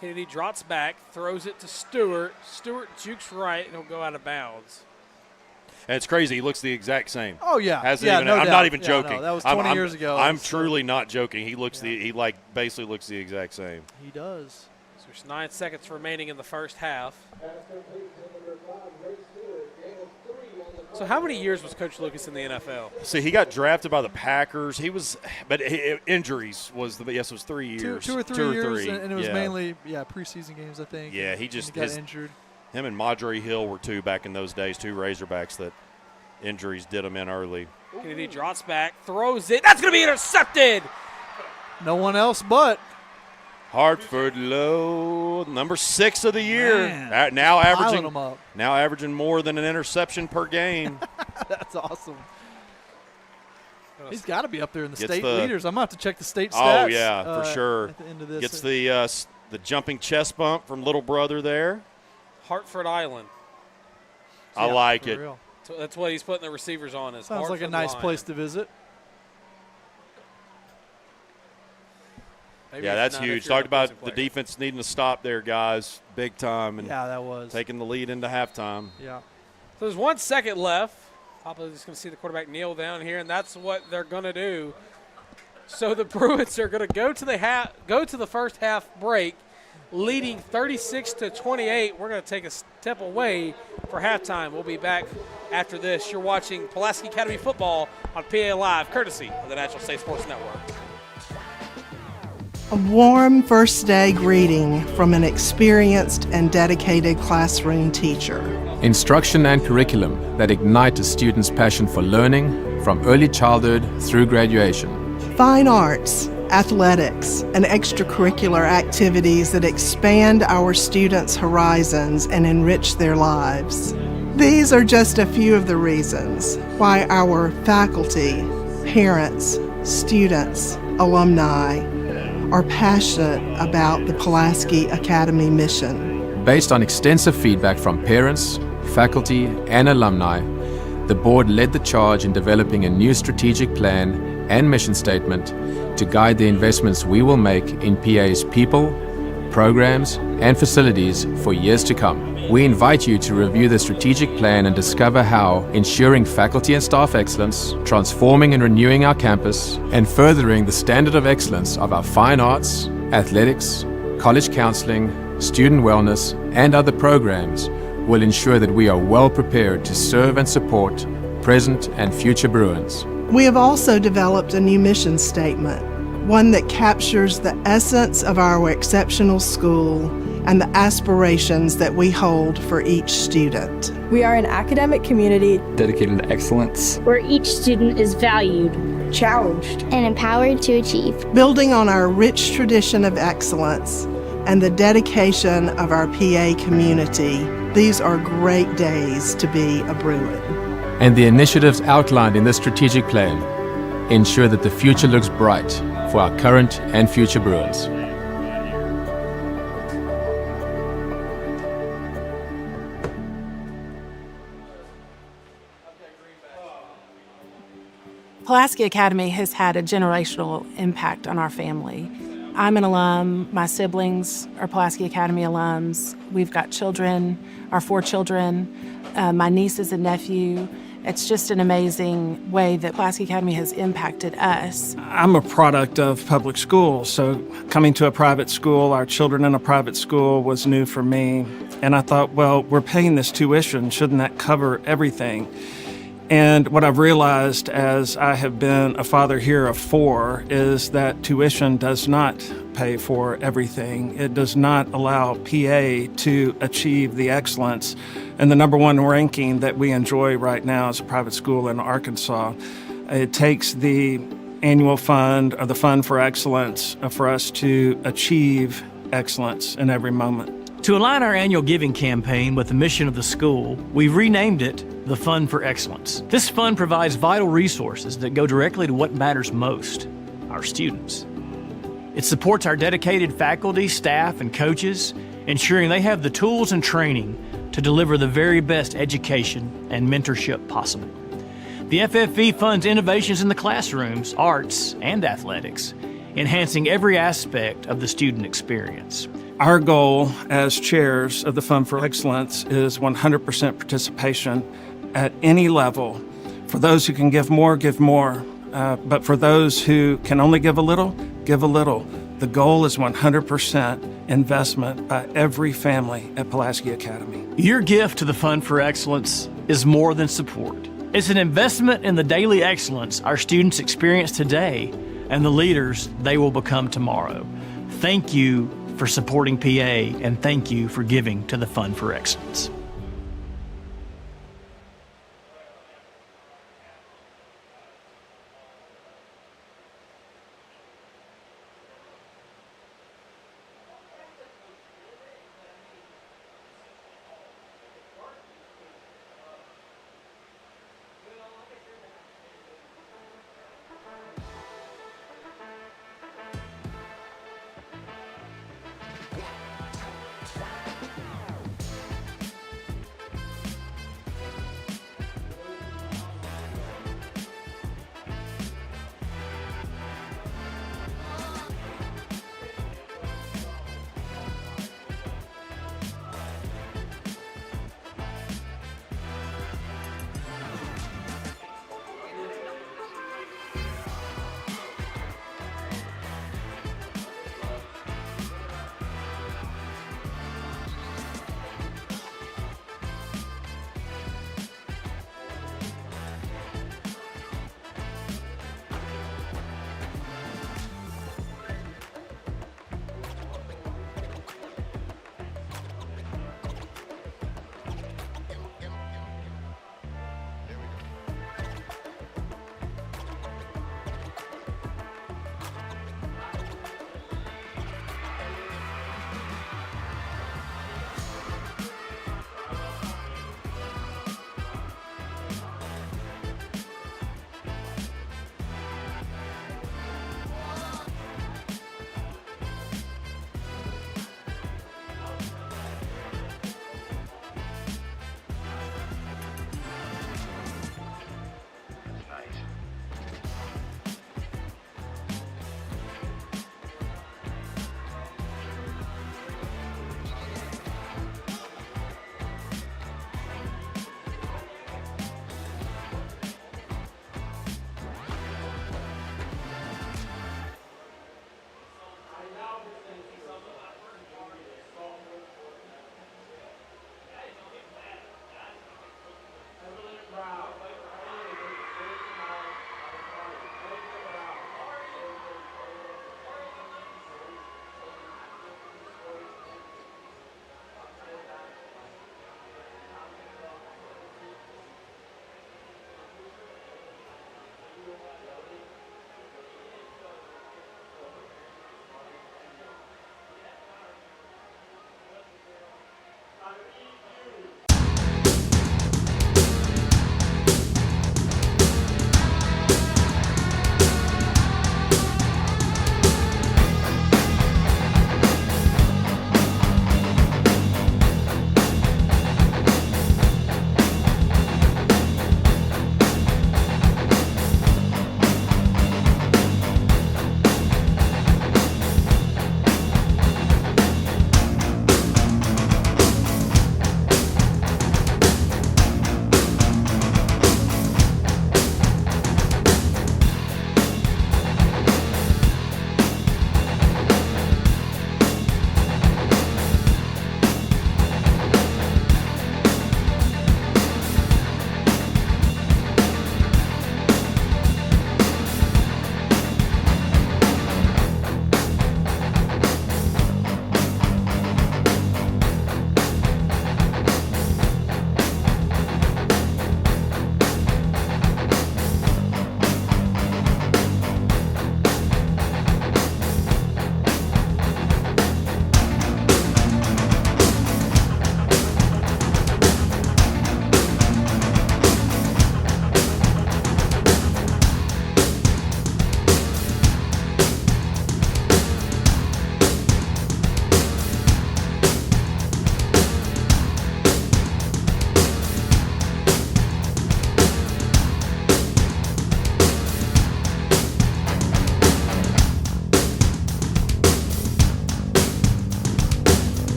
Kennedy drops back, throws it to Stewart. Stewart jukes right, and he'll go out of bounds. And it's crazy. He looks the exact same. Oh, yeah. I'm doubt. not even joking. No, that was 20 years ago. I'm truly not joking. He looks basically looks the exact same. He does. So there's 9 seconds remaining in the first half. So how many years was Coach Lucas in the NFL? See, he got drafted by the Packers. Injuries was it was 3 years. Two or three years, and it was mainly preseason games, I think. Yeah, he got injured. Him and Madre Hill were 2 back in those days, 2 Razorbacks that injuries did them in early. Kennedy drops back, throws it. That's going to be intercepted. No one else but Hartford Low, number 6 of the year. Man, now averaging more than an interception per game. That's awesome. He's got to be up there in the state leaders. I'm going to have to check the state stats. Oh, yeah, for sure. At the end of this. Gets the jumping chest bump from little brother there. Hartford Island. I like it. Real. So that's what he's putting the receivers on. Sounds like a nice place to visit. Maybe that's huge. Talked about the defense needing to stop there, guys, big time. And that was. Taking the lead into halftime. Yeah. So there's 1 second left. Papa's just going to see the quarterback kneel down here, and that's what they're going to do. So the Bruins are going to go to the first half break, leading 36-28. We're going to take a step away for halftime. We'll be back after this. You're watching Pulaski Academy football on PA Live, courtesy of the National State Sports Network. A warm first day greeting from an experienced and dedicated classroom teacher. Instruction and curriculum that ignite a student's passion for learning from early childhood through graduation. Fine arts, athletics, and extracurricular activities that expand our students' horizons and enrich their lives. These are just a few of the reasons why our faculty, parents, students, alumni are passionate about the Pulaski Academy mission. Based on extensive feedback from parents, faculty, and alumni, the board led the charge in developing a new strategic plan and mission statement to guide the investments we will make in PA's people, programs, and facilities for years to come. We invite you to review the strategic plan and discover how ensuring faculty and staff excellence, transforming and renewing our campus, and furthering the standard of excellence of our fine arts, athletics, college counseling, student wellness, and other programs will ensure that we are well prepared to serve and support present and future Bruins. We have also developed a new mission statement, one that captures the essence of our exceptional school and the aspirations that we hold for each student. We are an academic community dedicated to excellence, where each student is valued, challenged, and empowered to achieve. Building on our rich tradition of excellence and the dedication of our PA community, these are great days to be a Bruin. And the initiatives outlined in this strategic plan ensure that the future looks bright for our current and future Bruins. Pulaski Academy has had a generational impact on our family. I'm an alum. My siblings are Pulaski Academy alums. We've got children, our 4 children, my nieces and nephew. It's just an amazing way that Pulaski Academy has impacted us. I'm a product of public schools, so coming to a private school, our children in a private school was new for me. And I thought, well, we're paying this tuition. Shouldn't that cover everything? And what I've realized as I have been a father here of 4 is that tuition does not pay for everything. It does not allow PA to achieve the excellence and the #1 ranking that we enjoy right now as a private school in Arkansas. It takes the annual fund or the Fund for Excellence for us to achieve excellence in every moment. To align our annual giving campaign with the mission of the school, we've renamed it the Fund for Excellence. This fund provides vital resources that go directly to what matters most, our students. It supports our dedicated faculty, staff, and coaches, ensuring they have the tools and training to deliver the very best education and mentorship possible. The FFV funds innovations in the classrooms, arts, and athletics, enhancing every aspect of the student experience. Our goal as chairs of the Fund for Excellence is 100% participation at any level. For those who can give more, but for those who can only give a little, give a little. The goal is 100% investment by every family at Pulaski Academy. Your gift to the Fund for Excellence is more than support. It's an investment in the daily excellence our students experience today and the leaders they will become tomorrow. Thank you for supporting PA, and thank you for giving to the Fund for Excellence.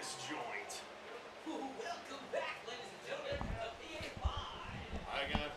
this joint. Welcome back, ladies and gentlemen, to PA Live. I got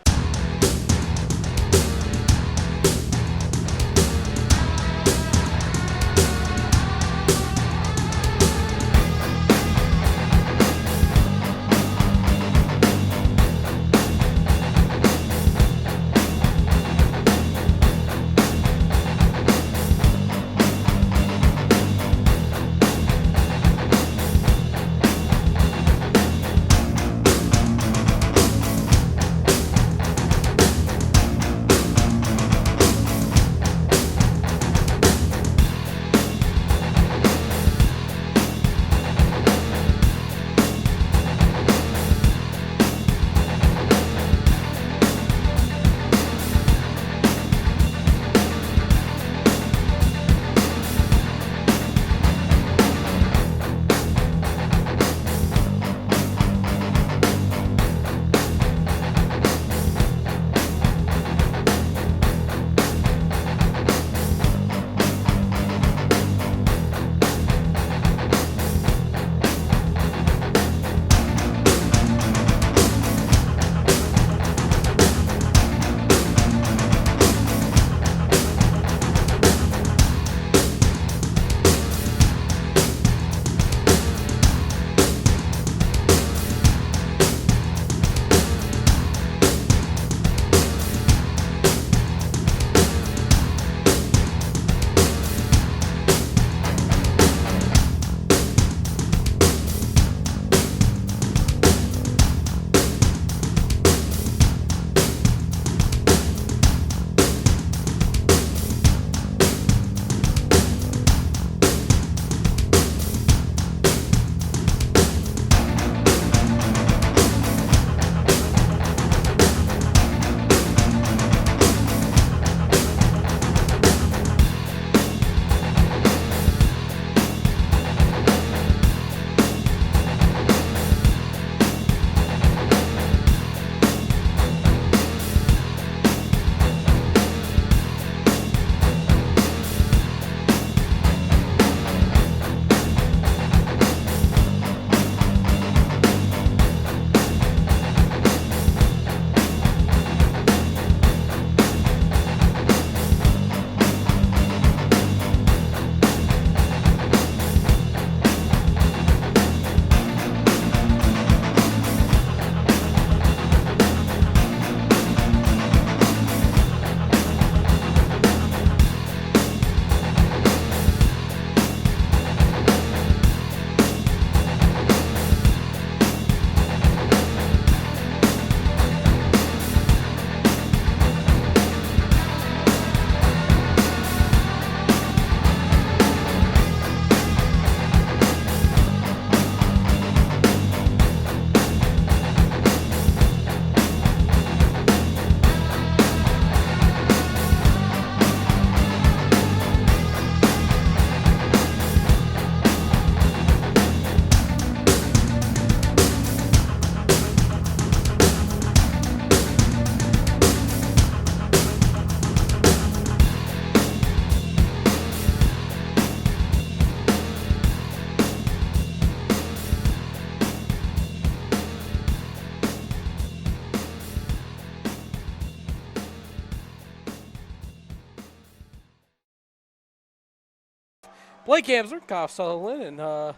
Blake Amsler, Kyle Sutherland, and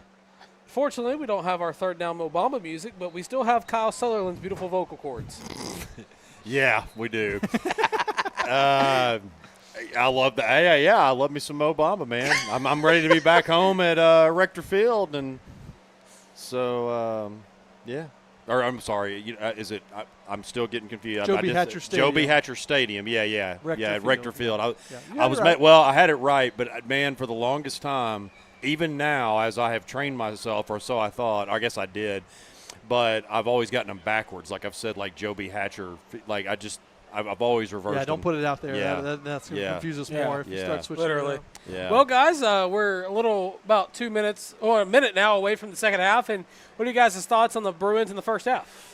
fortunately we don't have our third down Obama music, but we still have Kyle Sutherland's beautiful vocal cords. Yeah, we do. I love that. Yeah, I love me some Obama, man. I'm ready to be back home at Rector Field, and so yeah. Or I'm sorry, is it? I'm still getting confused. Joe B. Hatcher Stadium. Joe B. Hatcher Stadium. Yeah, Rector Field. I was right. Well, I had it right, but man, for the longest time, even now, as I have trained myself, or so I thought. I guess I did, but I've always gotten them backwards. Like I've said, like Joe B. Hatcher. Like I've always reversed. Yeah, don't them. put it out there. Yeah. That's going to confuse us more if you start switching. Literally. Yeah. Well, guys, we're about 2 minutes or a minute now away from the second half. And what are you guys' thoughts on the Bruins in the first half?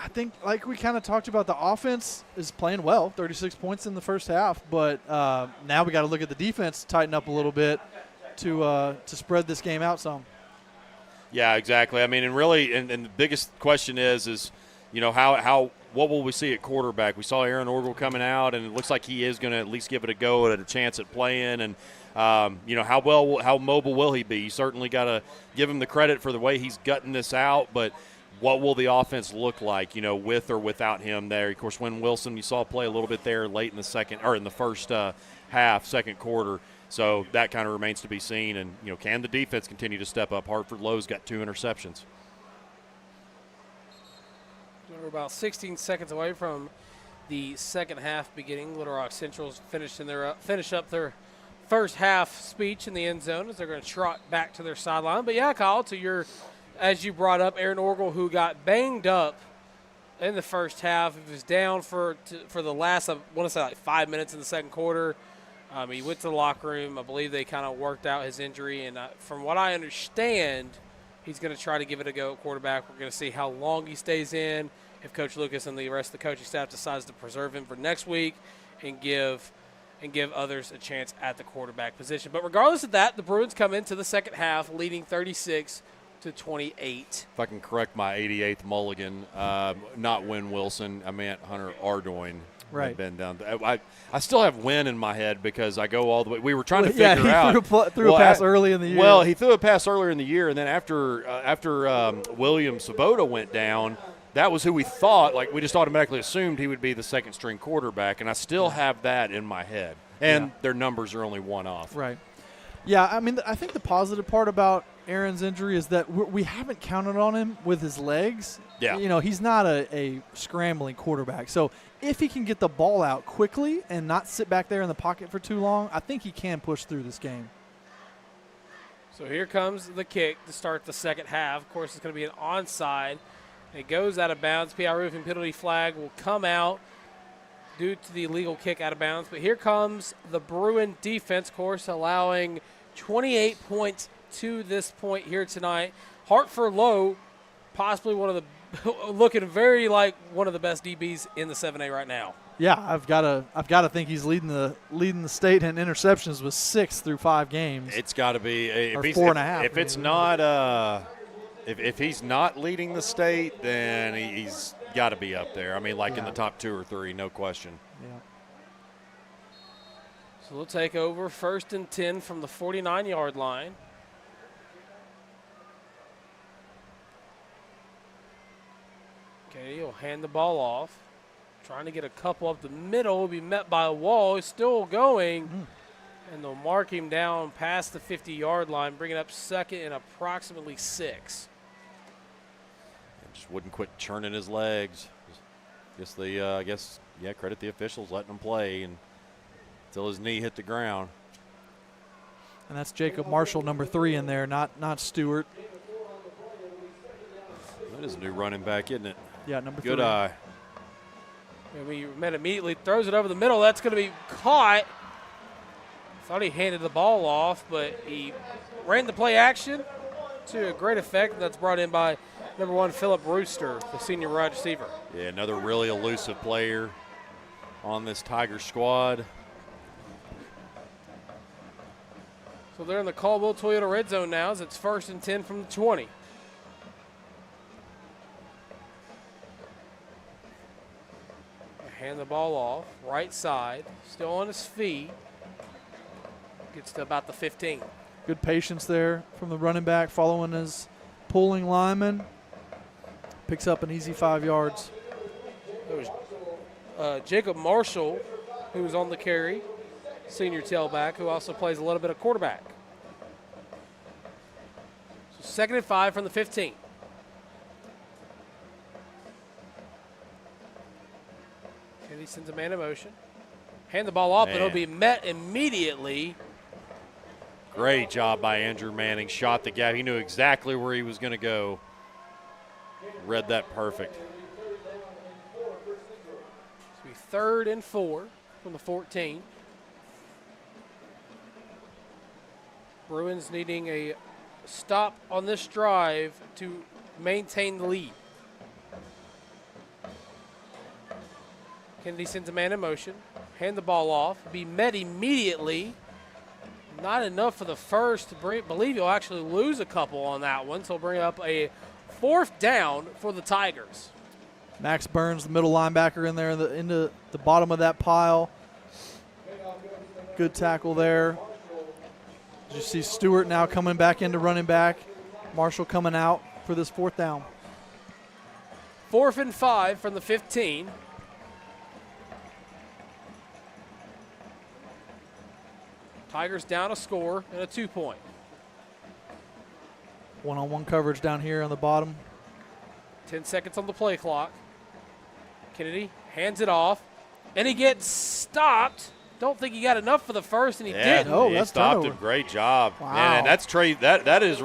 I think, like we kind of talked about, the offense is playing well, 36 points in the first half. But now we got to look at the defense, tighten up a little bit to spread this game out some. Yeah, exactly. I mean, and really, and the biggest question is what will we see at quarterback? We saw Aaron Orgel coming out, and it looks like he is going to at least give it a go at a chance at playing. And how mobile will he be? You certainly got to give him the credit for the way he's gutting this out, but what will the offense look like, with or without him there? Of course, Wynn Wilson, you saw play a little bit there late in the first half, second quarter. So that kind of remains to be seen. And, can the defense continue to step up? Hartford Lowe's got 2 interceptions. We're about 16 seconds away from the second half beginning. Little Rock Central's finish up their first half speech in the end zone as they're going to trot back to their sideline. But, yeah, Kyle, as you brought up, Aaron Orgel, who got banged up in the first half. He was down for the last, I want to say, like 5 minutes in the second quarter. He went to the locker room. I believe they kind of worked out his injury. And from what I understand, he's going to try to give it a go at quarterback. We're going to see how long he stays in, if Coach Lucas and the rest of the coaching staff decides to preserve him for next week and give others a chance at the quarterback position. But regardless of that, the Bruins come into the second half leading 36-28. If I can correct my 88th mulligan, not Wynn Wilson, I meant Hunter Ardoin. Right. Been down. I still have Wynn in my head because I go all the way. We were trying to figure out. He threw a pass early in the year. Well, he threw a pass earlier in the year, and then after William Svoboda went down, that was who we thought. Like, we just automatically assumed he would be the second-string quarterback, and I still have that in my head. And their numbers are only one off. Right. Yeah, I mean, I think the positive part about Aaron's injury is that we haven't counted on him with his legs. Yeah. He's not a scrambling quarterback. So if he can get the ball out quickly and not sit back there in the pocket for too long, I think he can push through this game. So here comes the kick to start the second half. Of course, it's going to be an onside. It goes out of bounds. PI Roofing penalty flag will come out due to the illegal kick out of bounds. But here comes the Bruin defense, of course, allowing 28 points to this point here tonight. Hartford Lowe, possibly looking very like one of the best DBs in the 7A right now. Yeah, I've got to think he's leading the state in interceptions with 6 through 5 games. It's got to be or 4.5. If it's not if he's not leading the state, then he's got to be up there. I mean, in the top 2 or 3, no question. Yeah. So they'll take over 1st and 10 from the 49-yard line. Okay, he'll hand the ball off. Trying to get a couple up the middle. Will be met by a wall. He's still going. And they'll mark him down past the 50-yard line, bringing up second and approximately 6. And just wouldn't quit churning his legs. Credit the officials letting him play until his knee hit the ground. And that's Jacob Marshall, number 3 in there, not Stewart. That is a new running back, isn't it? Yeah, number 3. Good eye. He met immediately, throws it over the middle. That's going to be caught. Thought he handed the ball off, but he ran the play action to a great effect. That's brought in by number 1, Phillip Rooster, the senior wide receiver. Yeah, another really elusive player on this Tiger squad. So they're in the Caldwell Toyota red zone now as it's 1st and 10 from the 20. Hand the ball off, right side, still on his feet. Gets to about the 15. Good patience there from the running back, following his pulling lineman. Picks up an easy 5 yards. There was Jacob Marshall, who was on the carry, senior tailback, who also plays a little bit of quarterback. So 2nd and 5 from the 15. He sends a man in motion. Hand the ball off, but it'll be met immediately. Great job by Andrew Manning. Shot the gap. He knew exactly where he was going to go. Read that perfect. It's be 3rd and 4 from the 14. Bruins needing a stop on this drive to maintain the lead. Kennedy sends a man in motion. Hand the ball off. Be met immediately. Not enough for the first. Believe he'll actually lose a couple on that one, so he'll bring up a 4th down for the Tigers. Max Burns, the middle linebacker in there, into the bottom of that pile. Good tackle there. You see Stewart now coming back into running back. Marshall coming out for this 4th down. 4th and 5 from the 15. Tigers down a score and a 2-point. One-on-one coverage down here on the bottom. 10 seconds on the play clock. Kennedy hands it off, and he gets stopped. Don't think he got enough for the first, and he didn't. Oh, he stopped him. Great job. Wow. And that's Trey. That is,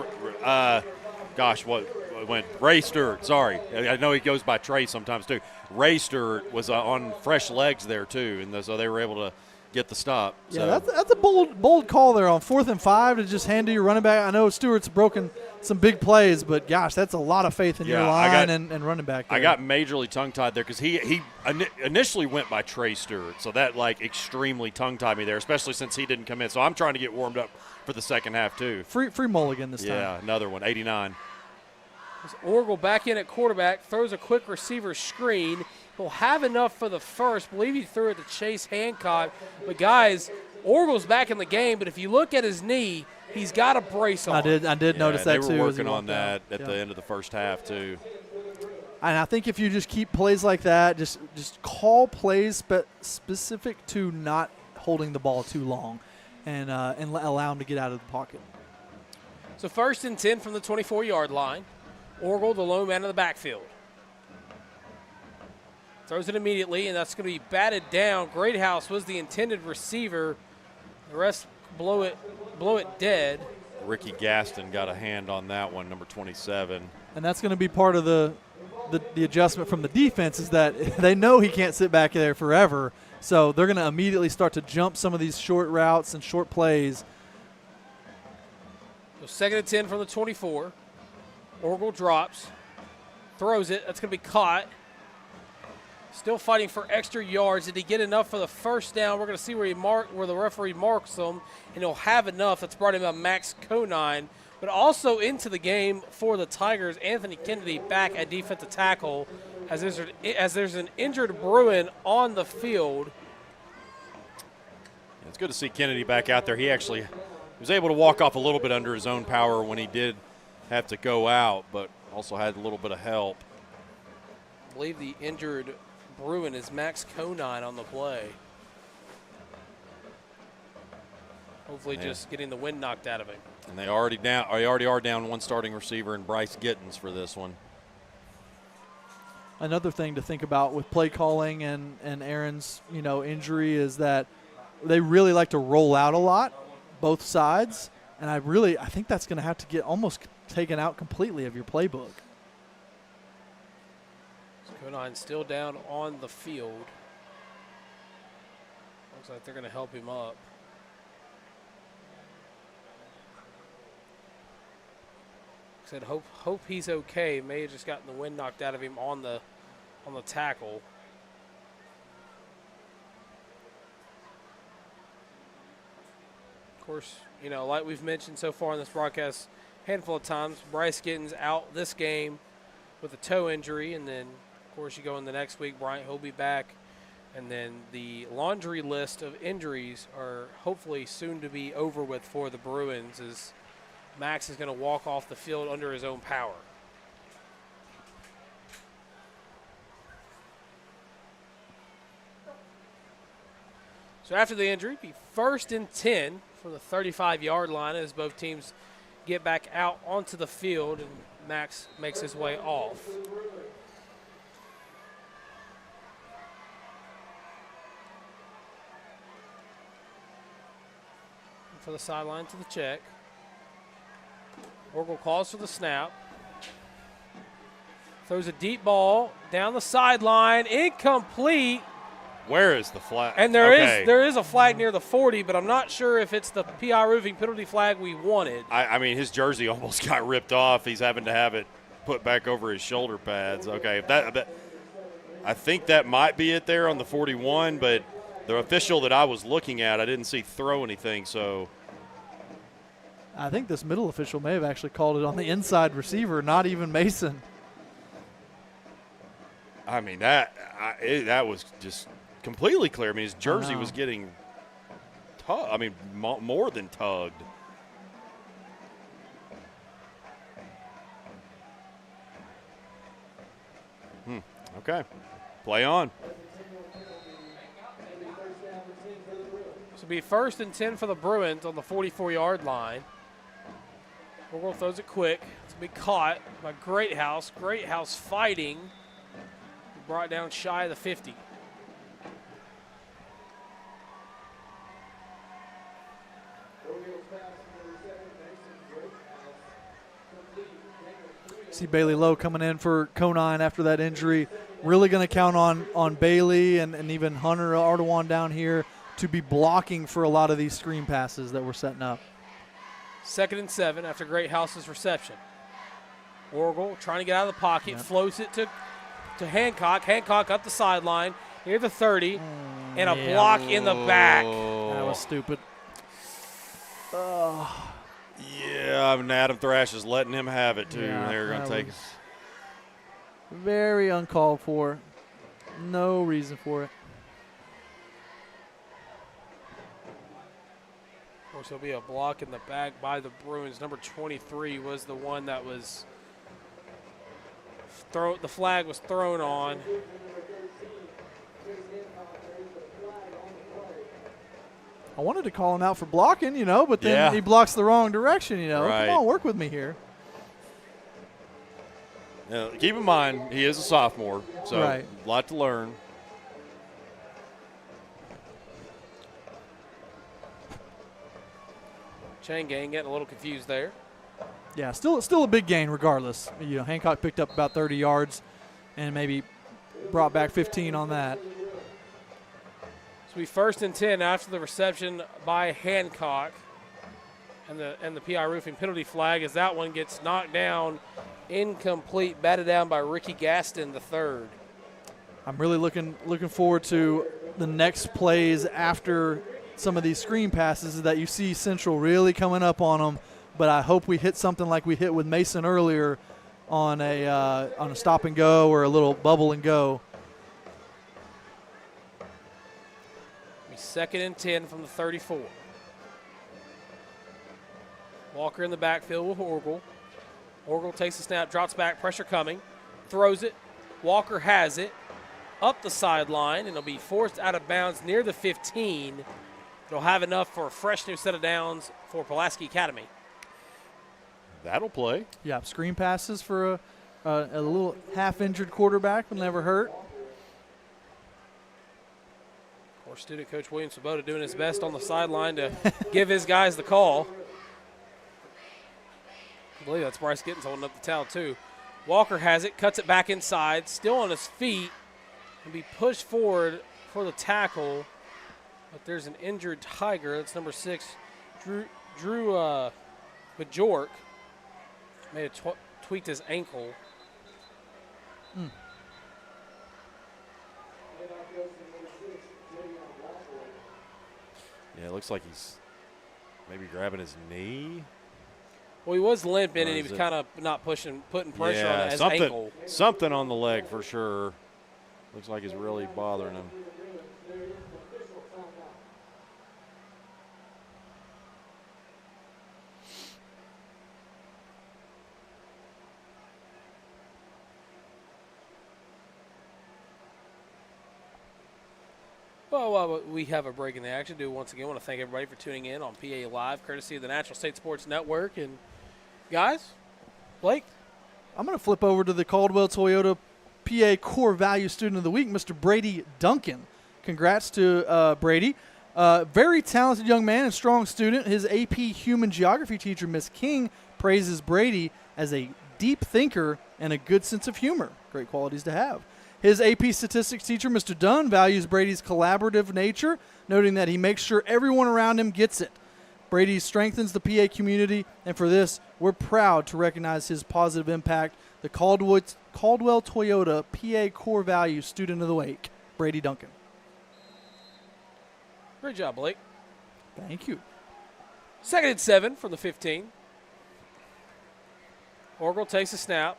what went Ray Stewart. Sorry, I know he goes by Trey sometimes too. Ray Stewart was on fresh legs there too, and so they were able to get the stop. Yeah, that's a bold call there on 4th and 5 to just hand to your running back. I know Stewart's broken some big plays, but gosh, that's a lot of faith in your line and running back there. I got majorly tongue-tied there because he initially went by Trey Stewart, so that extremely tongue-tied me there, especially since he didn't come in. So I'm trying to get warmed up for the second half too. Free mulligan this time. Yeah, another one, 89. Orgel back in at quarterback, throws a quick receiver screen. He'll have enough for the first. Believe he threw it to Chase Hancock. But, guys, Orgel's back in the game, but if you look at his knee, he's got a brace on. I did notice that, too. They were working on that at the end of the first half, too. And I think if you just keep plays like that, just call plays specific to not holding the ball too long and allow him to get out of the pocket. So 1st and 10 from the 24-yard line. Orgel, the lone man in the backfield. Throws it immediately, and that's going to be batted down. Greathouse was the intended receiver. The rest blow it dead. Ricky Gaston got a hand on that one, number 27. And that's going to be part of the adjustment from the defense is that they know he can't sit back there forever, so they're going to immediately start to jump some of these short routes and short plays. So 2nd and 10 from the 24. Orgel drops, throws it. That's going to be caught. Still fighting for extra yards. Did he get enough for the first down? We're going to see where the referee marks him, and he'll have enough. That's brought him up Max Conine. But also into the game for the Tigers, Anthony Kennedy back at defensive tackle as there's an injured Bruin on the field. It's good to see Kennedy back out there. He actually was able to walk off a little bit under his own power when he did have to go out, but also had a little bit of help. I believe the injured Bruin is Max Conine on the play. Hopefully just getting the wind knocked out of him. And they already are down one starting receiver in Bryce Gittens for this one. Another thing to think about with play calling and Aaron's injury is that they really like to roll out a lot, both sides, and I think that's going to have to get almost taken out completely of your playbook. Conine still down on the field. Looks like they're going to help him up. Said hope he's okay. May have just gotten the wind knocked out of him on the tackle. Of course, like we've mentioned so far in this broadcast a handful of times, Bryce Gittens out this game with a toe injury, and then of course you go in the next week, Bryant, he'll be back, and then the laundry list of injuries are hopefully soon to be over with for the Bruins as Max is going to walk off the field under his own power. So after the injury, be 1st and 10 from the 35-yard line as both teams get back out onto the field, and Max makes his way off. And for the sideline to the check. Orgel calls for the snap. Throws a deep ball down the sideline, incomplete. Where is the flag? And there is a flag near the 40, but I'm not sure if it's the PI Roofing penalty flag we wanted. I mean, his jersey almost got ripped off. He's having to have it put back over his shoulder pads. Okay, I think that might be it there on the 41, but the official that I was looking at, I didn't see throw anything, so I think this middle official may have actually called it on the inside receiver, not even Mason. I mean, that was just completely clear. I mean, his jersey was getting more than tugged. Okay. Play on. This will be 1st and 10 for the Bruins on the 44-yard line. Orwell throws it quick. It's going to be caught by Greathouse. Greathouse fighting. Brought down shy of the 50. See Bailey Lowe coming in for Conine after that injury. Really going to count on Bailey and even Hunter Ardawan down here to be blocking for a lot of these screen passes that we're setting up. 2nd and 7 after Greathouse's reception. Orgel trying to get out of the pocket, floats it to Hancock. Hancock up the sideline near the 30, and a block in the back. That was stupid. Yeah, I mean, Adam Thrash is letting him have it, too. Yeah, They're going to take it. Very uncalled for. No reason for it. Of course, there'll be a block in the back by the Bruins. Number 23 was the one that was the flag was thrown on. I wanted to call him out for blocking, but then he blocks the wrong direction, Right. Come on, work with me here. Now, keep in mind, he is a sophomore, so a lot to learn. Chain gang getting a little confused there. Yeah, still a big gain regardless. Hancock picked up about 30 yards and maybe brought back 15 on that. So we 1st and 10 after the reception by Hancock, and the PI Roofing penalty flag as that one gets knocked down, incomplete, batted down by Ricky Gaston III. I'm really looking forward to the next plays after some of these screen passes that you see Central really coming up on them. But I hope we hit something like we hit with Mason earlier on a stop and go or a little bubble and go. 2nd and 10 from the 34. Walker in the backfield with Orgel. Orgel takes the snap, drops back, pressure coming, throws it. Walker has it up the sideline, and it'll be forced out of bounds near the 15. It'll have enough for a fresh new set of downs for Pulaski Academy. That'll play. Yeah, screen passes for a little half-injured quarterback will never hurt. Of course, student coach William Sabota doing his best on the sideline to give his guys the call. I believe that's Bryce Gittins holding up the towel too. Walker has it, cuts it back inside, still on his feet, and be pushed forward for the tackle. But there's an injured Tiger. That's number 6, Drew Bajork. May have tweaked his ankle. Yeah, it looks like he's maybe grabbing his knee. Well, he was limping, and he was kind of not putting pressure on his ankle. Something on the leg for sure. Looks like it's really bothering him. Well, while we have a break in the action, I once again want to thank everybody for tuning in on PA Live, courtesy of the Natural State Sports Network. And guys, Blake, I'm going to flip over to the Caldwell Toyota PA Core Value Student of the Week, Mr. Brady Duncan. Congrats to Brady. Very talented young man and strong student. His AP Human Geography teacher, Miss King, praises Brady as a deep thinker and a good sense of humor. Great qualities to have. His AP Statistics teacher, Mr. Dunn, values Brady's collaborative nature, noting that he makes sure everyone around him gets it. Brady strengthens the PA community, and for this, we're proud to recognize his positive impact. The Caldwell Toyota PA Core Value Student of the Week, Brady Duncan. Great job, Blake. Thank you. 2nd and 7 from the 15. Orgel takes a snap.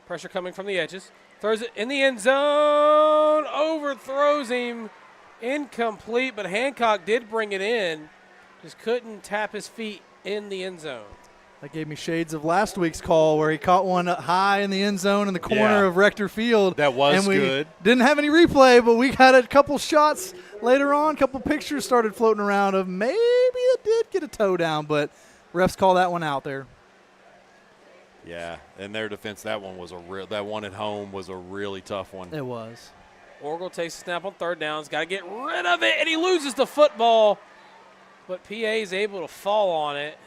Pressure coming from the edges. Throws it in the end zone. Overthrows him. Incomplete, but Hancock did bring it in. Just couldn't tap his feet in the end zone. That gave me shades of last week's call where he caught one high in the end zone in the corner of Rector Field. That was and we good. Didn't have any replay, but we got a couple shots later on. A couple pictures started floating around of maybe it did get a toe down, but refs call that one out there. Yeah, in their defense, that one at home was a really tough one. It was. Orgel takes a snap on 3rd down. He's got to get rid of it, and he loses the football. But PA is able to fall on it.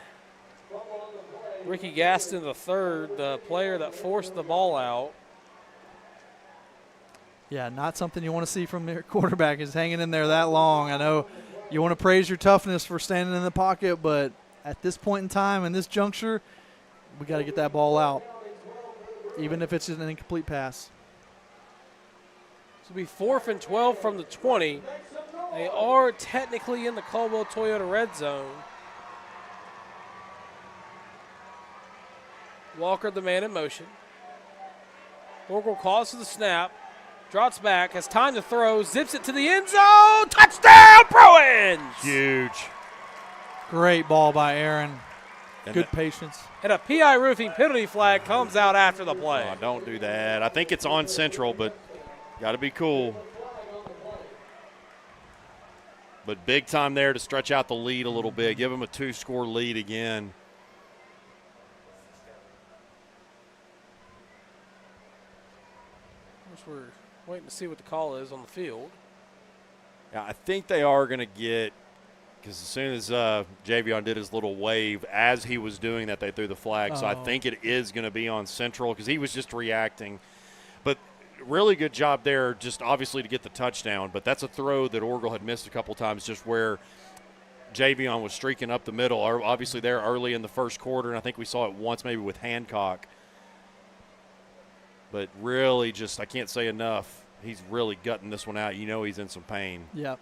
Ricky Gaston III, the player that forced the ball out. Yeah, not something you want to see from your quarterback is hanging in there that long. I know you want to praise your toughness for standing in the pocket, but at this point in time, in this juncture, we got to get that ball out, even if it's an incomplete pass. This will be 4th and 12 from the 20. They are technically in the Caldwell Toyota red zone. Walker, the man in motion. Orgel calls for the snap, drops back, has time to throw, zips it to the end zone. Touchdown, Bruins! Huge. Great ball by Aaron. Good patience. And a PI roofing penalty flag comes out after the play. Oh, don't do that. I think it's on Central, but got to be cool. But big time there to stretch out the lead a little bit. Give them a 2-score lead again. We're waiting to see what the call is on the field. Yeah, I think they are going to get, because as soon as Javion did his little wave, as he was doing that, they threw the flag. So I think it is going to be on Central because he was just reacting. But really good job there, just obviously to get the touchdown. But that's a throw that Orgel had missed a couple times, just where Javion was streaking up the middle, obviously there early in the first quarter, and I think we saw it once maybe with Hancock. But really just, I can't say enough, he's really gutting this one out. You know he's in some pain. Yep.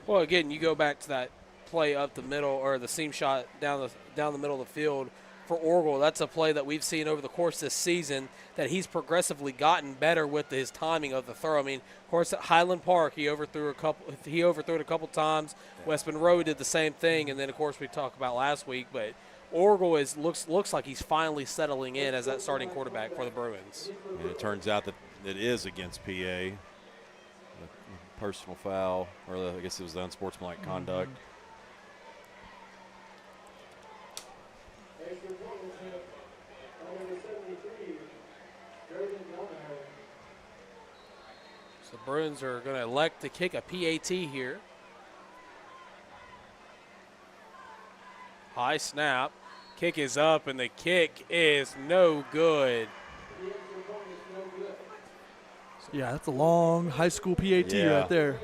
Well, again, you go back to that play up the middle, or the seam shot down the middle of the field for Orgel. That's a play that we've seen over the course this season that he's progressively gotten better with his timing of the throw. I mean, of course, at Highland Park, he overthrew it a couple times. West Monroe did the same thing, and then, of course, we talked about last week, but Orgel looks like he's finally settling in as that starting quarterback for the Bruins. And it turns out that it is against PA. A personal foul, or I guess it was the unsportsmanlike conduct. So the Bruins are going to elect to kick a PAT here. High snap. Kick is up, and the kick is no good. Yeah, that's a long high school PAT right there.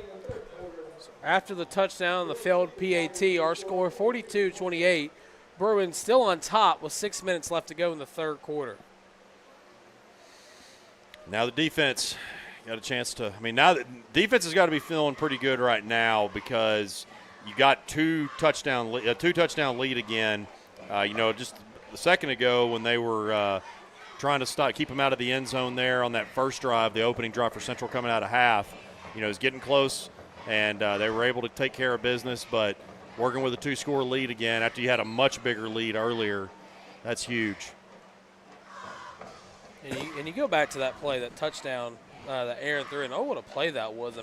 So after the touchdown, the failed PAT, our score 42-28. Bruins still on top with 6 minutes left to go in the third quarter. Now the defense got a chance to, now the defense has got to be feeling pretty good right now because you got two touchdown lead again. Just a second ago when they were trying to keep them out of the end zone there on that first drive, the opening drive for Central coming out of half, it's getting close, and they were able to take care of business, but working with a 2-score lead again after you had a much bigger lead earlier, that's huge. And you go back to that play, that touchdown that Aaron threw, and what a play that was.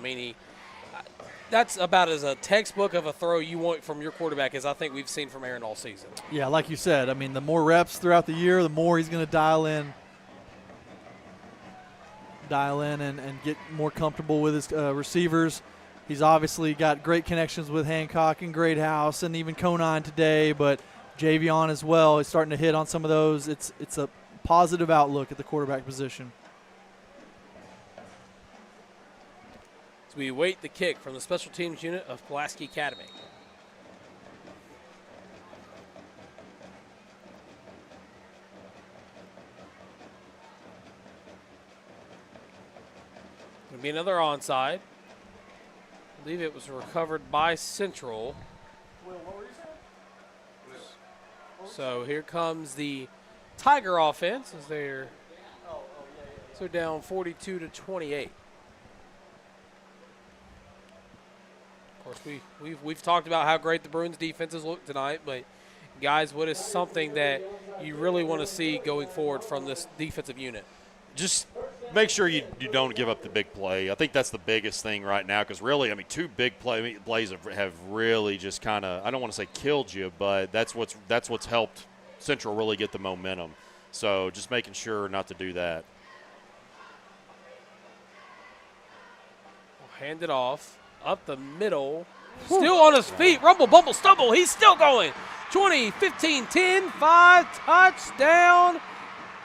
That's about as a textbook of a throw you want from your quarterback as I think we've seen from Aaron all season. Yeah, like you said, the more reps throughout the year, the more he's going to dial in and get more comfortable with his receivers. He's obviously got great connections with Hancock and Greathouse and even Conine today, but Javion as well is starting to hit on some of those. It's a positive outlook at the quarterback position. As we await the kick from the special teams unit of Pulaski Academy. Going to be another onside. I believe it was recovered by Central. Will So here comes the Tiger offense as they're down 42-28. Of course, we've talked about how great the Bruins defenses look tonight, but guys, what is something that you really want to see going forward from this defensive unit? Just make sure you don't give up the big play. I think that's the biggest thing right now because really, I mean, two big plays have really just kind of, I don't want to say killed you, but that's what's helped Central really get the momentum. So just making sure not to do that. Hand it off, up the middle, still on his feet, rumble, bumble, stumble, he's still going. 20, 15, 10, 5, touchdown,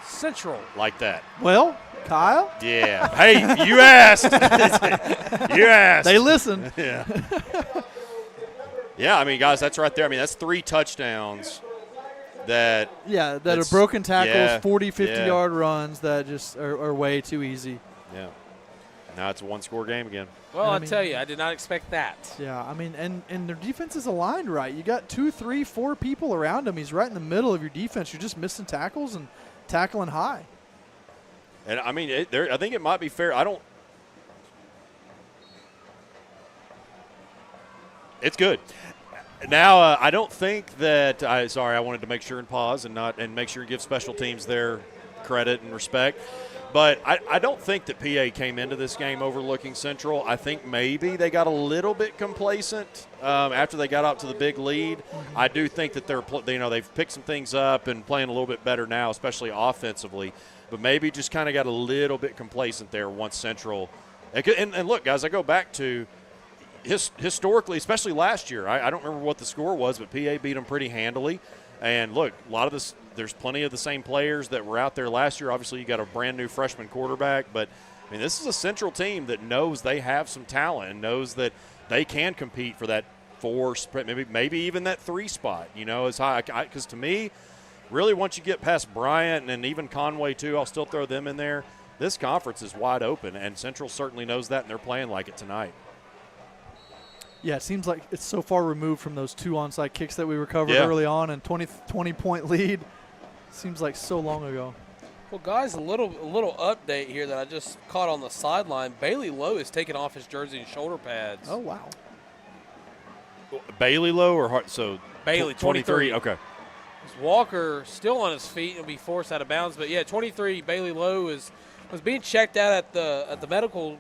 Central. Like that. Well, Kyle? Yeah. Hey, you asked. You asked. They listened. Yeah. Yeah, I mean, guys, that's right there. I mean, that's 3 touchdowns that are broken tackles, 40, 50-yard yeah. runs that just are way too easy. Yeah. Now it's a one-score game again. Well, I tell you, I did not expect that. Yeah, I mean, and their defense is aligned right. You got 2, 3, 4 people around him. He's right in the middle of your defense. You're just missing tackles and tackling high. And, I mean, I think it might be fair. It's good. Now, I don't think that I wanted to make sure and pause and make sure and give special teams their credit and respect. But I don't think that PA came into this game overlooking Central. I think maybe they got a little bit complacent after they got out to the big lead. Mm-hmm. I do think that they've picked some things up and playing a little bit better now, especially offensively. But maybe just kind of got a little bit complacent there once Central. And look, guys, I go back to historically, especially last year. I don't remember what the score was, but PA beat them pretty handily. And look, a lot of this. There's plenty of the same players that were out there last year. Obviously, you got a brand-new freshman quarterback. But, I mean, this is a Central team that knows they have some talent and knows that they can compete for that 4, maybe even that 3 spot, as high. Because to me, really once you get past Bryant and even Conway too, I'll still throw them in there, this conference is wide open, and Central certainly knows that, and they're playing like it tonight. Yeah, it seems like it's so far removed from those 2 onside kicks that we recovered early on and 20-point lead. Seems like so long ago. Well, guys, a little update here that I just caught on the sideline. Bailey Lowe is taking off his jersey and shoulder pads. Oh, wow. Bailey Lowe or so Bailey, 23. Okay. Walker still on his feet and will be forced out of bounds. But, yeah, 23, Bailey Lowe was being checked out at the medical,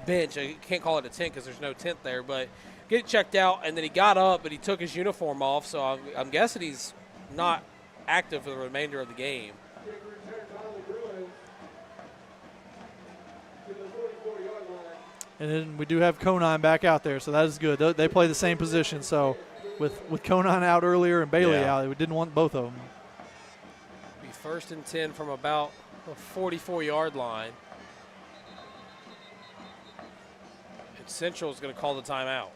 bench. I can't call it a tent because there's no tent there. But get checked out, and then he got up and he took his uniform off. So I'm guessing he's not active for the remainder of the game. And then we do have Conine back out there, so that is good. They play the same position. So with Conine out earlier and Bailey out, we didn't want both of them. Be 1st and 10 from about the 44-yard line. And Central is going to call the timeout.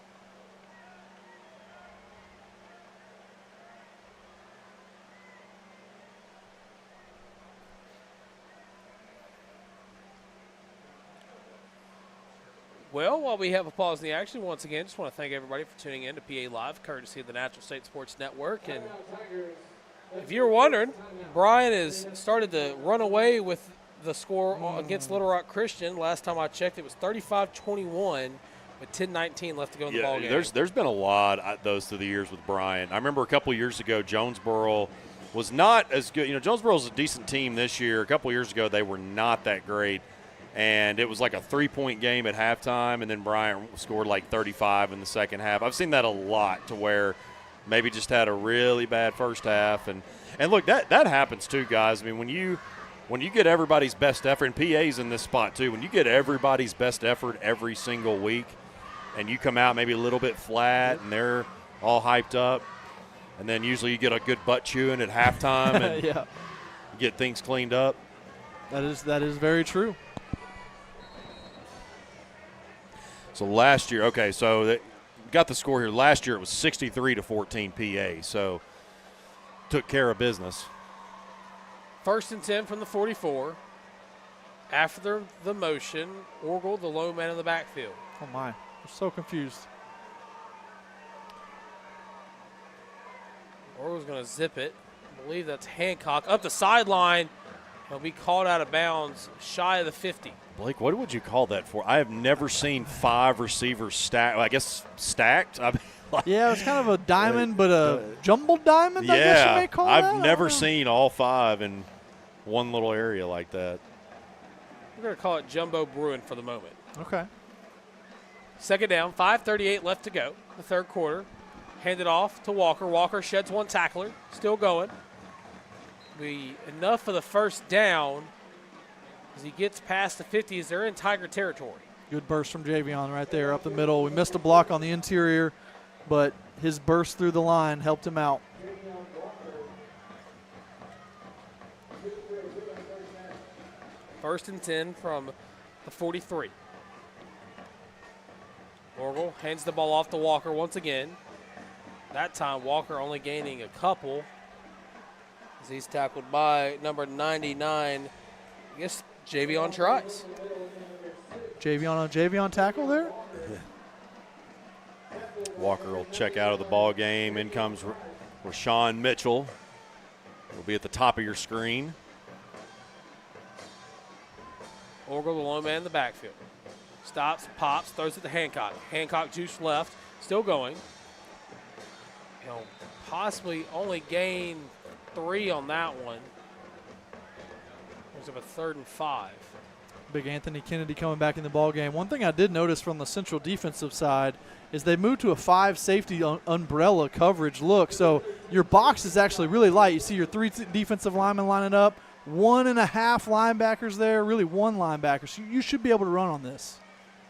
Well, while we have a pause in the action, once again, just want to thank everybody for tuning in to PA Live, courtesy of the Natural State Sports Network. And if you're wondering, Brian has started to run away with the score against Little Rock Christian. Last time I checked, it was 35-21 with 10:19 left to go in the ball game. There's been a lot of those through the years with Brian. I remember a couple years ago, Jonesboro was not as good. Jonesboro's a decent team this year. A couple years ago, they were not that great. And it was like a 3-point game at halftime, and then Bryant scored like 35 in the second half. I've seen that a lot to where maybe just had a really bad first half. And look, that happens too, guys. I mean, when you get everybody's best effort, and PA's in this spot too, when you get everybody's best effort every single week and you come out maybe a little bit flat and they're all hyped up, and then usually you get a good butt chewing at halftime and you get things cleaned up. That is very true. So last year, got the score here. Last year it was 63-14 PA, so took care of business. 1st and 10 from the 44. After the motion, Orgel, the low man in the backfield. Oh, my. I'm so confused. Orgel's going to zip it. I believe that's Hancock up the sideline. He'll be called out of bounds shy of the 50. Blake, what would you call that for? I have never seen 5 receivers stacked. I guess stacked. Yeah, it's kind of a diamond, but a jumbled diamond, I guess you may call it. I've never seen all 5 in one little area like that. We're going to call it Jumbo Bruin for the moment. Okay. Second down, 5:38 left to go, the third quarter. Handed off to Walker. Walker sheds one tackler, still going. Be enough for the first down as he gets past the 50 as they're in Tiger territory. Good burst from Javion right there up the middle. We missed a block on the interior, but his burst through the line helped him out. First and 10 from the 43. Orgel hands the ball off to Walker once again. That time Walker only gaining a couple as he's tackled by number 99. I guess Javion tries. Javion tackle there? Walker will check out of the ball game. In comes Rashawn Mitchell. He'll be at the top of your screen. Orgel, the lone man in the backfield. Stops, pops, throws it to Hancock. Hancock juice left, still going. He'll possibly only gain 3 on that one. There's a 3rd and 5. Big Anthony Kennedy coming back in the ball game. One thing I did notice from the Central defensive side is they moved to a 5 safety umbrella coverage look. So your box is actually really light. You see your 3 defensive linemen lining up, 1.5 linebackers there, really 1 linebacker. So you should be able to run on this.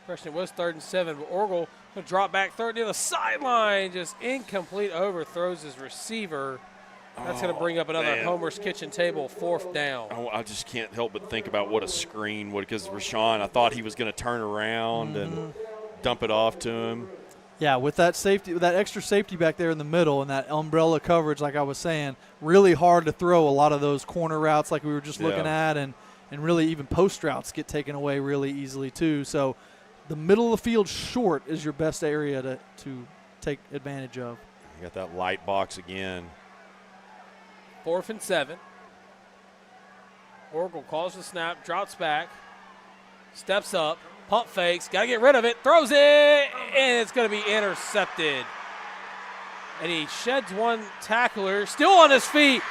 Question, it was 3rd and 7, but Orgel will drop back 3rd near the sideline. Just incomplete, overthrows his receiver. That's going to bring up another Homer's Kitchen table 4th down. I just can't help but think about what a screen would, because Rashawn, I thought he was going to turn around and dump it off to him. Yeah, with that safety, that extra safety back there in the middle and that umbrella coverage, like I was saying, really hard to throw a lot of those corner routes like we were just looking at, and really even post routes get taken away really easily too. So the middle of the field short is your best area to take advantage of. You got that light box again. 4th and 7. Orgel calls the snap, drops back, steps up, pump fakes, got to get rid of it, throws it, and it's going to be intercepted. And he sheds one tackler, still on his feet,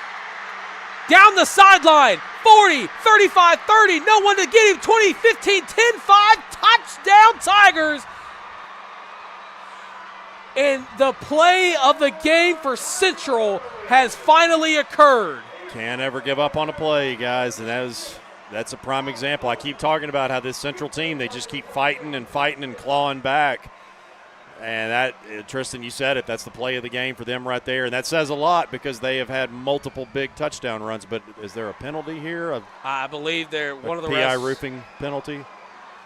down the sideline, 40, 35, 30, no one to get him, 20, 15, 10, 5, touchdown Tigers. And the play of the game for Central has finally occurred. Can't ever give up on a play, guys, and that's a prime example. I keep talking about how this Central team, they just keep fighting and clawing back. And that, Tristan, you said it, that's the play of the game for them right there. And that says a lot because they have had multiple big touchdown runs. But is there a penalty here? I believe they're one of the PI refs roofing penalty?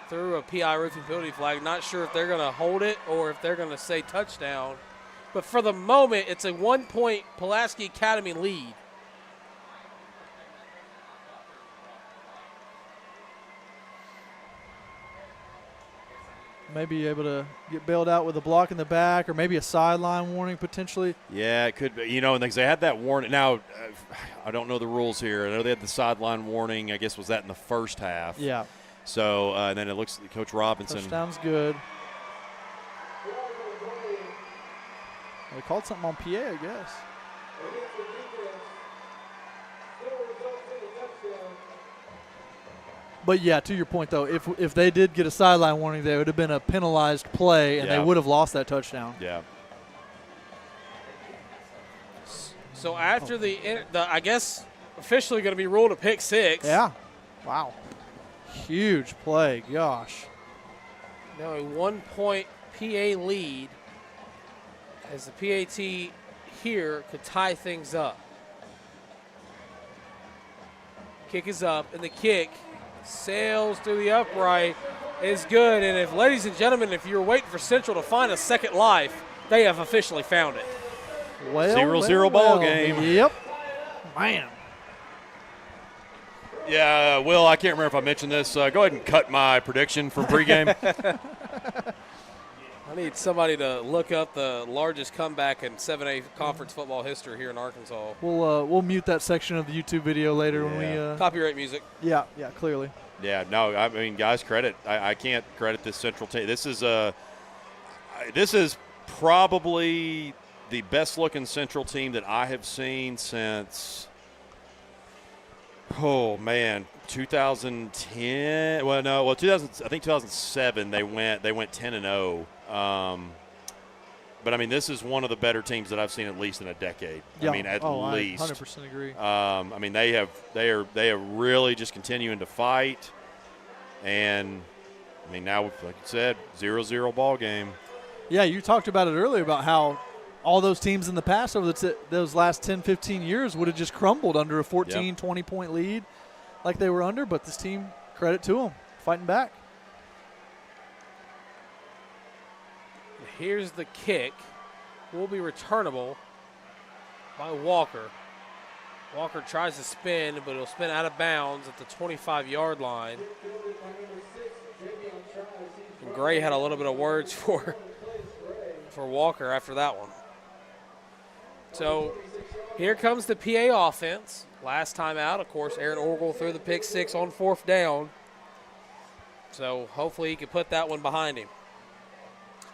Through a PI roofing penalty flag. Not sure if they're going to hold it or if they're going to say touchdown. But for the moment, it's a 1-point Pulaski Academy lead. Maybe able to get bailed out with a block in the back or maybe a sideline warning potentially. Yeah, it could be. You know, and they had that warning. Now, I don't know the rules here. I know they had the sideline warning. I guess was that in the first half. Yeah. So, and then it looks like Coach Robinson. Touchdown's good. They called something on PA, I guess. But, yeah, to your point, though, if they did get a sideline warning, there would have been a penalized play, and they would have lost that touchdown. Yeah. So after the I guess, officially going to be ruled a pick 6. Yeah. Wow. Huge play. Gosh. Now a 1-point PA lead as the PAT here could tie things up. Kick is up, and the kick sails through the upright is good. And if, ladies and gentlemen, if you're waiting for Central to find a second life, they have officially found it. Well, 0-0 ball game. Yep. Man. Yeah, Will, I can't remember if I mentioned this. Go ahead and cut my prediction from pregame. I need somebody to look up the largest comeback in 7A conference football history here in Arkansas. We'll mute that section of the YouTube video later when we copyright music. Yeah, clearly. Yeah, no, I mean, guys, credit. I can't credit this Central team. This is probably the best-looking Central team that I have seen since, 2010. Well, no, 2000. I think 2007. They went 10-0. But I mean, this is one of the better teams that I've seen at least in a decade. Yeah. I mean, at least. I 100% agree. I mean, they are really just continuing to fight, and I mean now, like you said, 0-0 ball game. Yeah, you talked about it earlier about how all those teams in the past over those last 10, 15 years would have just crumbled under a 14, 20-point lead like they were under, but this team, credit to them, fighting back. Here's the kick. Will be returnable by Walker. Walker tries to spin, but he'll spin out of bounds at the 25-yard line. And Gray had a little bit of words for Walker after that one. So here comes the PA offense. Last time out, of course, Aaron Orgel threw the pick 6 on 4th down. So hopefully he can put that one behind him.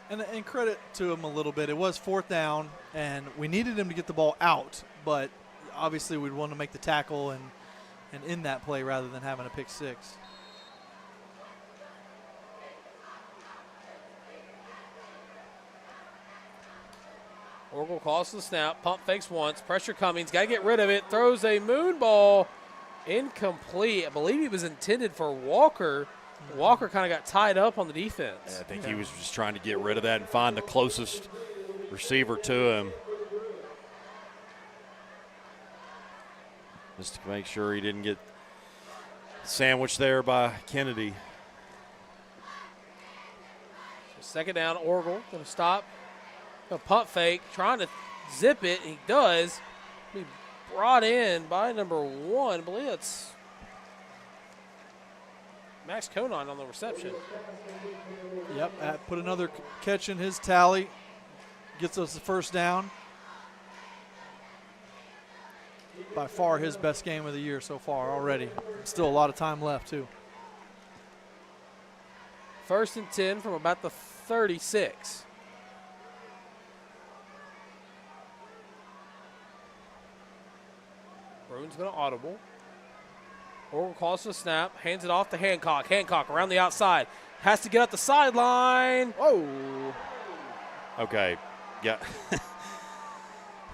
And credit to him a little bit. It was 4th down, and we needed him to get the ball out, but obviously we'd want to make the tackle and end that play rather than having a pick 6. Orgel calls the snap, pump fakes once, pressure coming, he's got to get rid of it, throws a moon ball, incomplete. I believe he was intended for Walker. Walker kind of got tied up on the defense. Yeah, I think he was just trying to get rid of that and find the closest receiver to him, just to make sure he didn't get sandwiched there by Kennedy. Second down, Orgel going to stop. A pump fake, trying to zip it. He does. Be brought in by number 1. I believe it's Max Conine on the reception. Yep, put another catch in his tally. Gets us the first down. By far his best game of the year so far already. Still a lot of time left, too. 1st and 10 from about the 36. Bruins going to audible. Orgel calls for the snap, hands it off to Hancock. Hancock around the outside. Has to get up the sideline. Whoa. Okay. Yeah.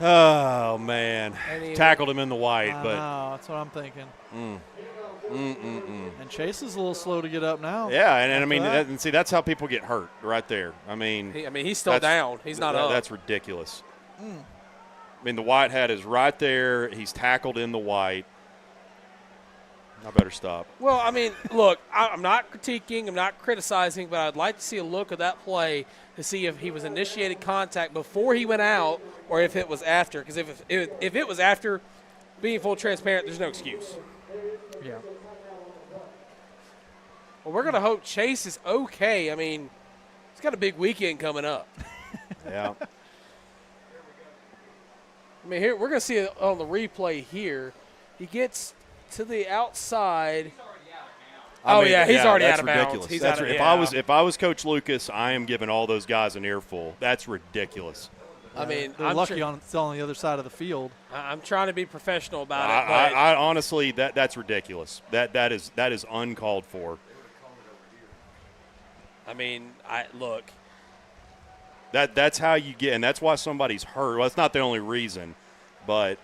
Oh, man. Tackled him in the white. No, that's what I'm thinking. And Chase is a little slow to get up now. Yeah, and I mean, and see, that's how people get hurt right there. I mean, he's still down. He's not up. That's ridiculous. I mean, the white hat is right there. He's tackled in the white. I better stop. Well, I mean, look, I'm not critiquing, I'm not criticizing, but I'd like to see a look at that play to see if he was initiated contact before he went out or if it was after. Because if it was after, being full transparent, there's no excuse. Yeah. Well, we're going to hope Chase is okay. I mean, he's got a big weekend coming up. Yeah. I mean, here we're going to see it on the replay here. He gets to the outside. He's already out of bounds. He's if I was Coach Lucas, I am giving all those guys an earful. That's ridiculous. I mean, they're lucky it's on the other side of the field. I'm trying to be professional about it. I honestly, that's ridiculous. That is uncalled for. I mean, look. That's how you get, and that's why somebody's hurt. Well, that's not the only reason, but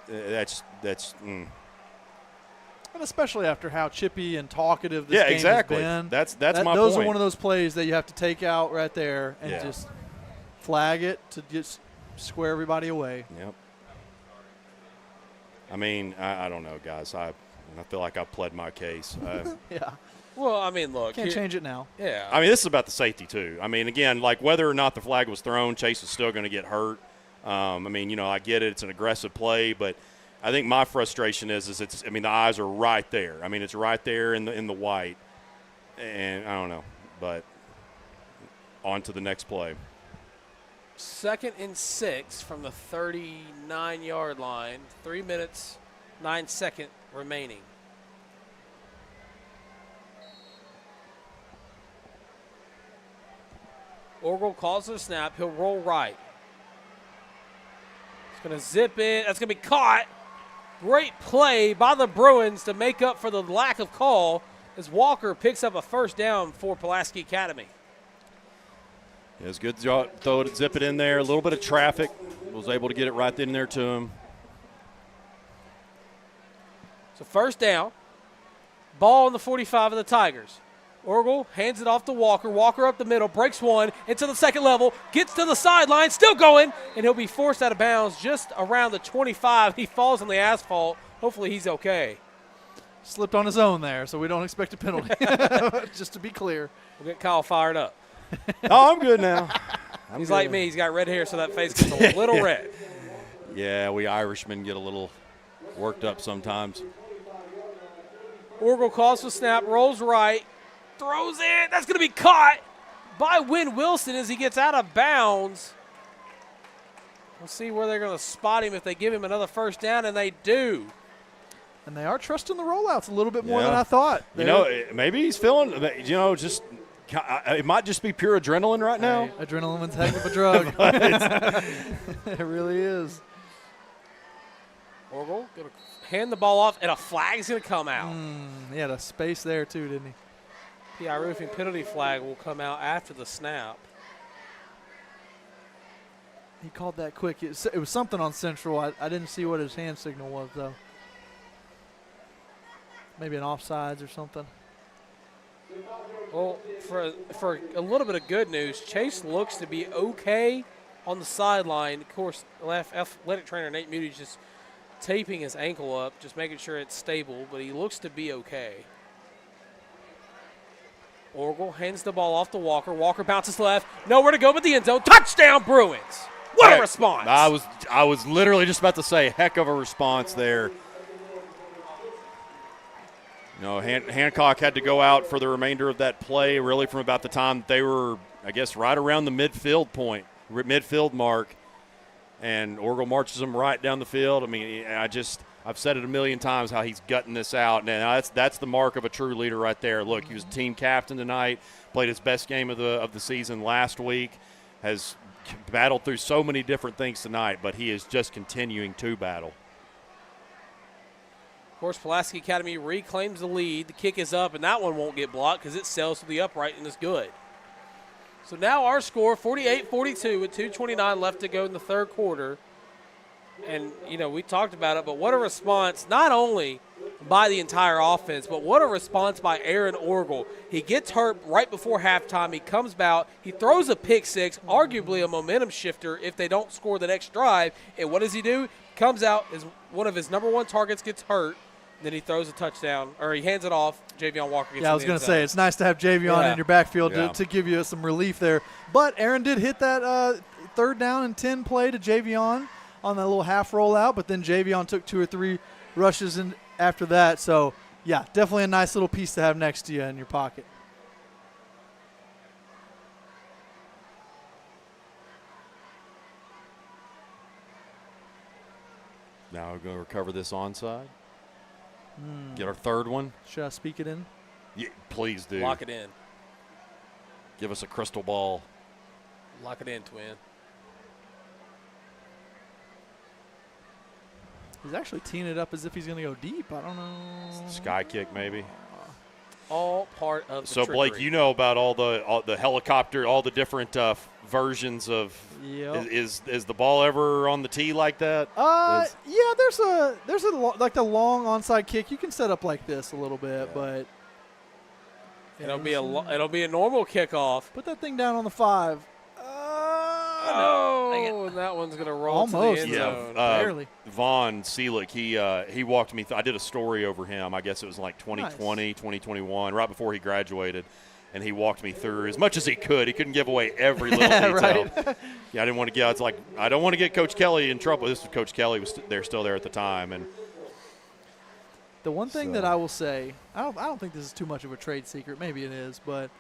that's. And especially after how chippy and talkative this game exactly. has been. That's my point. Those are one of those plays that you have to take out right there and just flag it to just square everybody away. Yep. I mean, I don't know, guys. I feel like I've pled my case. Yeah. Well, I mean, look. Can't change it now. Yeah. I mean, this is about the safety, too. I mean, again, like whether or not the flag was thrown, Chase is still going to get hurt. I mean, I get it. It's an aggressive play, but I think my frustration is the eyes are right there. I mean, it's right there in the white. And I don't know, but on to the next play. 2nd and 6 from the 39-yard line. 3 minutes, 9 seconds remaining. Orgel calls the snap. He'll roll right. He's going to zip in. That's going to be caught. Great play by the Bruins to make up for the lack of call as Walker picks up a first down for Pulaski Academy. It was good throw to zip it in there. A little bit of traffic. Was able to get it right in there to him. So first down. Ball on the 45 of the Tigers. Orgel hands it off to Walker. Walker up the middle, breaks one, into the second level, gets to the sideline, still going, and he'll be forced out of bounds just around the 25. He falls on the asphalt. Hopefully he's okay. Slipped on his own there, so we don't expect a penalty, just to be clear. We'll get Kyle fired up. Oh, I'm good now. He's like me. He's got red hair, so that face gets a little red. Yeah, we Irishmen get a little worked up sometimes. Orgel calls for snap, rolls right, throws it. That's going to be caught by Wynn Wilson as he gets out of bounds. We'll see where they're going to spot him if they give him another first down, and they do. And they are trusting the rollouts a little bit more than I thought. You know, maybe he's feeling, you know, just it might just be pure adrenaline right now. Hey, adrenaline's a heck of a drug. It really is. Orgel going to hand the ball off, and a flag's going to come out. He had a space there, too, didn't he? PI Roofing penalty flag will come out after the snap. He called that quick. It was something on Central. I didn't see what his hand signal was, though. Maybe an offsides or something. Well, for a little bit of good news, Chase looks to be okay on the sideline. Of course, athletic trainer Nate Moody's just taping his ankle up, just making sure it's stable, but he looks to be okay. Orgel hands the ball off to Walker. Walker bounces left. Nowhere to go but the end zone. Touchdown, Bruins. What a response. I was literally just about to say, heck of a response there. You know, Hancock had to go out for the remainder of that play, really from about the time they were, I guess, right around the midfield mark. And Orgel marches them right down the field. I mean, I've said it a million times how he's gutting this out. And that's the mark of a true leader right there. Look, he was team captain tonight, played his best game of the season last week, has battled through so many different things tonight, but he is just continuing to battle. Of course, Pulaski Academy reclaims the lead. The kick is up, and that one won't get blocked because it sails to the upright and is good. So now our score, 48-42 with 2:29 left to go in the third quarter. And, you know, we talked about it, but what a response not only by the entire offense, but what a response by Aaron Orgel. He gets hurt right before halftime. He comes out. He throws a pick six, arguably a momentum shifter if they don't score the next drive. And what does he do? Comes out as one of his number one targets gets hurt. Then he throws a touchdown, or he hands it off. Javion Walker gets I was going to say, it's nice to have Javion in your backfield to give you some relief there. But Aaron did hit that 3rd down and 10 play to Javion on that little half rollout, but then Javion took 2 or 3 rushes in after that. So, yeah, definitely a nice little piece to have next to you in your pocket. Now we're going to recover this onside. Get our third one. Should I speak it in? Yeah, please do. Lock it in. Give us a crystal ball. Lock it in, twin. He's actually teeing it up as if he's going to go deep. I don't know. Sky kick, maybe. All part of the So, trickery. Blake, you know about all the helicopter, all the different versions of. Yep. Is the ball ever on the tee like that? Yeah, there's a like the long onside kick. You can set up like this a little bit, but it'll be a normal kickoff. Put that thing down on the 5. Oh, that one's gonna roll to the end zone. Barely. Vaughn Seelick, he walked me through. I did a story over him. I guess it was like 2020, 2021, right before he graduated. And he walked me through as much as he could. He couldn't give away every little detail. Right. Yeah, I didn't want to get. I was like, I don't want to get Coach Kelly in trouble. This was Coach Kelly was still there at the time. And the one thing that I will say, I don't think this is too much of a trade secret. Maybe it is, but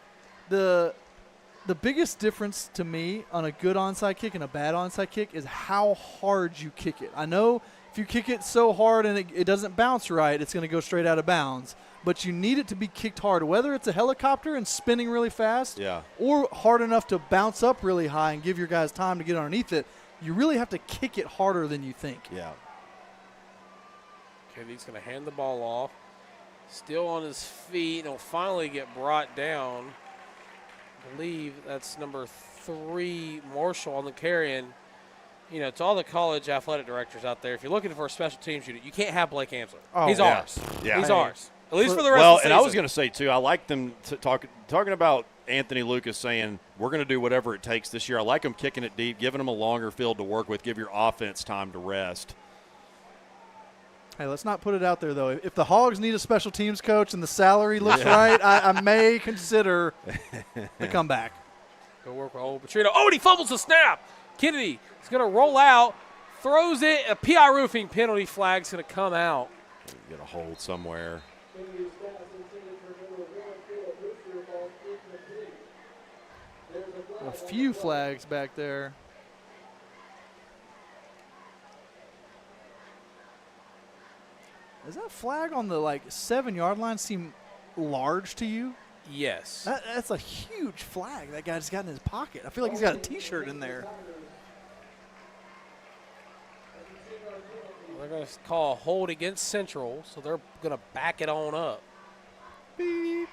the The biggest difference to me on a good onside kick and a bad onside kick is how hard you kick it. I know if you kick it so hard and it doesn't bounce right, it's going to go straight out of bounds. But you need it to be kicked hard, whether it's a helicopter and spinning really fast or hard enough to bounce up really high and give your guys time to get underneath it. You really have to kick it harder than you think. Yeah. Kennedy's going to hand the ball off. Still on his feet. He'll finally get brought down. I believe that's number 3, Marshall, on the carry. And, you know, to all the college athletic directors out there, if you're looking for a special teams unit, you can't have Blake Amsler. Oh, He's yeah. ours. Yeah. He's ours. At least for the rest of the season. And I was going to say, too, I like them talking about Anthony Lucas saying, we're going to do whatever it takes this year. I like them kicking it deep, giving them a longer field to work with, give your offense time to rest. Hey, let's not put it out there, though. If the Hogs need a special teams coach and the salary looks right, I may consider the comeback. Go work with old Petrino. Oh, and he fumbles the snap. Kennedy is going to roll out, throws it. A PI roofing penalty flag's going to come out. Get a hold somewhere. A few flags back there. Does that flag on the 7-yard line seem large to you? Yes. That's a huge flag that guy's got in his pocket. I feel like he's got a T-shirt in there. They're going to call a hold against Central, so they're going to back it on up. Beep,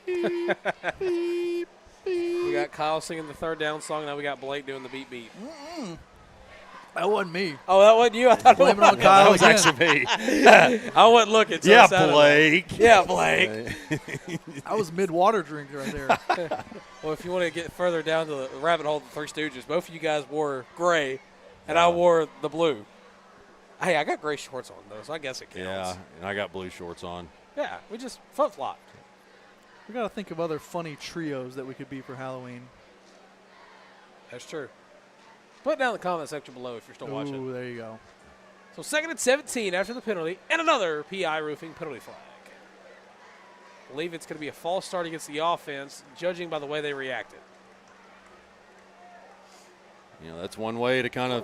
beep, beep, beep. We got Kyle singing the third down song. Now we got Blake doing the beep beep. That wasn't me. Oh, that wasn't you? I thought Blame it on Kyle. That was actually me. I wasn't looking. So yeah, Blake. Yeah, Blake. I was mid-water drinker right there. Well, if you want to get further down to the rabbit hole of the Three Stooges, both of you guys wore gray, and I wore the blue. Hey, I got gray shorts on, though, so I guess it counts. Yeah, and I got blue shorts on. Yeah, we just flip-flopped. We got to think of other funny trios that we could be for Halloween. That's true. Put it down in the comment section below if you're still watching. Ooh, there you go. So 2nd and 17 after the penalty, and another PI roofing penalty flag. I believe it's going to be a false start against the offense, judging by the way they reacted. You know, that's one way to kind of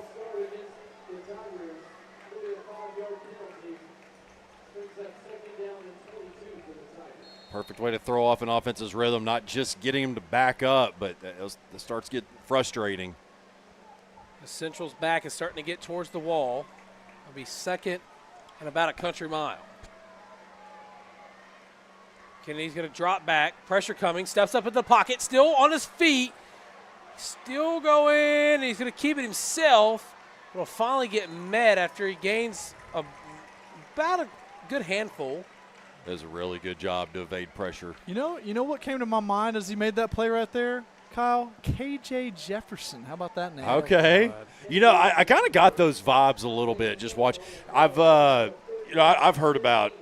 perfect way to throw off an offense's rhythm, not just getting him to back up, but it starts to get frustrating. The Central's back is starting to get towards the wall. It'll be 2nd and about a country mile. Kennedy's going to drop back. Pressure coming. Steps up in the pocket. Still on his feet. Still going. He's going to keep it himself. Will finally get met after he gains about a good handful. Does a really good job to evade pressure. You know what came to my mind as he made that play right there, Kyle? KJ Jefferson. How about that name? Okay. You know, I kind of got those vibes a little bit. Just watch. I've heard about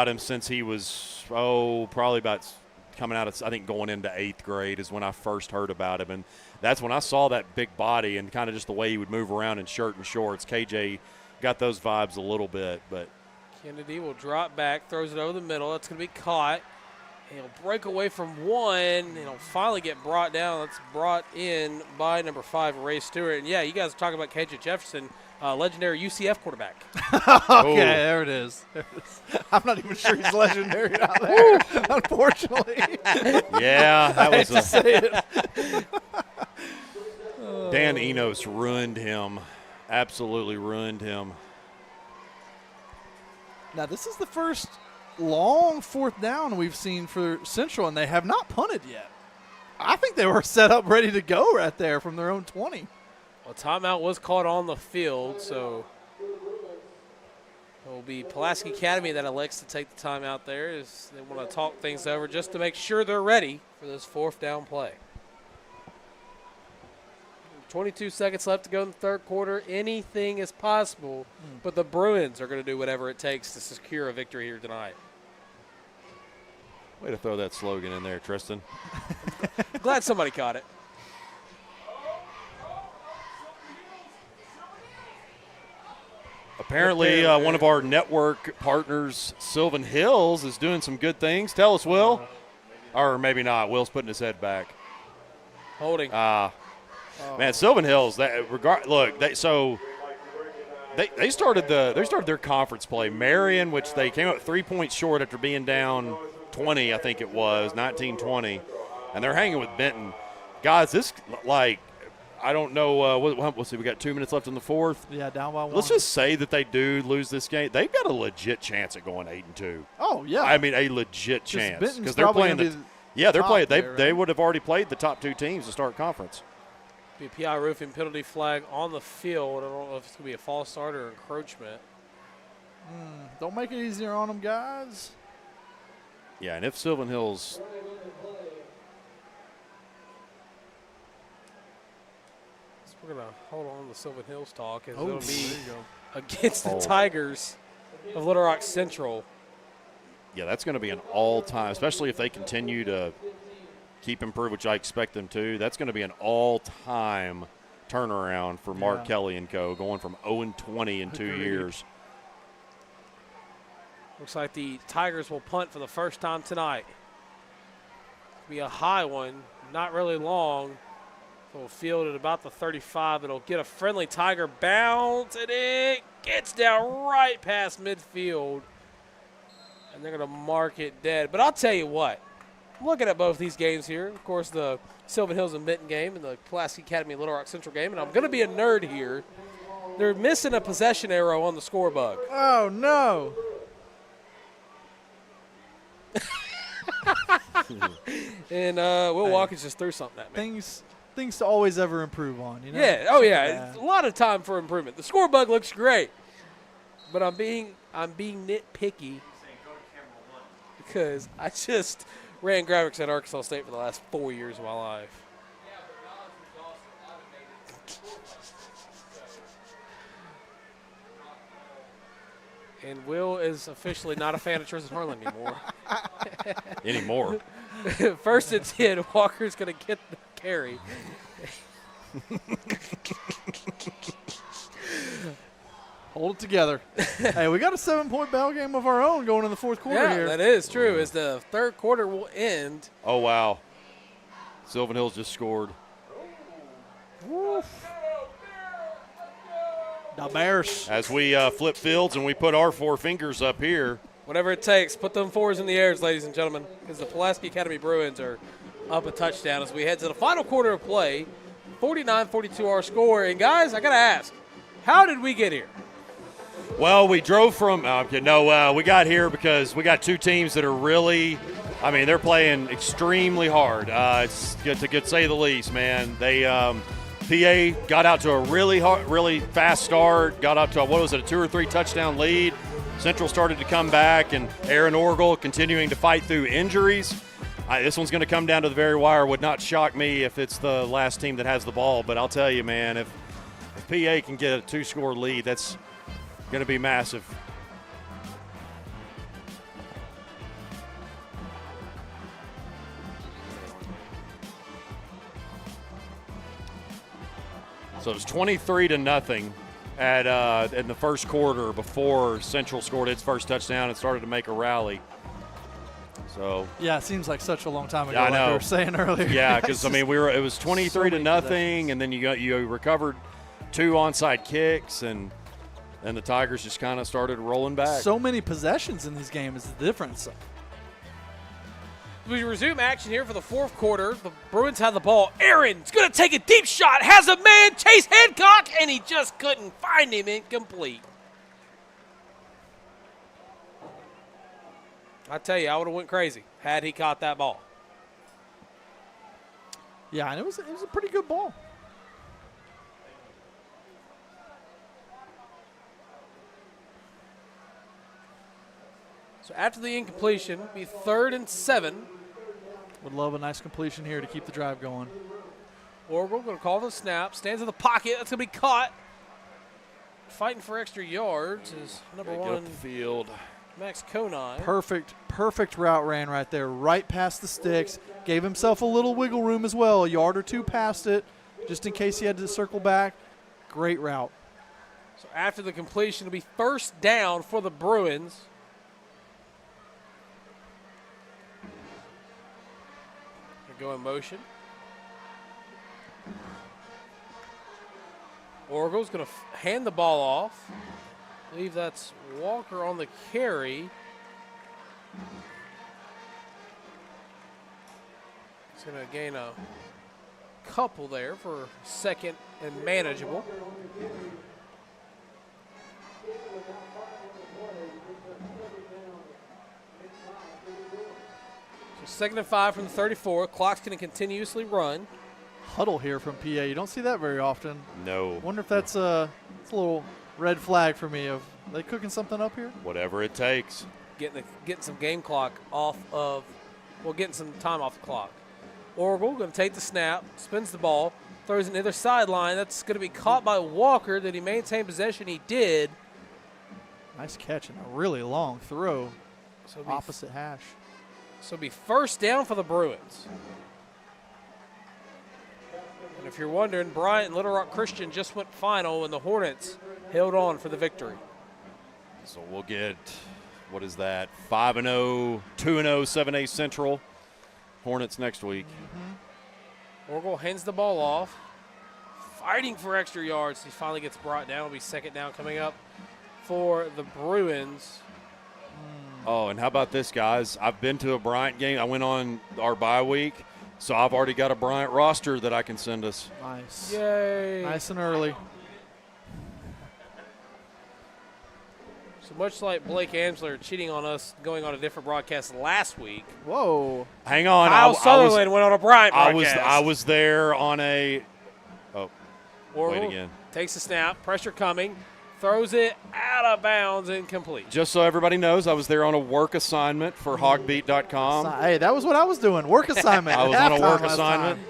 him since he was probably about coming out of, I think going into 8th grade is when I first heard about him, and that's when I saw that big body and kind of just the way he would move around in shirt and shorts. KJ got those vibes a little bit, but. Kennedy will drop back, throws it over the middle. That's going to be caught. He'll break away from one, and he'll finally get brought down. That's brought in by number 5, Ray Stewart. And, yeah, you guys are talking about KJ Jefferson, legendary UCF quarterback. Okay, there it is. I'm not even sure he's legendary out there, unfortunately. Yeah, that was to say it. Dan Enos ruined him, absolutely ruined him. Now, this is the first long 4th down we've seen for Central, and they have not punted yet. I think they were set up ready to go right there from their own 20. Well, timeout was caught on the field, so it will be Pulaski Academy that elects to take the timeout there as they want to talk things over just to make sure they're ready for this 4th down play. 22 seconds left to go in the 3rd quarter. Anything is possible, but the Bruins are going to do whatever it takes to secure a victory here tonight. Way to throw that slogan in there, Tristan. Glad somebody caught it. Apparently, one of our network partners, Sylvan Hills, is doing some good things. Tell us, Will. Or maybe not. Will's putting his head back. Holding. Man, Sylvan Hills. They started their conference play. Marion, which they came up 3 points short after being down 20, I think it was 19-20, and they're hanging with Benton. Guys, this I don't know. We'll see. We got 2 minutes left in the fourth. Yeah, down by 1. Let's just say that they do lose this game. They've got a legit chance at going 8-2. Oh yeah. I mean, a legit chance because they're playing they're playing. There, they would have already played the top 2 teams to start conference. Be a PI roofing penalty flag on the field. I don't know if it's going to be a false start or encroachment. Don't make it easier on them, guys. Yeah, and if Sylvan Hills. We're going to hold on to Sylvan Hills talk. It's going to be against the Tigers of Little Rock Central. Yeah, that's going to be an all-time, especially if they continue to keep improving, which I expect them to. That's going to be an all-time turnaround for Mark Kelly and co, going from 0-20 in 2 years. Looks like the Tigers will punt for the first time tonight. It'll be a high one, not really long. It'll field at about the 35. It'll get a friendly Tiger bounce, and it gets down right past midfield. And they're going to mark it dead. But I'll tell you what, I'm looking at both these games here. Of course, the Sylvan Hills and Benton game and the Pulaski Academy Little Rock Central game. And I'm going to be a nerd here. They're missing a possession arrow on the score bug. Oh, no. And Will Watkins just threw something at me. Things to always ever improve on, you know? Yeah, oh yeah, it's a lot of time for improvement. The score bug looks great, but I'm being nitpicky because I just ran graphics at Arkansas State for the last 4 years of my life. And Will is officially not a fan of Tristan Harlen anymore. First and 10, Walker's going to get the carry. Hold it together. Hey, we got a 7-point ball game of our own going in the fourth quarter here. Yeah, that is true. As the third quarter will end. Oh, wow. Sylvan Hills just scored. Woof. The Bears. As we flip fields and we put our 4 fingers up here. Whatever it takes, put them 4s in the air, ladies and gentlemen, because the Pulaski Academy Bruins are up a touchdown as we head to the final quarter of play. 49-42 our score. And, guys, I got to ask, how did we get here? Well, we drove from we got here because we got 2 teams that are really – I mean, they're playing extremely hard. It's good to say the least, man. They PA got out to a really fast start, got up to a 2 or 3 touchdown lead. Central started to come back, and Aaron Orgel continuing to fight through injuries. This one's going to come down to the very wire. Would not shock me if it's the last team that has the ball, but I'll tell you, man, if PA can get a 2-score lead, that's going to be massive. So it was 23-0 in the first quarter before Central scored its first touchdown and started to make a rally. So yeah, it seems like such a long time ago. I know. Like we were saying earlier. Yeah, because I mean it was 23-0, and then you recovered 2 onside kicks, and the Tigers just kind of started rolling back. So many possessions in these games is the difference. We resume action here for the fourth quarter. The Bruins have the ball. Aaron's going to take a deep shot. Has a man, Chase Hancock, and he just couldn't find him. Incomplete. I tell you, I would have went crazy had he caught that ball. Yeah, and it was a pretty good ball. So after the incompletion, it'll be 3rd and 7. Would love a nice completion here to keep the drive going. Or we're going to call the snap. Stands in the pocket. That's going to be caught. Fighting for extra yards is number 1 field. Max Conine. Perfect route ran right there, right past the sticks. Gave himself a little wiggle room as well, a yard or 2 past it, just in case he had to circle back. Great route. So after the completion, it'll be 1st down for the Bruins. Go in motion. Orgel's going to hand the ball off. I believe that's Walker on the carry. He's going to gain a couple there for second and manageable. So 2nd and 5 from the 34. Clock's going to continuously run. Huddle here from PA. You don't see that very often. No. Wonder if that's it's a little red flag for me. Of they cooking something up here? Whatever it takes. Getting some game clock off of, getting some time off the clock. Orgel going to take the snap, spins the ball, throws it near the sideline. That's going to be caught by Walker. Did he maintain possession? He did. Nice catch and a really long throw. So opposite hash. So it'll be first down for the Bruins. And if you're wondering, Bryant and Little Rock Christian just went final, and the Hornets held on for the victory. So we'll get, what is that, 5-0, 2-0, 7A Central. Hornets next week. Orgel hands the ball off, fighting for extra yards. He finally gets brought down. It'll be second down coming up for the Bruins. Oh, and how about this, guys? I've been to a Bryant game. I went on our bye week, so I've already got a Bryant roster that I can send us. Nice. Yay. Nice and early. So much like Blake Amsler cheating on us going on a different broadcast last week. Whoa. Hang on. Kyle Sutherland went on a Bryant broadcast. I was there on a – oh, Orgel wait again. Takes a snap, pressure coming, throws it out of bounds, incomplete. Just so everybody knows, I was there on a work assignment for hogbeat.com. Hey, that was what I was doing, work assignment. I was on a work assignment.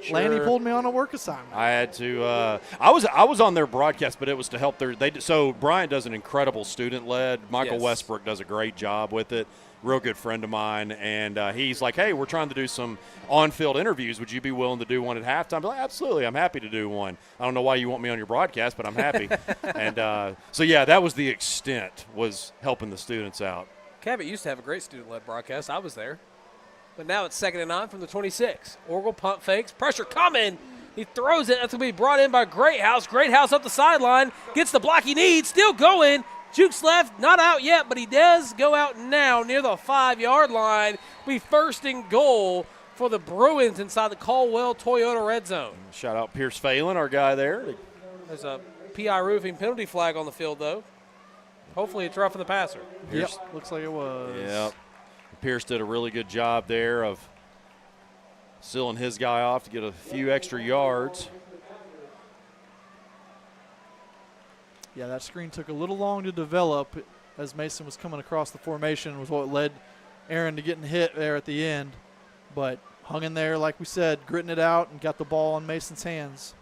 Sure. Lanny pulled me on a work assignment. I had to. I was on their broadcast, but it was to help their. So Brian does an incredible student-led. Michael Westbrook does a great job with it. Real good friend of mine, and he's like, "Hey, we're trying to do some on-field interviews. Would you be willing to do one at halftime?" I'm like, absolutely, I'm happy to do one. I don't know why you want me on your broadcast, but I'm happy. And so yeah, that was the extent, was helping the students out. Cabot used to have a great student-led broadcast. I was there. But now it's 2nd and 9 from the 26. Orgel pump fakes. Pressure coming. He throws it. That's going to be brought in by Greathouse. Greathouse up the sideline. Gets the block he needs. Still going. Jukes left. Not out yet, but he does go out now near the 5-yard line. Be first and goal for the Bruins inside the Caldwell Toyota red zone. Shout out Pierce Phelan, our guy there. There's a PI roofing penalty flag on the field, though. Hopefully it's roughing the passer. Yep, looks like it was. Yep. Pierce did a really good job there of sealing his guy off to get a few extra yards. Yeah, that screen took a little long to develop as Mason was coming across the formation, was what led Aaron to getting hit there at the end. But hung in there, like we said, gritting it out and got the ball in Mason's hands.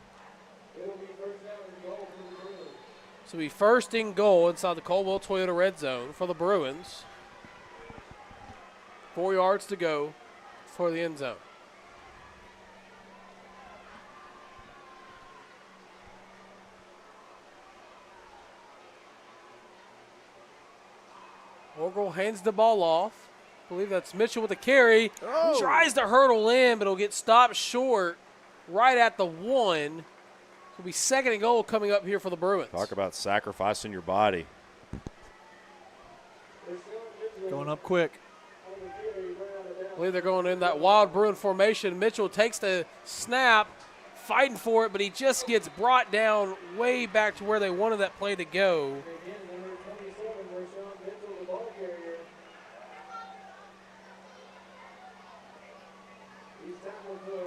So be first and goal inside the Caldwell Toyota red zone for the Bruins. 4 yards to go for the end zone. Orgel hands the ball off. I believe that's Mitchell with the carry. Oh. Tries to hurdle in, but it'll get stopped short right at the 1. It'll be 2nd and goal coming up here for the Bruins. Talk about sacrificing your body. Going up quick. I believe they're going in that wild Bruin formation. Mitchell takes the snap, fighting for it, but he just gets brought down way back to where they wanted that play to go.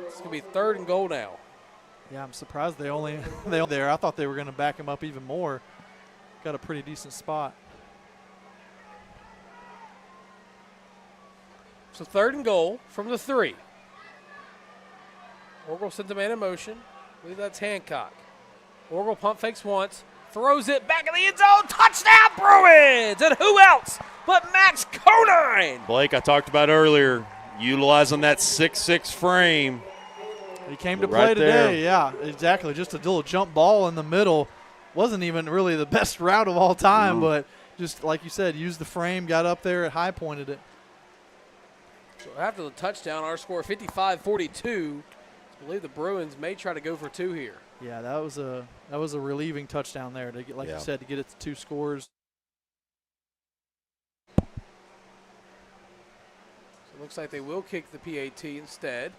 It's going to be 3rd and goal now. Yeah, I'm surprised they only there. I thought they were going to back him up even more. Got a pretty decent spot. So 3rd and goal from the 3. Orgel sends a man in motion. I believe that's Hancock. Orgel pump fakes once. Throws it back in the end zone. Touchdown Bruins! And who else but Max Conine? Blake, I talked about earlier, utilizing that 6'6" frame. He came to play today. Yeah, exactly. Just a little jump ball in the middle. Wasn't even really the best route of all time, but just like you said, used the frame, got up there, high pointed it. So after the touchdown, our score 55-42. I believe the Bruins may try to go for 2 here. Yeah, that was a relieving touchdown there to get, like you said, to get it to 2 scores. So it looks like they will kick the PAT instead.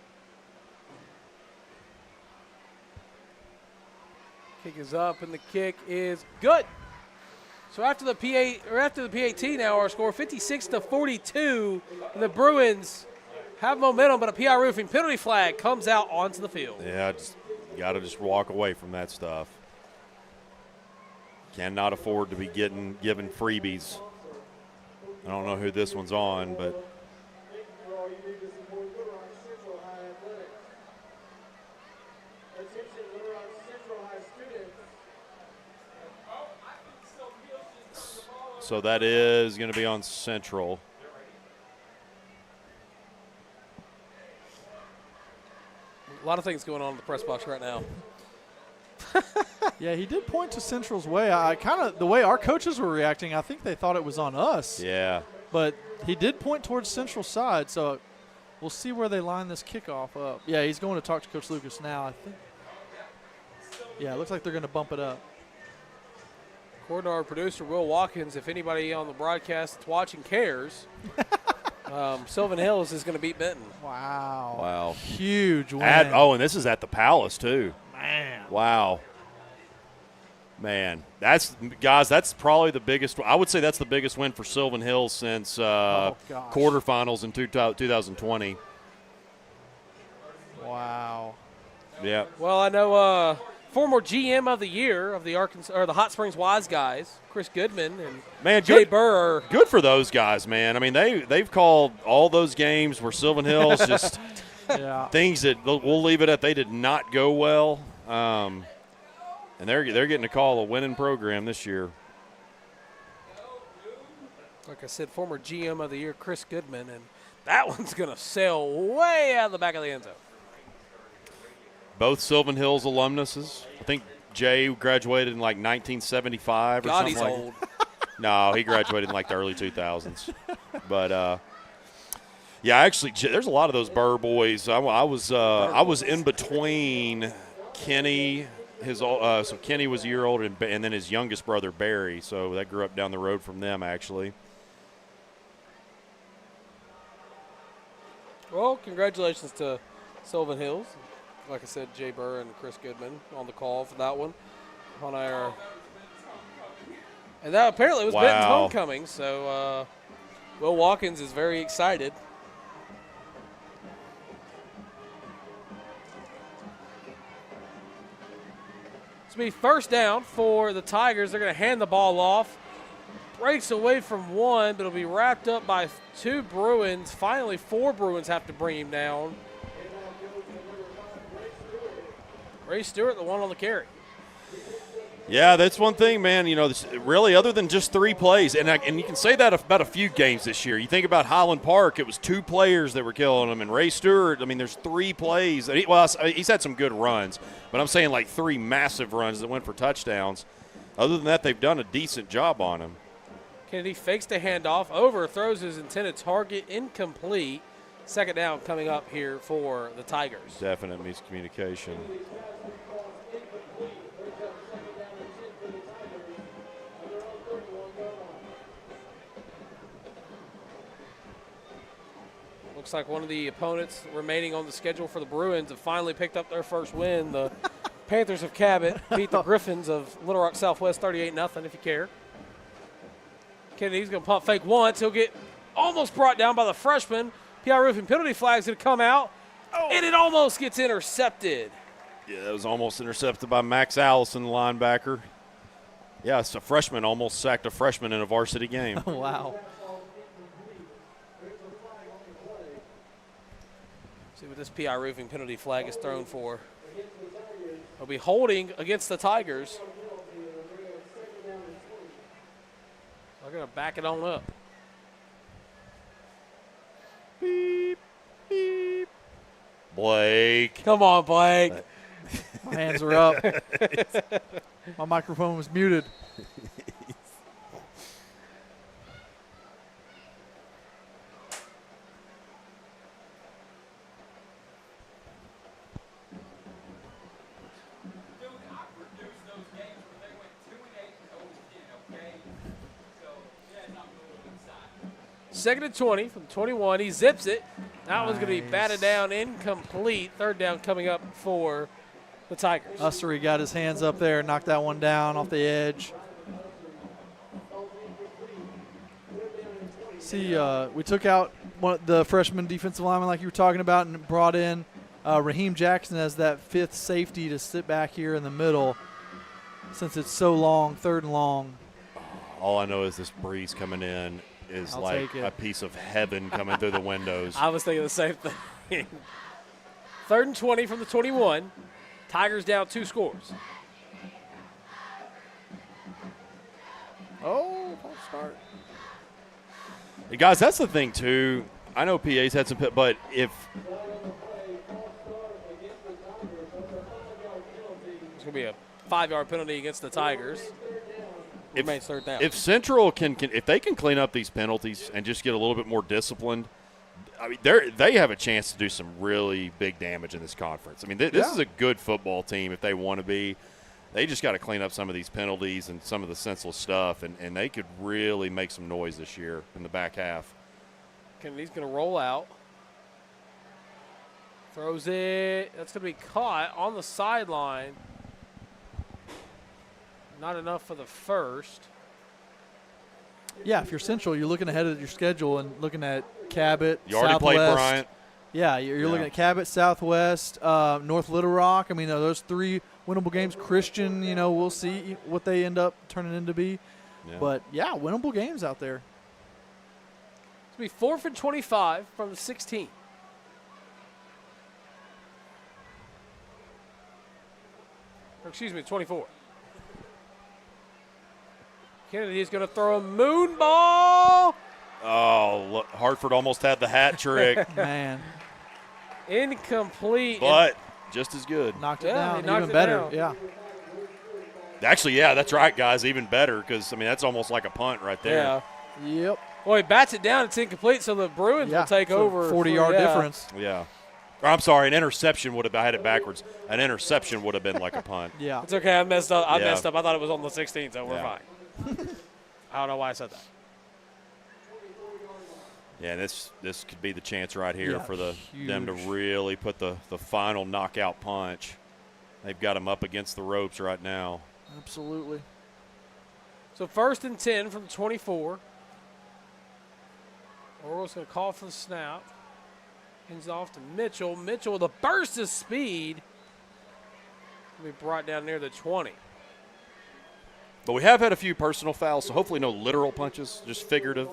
Kick is up, and the kick is good. So after the PAT now, our score 56-42, and the Bruins have momentum, but a PI roofing penalty flag comes out onto the field. Yeah, got to just walk away from that stuff. Cannot afford to be given freebies. I don't know who this one's on, but so that is going to be on Central. A lot of things going on in the press box right now. Yeah, he did point to Central's way. I kind of, the way our coaches were reacting, I think they thought it was on us. Yeah. But he did point towards Central's side, so we'll see where they line this kickoff up. Yeah, he's going to talk to Coach Lucas now, I think. Yeah, it looks like they're going to bump it up. According to our producer, Will Watkins, if anybody on the broadcast that's watching cares, Sylvan Hills is going to beat Benton. Wow. Wow. Huge win. And this is at the Palace, too. Man. Wow. Man, that's probably the biggest. I would say that's the biggest win for Sylvan Hills since quarterfinals in 2020. Wow. Yeah. Well, I know former GM of the year of the Hot Springs Wise guys, Chris Goodman and Jay Burr. Good for those guys, man. I mean, they've called all those games where Sylvan Hills just things that we'll leave it at. They did not go well. And they're getting to call a winning program this year. Like I said, former GM of the year, Chris Goodman, and that one's going to sail way out of the back of the end zone. Both Sylvan Hills alumnuses. I think Jay graduated in like 1975 or something. God, he's old. No, he graduated in like the early 2000s. But yeah, actually, there's a lot of those Burr boys. I was in between Kenny. So Kenny was a year older, and then his youngest brother, Barry. So that grew up down the road from them, actually. Well, congratulations to Sylvan Hills. Like I said, Jay Burr and Chris Goodman on the call for that one. And that apparently was Benton's homecoming, so Will Watkins is very excited. It's going to be first down for the Tigers. They're going to hand the ball off. Breaks away from one, but it'll be wrapped up by 2 Bruins. Finally, 4 Bruins have to bring him down. Ray Stewart, the one on the carry. Yeah, that's one thing, man. You know, really, other than just 3 plays, and you can say that about a few games this year. You think about Highland Park; it was 2 players that were killing them, and Ray Stewart. I mean, there's 3 plays. He's had some good runs, but I'm saying like 3 massive runs that went for touchdowns. Other than that, they've done a decent job on him. Kennedy fakes the handoff, overthrows his intended target, incomplete. Second down coming up here for the Tigers. Definite miscommunication. Looks like one of the opponents remaining on the schedule for the Bruins have finally picked up their first win. The Panthers of Cabot beat the Griffins of Little Rock Southwest 38-0, if you care. Kennedy's going to pump fake once. He'll get almost brought down by the freshman. PI roofing penalty flag's going to come out, and it almost gets intercepted. Yeah, that was almost intercepted by Max Allison, the linebacker. Yeah, it's a freshman almost sacked a freshman in a varsity game. Wow. See what this PI roofing penalty flag is thrown for. They'll be holding against the Tigers. They're going to back it on up. Beep, beep. Blake. Come on, Blake. My hands are up. My microphone was muted. second and 20 from 21. He zips it. That one's going to be batted down, incomplete. Third down coming up for the Tigers. Ussery got his hands up there, knocked that one down off the edge. See, we took out the freshman defensive lineman like you were talking about and brought in Raheem Jackson as that fifth safety to sit back here in the middle since it's so long, third and long. All I know is this breeze coming in is like a piece of heaven coming through the windows. I was thinking the same thing. Third and 20 from the 21. Tigers down 2 scores. Oh, false start. Hey guys, that's the thing, too. I know PA's had some, but if it's going to be a 5-yard penalty against the Tigers. Remains third down. If Central can if they can clean up these penalties and just get a little bit more disciplined, I mean, they have a chance to do some really big damage in this conference. I mean, this is a good football team if they want to be. They just got to clean up some of these penalties and some of the senseless stuff, and they could really make some noise this year in the back half. Kennedy's going to roll out. Throws it. That's going to be caught on the sideline. Not enough for the first. Yeah, if you're Central, you're looking ahead at your schedule and looking at Cabot, You already Southwest. played Bryant. Yeah, you're looking at Cabot, Southwest, North Little Rock. I mean, those 3 winnable games. Christian, we'll see what they end up turning into be. Yeah. But, yeah, winnable games out there. It's going to be 4th and 25 from the 16. Or excuse me, 24. Kennedy's going to throw a moon ball. Oh, look, Hartford almost had the hat trick. Man. Incomplete. But just as good. Knocked it down, even better. Yeah. Actually, yeah, that's right, guys, even better because, I mean, that's almost like a punt right there. Yeah. Yep. Well, he bats it down. It's incomplete, so the Bruins will take over. 40-yard difference. Yeah. Or, I'm sorry, an interception would have – I had it backwards. An interception would have been like a punt. Yeah. It's okay. I messed up. I Yeah. messed up. I thought it was on the 16, so we're Yeah. fine. I don't know why I said that. Yeah, this could be the chance right here for them to huge. really put the final knockout punch. They've got them up against the ropes right now. Absolutely. So 1st and 10 from 24. Orwell's going to call for the snap. Hands off to Mitchell. Mitchell with a burst of speed. Will be brought down near the 20. But we have had a few personal fouls, so hopefully no literal punches, just figurative.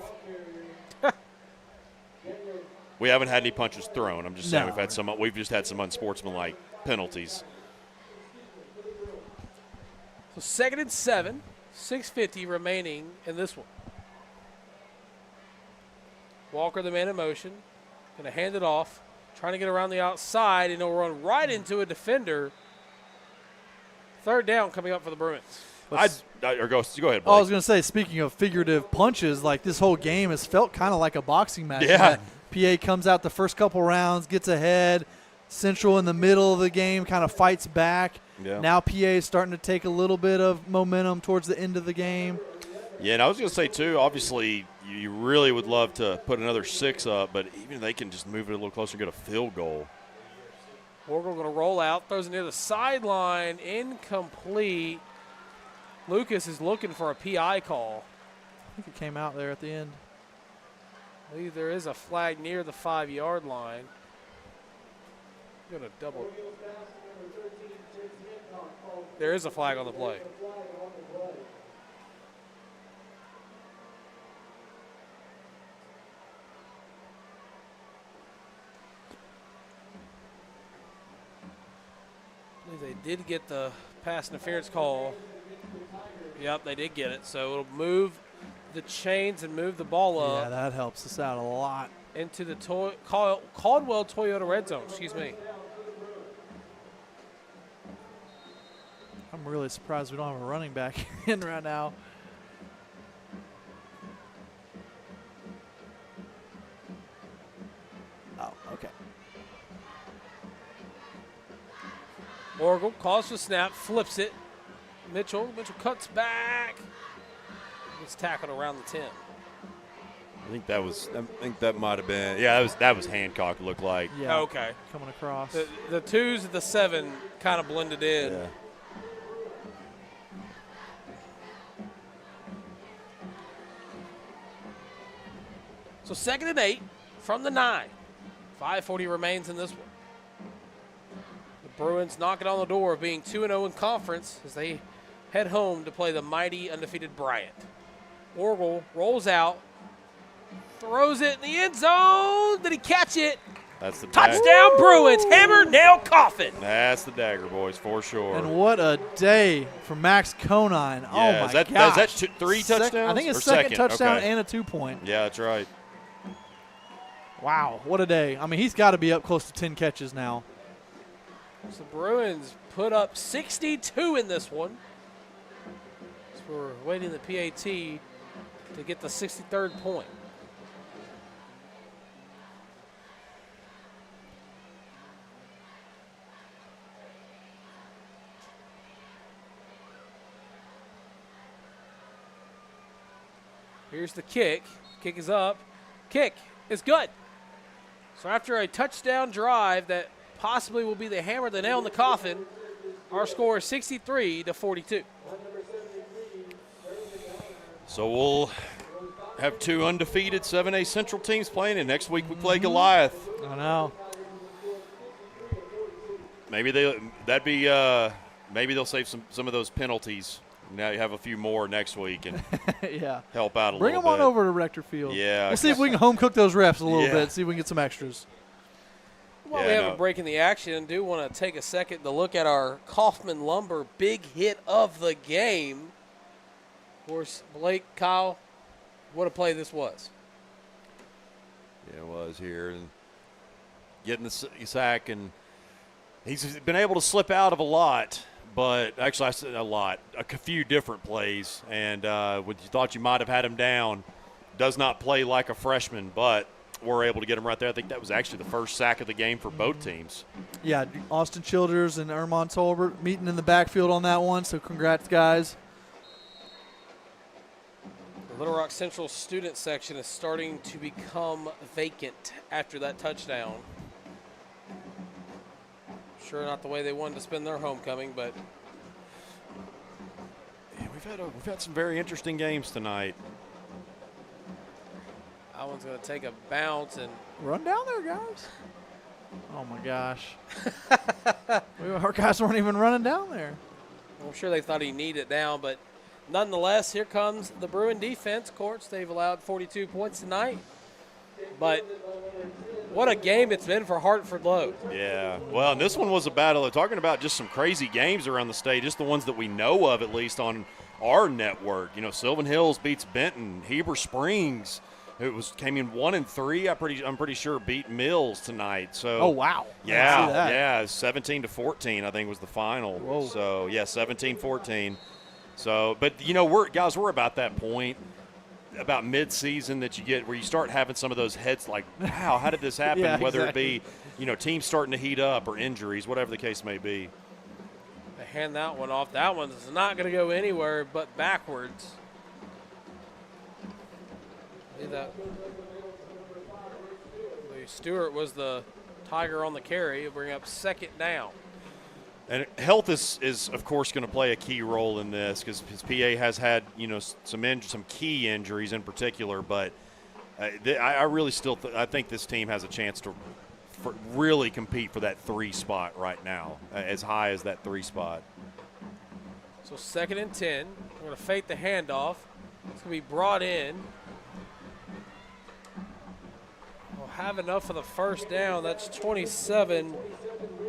We haven't had any punches thrown. I'm just saying we've just had some unsportsmanlike penalties. So 2nd and 7, 6:50 remaining in this one. Walker, the man in motion, going to hand it off, trying to get around the outside, and he'll run right into a defender. Third down coming up for the Bruins. Go ahead, Blake. I was going to say, speaking of figurative punches, like this whole game has felt kind of like a boxing match. Yeah. PA comes out the first couple rounds, gets ahead. Central in the middle of the game kind of fights back. Yeah. Now PA is starting to take a little bit of momentum towards the end of the game. Yeah, and I was going to say, too, obviously you really would love to put another 6 up, but even if they can just move it a little closer and get a field goal. Orgel going to roll out, throws it near the sideline, incomplete. Lucas is looking for a PI call. I think it came out there at the end. I believe there is a flag near the 5-yard line. Going to double. There is a flag on the play. I believe they did get the pass interference call. Yep, they did get it. So it'll move the chains and move the ball up. Yeah, that helps us out a lot. Into the Caldwell Toyota red zone, excuse me. I'm really surprised we don't have a running back in right now. Oh, okay. Orgel calls for snap, flips it. Mitchell cuts back. Gets tackled around the 10. I think that might have been. Yeah, that was Hancock. It looked like. Yeah. Okay. Coming across. The 2s and the 7 kind of blended in. Yeah. So 2nd and 8 from the 9. 5:40 remains in this one. The Bruins knocking on the door of being 2-0 in conference as they head home to play the mighty undefeated Bryant. Orgel rolls out, throws it in the end zone. Did he catch it? That's the touchdown, Bruins. Hammer, nail, coffin. That's the dagger, boys, for sure. And what a day for Max Conine. Yeah, oh, my gosh. gosh. Is that 3 touchdowns? I think it's or second touchdown okay. and a 2-point. Yeah, that's right. Wow, what a day. I mean, he's got to be up close to 10 catches now. So the Bruins put up 62 in this one. So we're waiting the PAT to get the 63rd point. Here's the kick. Kick is up. Kick is good. So after a touchdown drive that possibly will be the hammer, the nail in the coffin, our score is 63-42. So we'll have 2 undefeated 7A Central teams playing, and next week we play Goliath. I know. Maybe they'll save some of those penalties. Now you have a few more next week and yeah. help out a Bring little bit. them on over to Rector Field. Yeah. We'll see if we can home cook those refs a little Yeah. bit, see if we can get some extras. While we have a break in the action, do want to take a second to look at our Kaufman Lumber big hit of the game. Of course, Blake, Kyle, what a play this was. Yeah, it was here. And getting the sack, and he's been able to slip out of a lot. But actually, I said a few different plays. And when you thought you might have had him down, does not play like a freshman, but we're able to get him right there. I think that was actually the first sack of the game for both teams. Yeah, Austin Childers and Ermon Tolbert meeting in the backfield on that one, so congrats, guys. The Little Rock Central student section is starting to become vacant after that touchdown. Sure, not the way they wanted to spend their homecoming, but yeah, we've had some very interesting games tonight. that one's going to take a bounce and run down there, guys. Oh my gosh, our guys weren't even running down there. I'm sure they thought he needed it down, but nonetheless, here comes the Bruin defense. Of course, they've allowed 42 points tonight, but what a game it's been for Hartford Low. Yeah, well, and this one was a battle. They're talking about just some crazy games around the state, just the ones that we know of, at least on our network. You know, Sylvan Hills beats Benton. Heber Springs, came in 1-3. I'm pretty sure beat Mills tonight. So oh wow, yeah, 17-14 I think was the final. Whoa. So yeah, 17-14. So, but you know, we're about that point. About mid-season that you get where you start having some of those heads like, wow, how did this happen? Yeah, Whether exactly. it be, teams starting to heat up or injuries, whatever the case may be. They hand that one off. That one's not going to go anywhere but backwards. Stewart was the Tiger on the carry. He'll bring up second down. And health is of course going to play a key role in this because his PA has had some key injuries in particular. But I really still I think this team has a chance to really compete for that 3 spot right now, as high as that 3 spot. So 2nd and 10. We're going to fake the handoff. It's going to be brought in. We'll have enough for the first down. That's 27.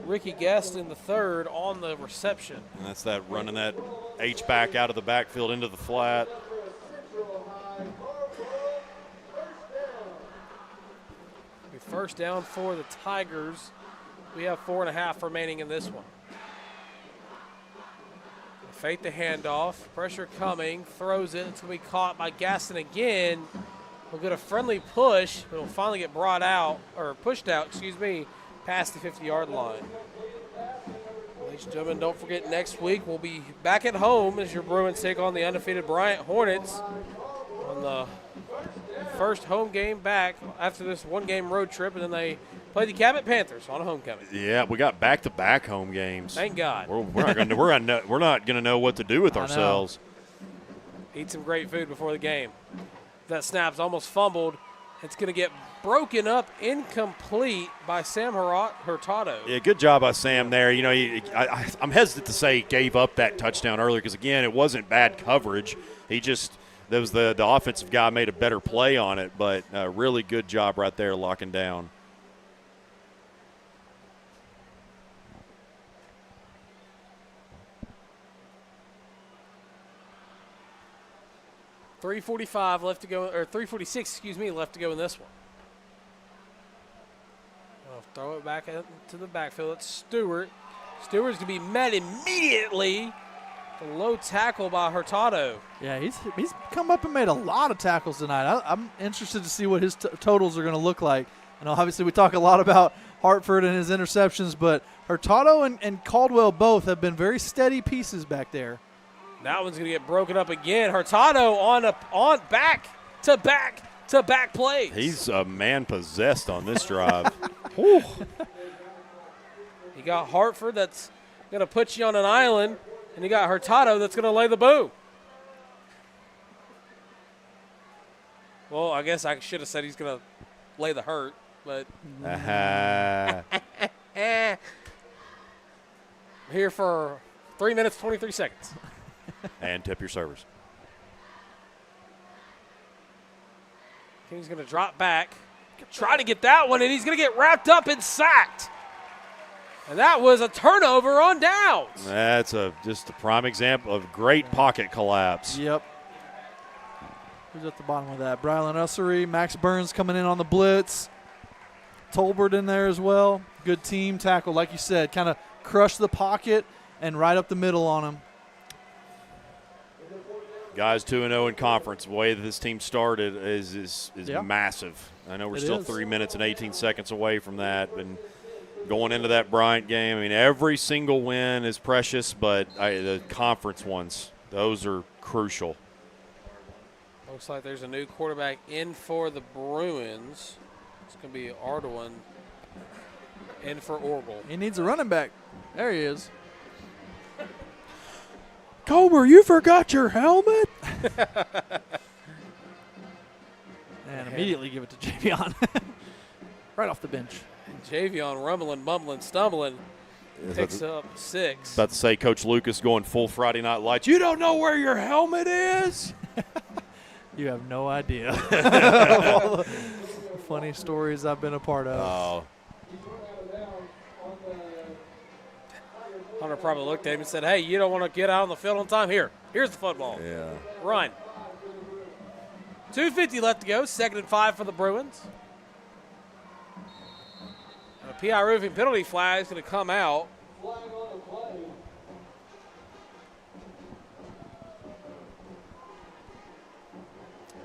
Ricky Gaston the third on the reception. And that's that running that H-back out of the backfield into the flat. First down for the Tigers. We have 4.5 remaining in this one. Fake the handoff. Pressure coming. Throws it. It's going to be caught by Gaston again. We'll get a friendly push, but it'll finally get pushed out, past the 50-yard line. Ladies and gentlemen, don't forget next week we'll be back at home as your Bruins take on the undefeated Bryant Hornets on the First home game back after this one-game road trip, and then they play the Cabot Panthers on a homecoming. Yeah, we got back-to-back home games. Thank God. We're not gonna know what to do with ourselves. Eat some great food before the game. That snap's almost fumbled. It's going to get broken up, incomplete by Sam Hurtado. Yeah, good job by Sam there. You know, I'm hesitant to say he gave up that touchdown earlier because, again, it wasn't bad coverage. There was the offensive guy made a better play on it, but really good job right there locking down. .345 left to go, or 3:46, excuse me, left to go in this one. I'll throw it back into the backfield. It's Stewart. Stewart's going to be met immediately. A low tackle by Hurtado. Yeah, he's come up and made a lot of tackles tonight. I'm interested to see what his totals are going to look like. I know obviously we talk a lot about Hartford and his interceptions, but Hurtado and Caldwell both have been very steady pieces back there. That one's going to get broken up again. Hurtado on back-to-back plays. He's a man possessed on this drive. Whew. You got Hartford that's going to put you on an island, and you got Hurtado that's going to lay the boom. Well, I guess I should have said he's going to lay the hurt, but here for 3 minutes, 23 seconds. And tip your servers. King's going to drop back, try to get that one, and he's going to get wrapped up and sacked. And that was a turnover on downs. That's just a prime example of great pocket collapse. Yep. Who's at the bottom of that? Brylan Ussery, Max Burns coming in on the blitz. Tolbert in there as well. Good team tackle, like you said, kind of crushed the pocket and right up the middle on him. Guys 2-0 in conference. The way that this team started is Yep. massive. I know we're It still is. 3 minutes and 18 seconds away from that. And going into that Bryant game, I mean, every single win is precious, but the conference ones, those are crucial. Looks like there's a new quarterback in for the Bruins. It's going to be Ardoin in for Orville. He needs a running back. There he is. Colbert, you forgot your helmet? And immediately give it to Javion. Right off the bench. And Javion rumbling, bumbling, stumbling. Picks up 6. About to say, Coach Lucas going full Friday Night Lights. You don't know where your helmet is? You have no idea. Of all the funny stories I've been a part of. Oh. Hunter probably looked at him and said, hey, you don't want to get out on the field on time? Here's the football. Yeah. Run. 2:50 left to go. 2nd and 5 for the Bruins. A PI roofing penalty flag is going to come out.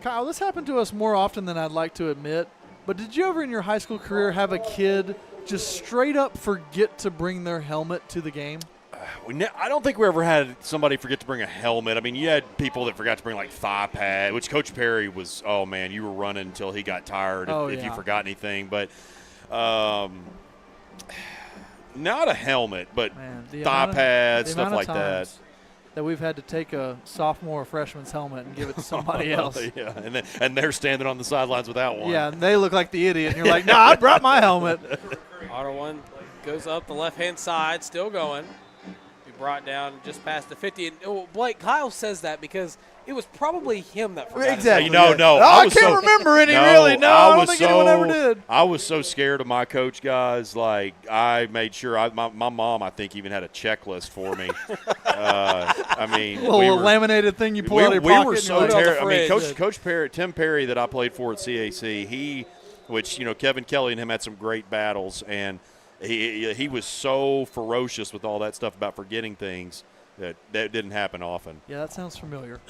Kyle, this happened to us more often than I'd like to admit, but did you ever in your high school career have a kid just straight up forget to bring their helmet to the game? I don't think we ever had somebody forget to bring a helmet. I mean, you had people that forgot to bring, like, thigh pad, which Coach Perry was, oh, man, you were running until he got tired if you forgot anything. But not a helmet, but thigh pads, stuff like that. That we've had to take a sophomore or freshman's helmet and give it to somebody else. Yeah, and they're standing on the sidelines without one. Yeah, and they look like the idiot, and you're like, nah, I brought my helmet. Ardoin goes up the left-hand side, still going. Be brought down just past the 50. And Blake, Kyle says that because it was probably him that forgot. Exactly. No. I can't remember any, really. No, I don't think anyone ever did. I was so scared of my coach, guys. Like, I made sure my mom, I think, even had a checklist for me. I mean, a little laminated thing you pull out of your pocket. We were so terrible. I mean, Coach Perry, Tim Perry, that I played for at CAC, which Kevin Kelly and him had some great battles, and he was so ferocious with all that stuff about forgetting things that didn't happen often. Yeah, that sounds familiar.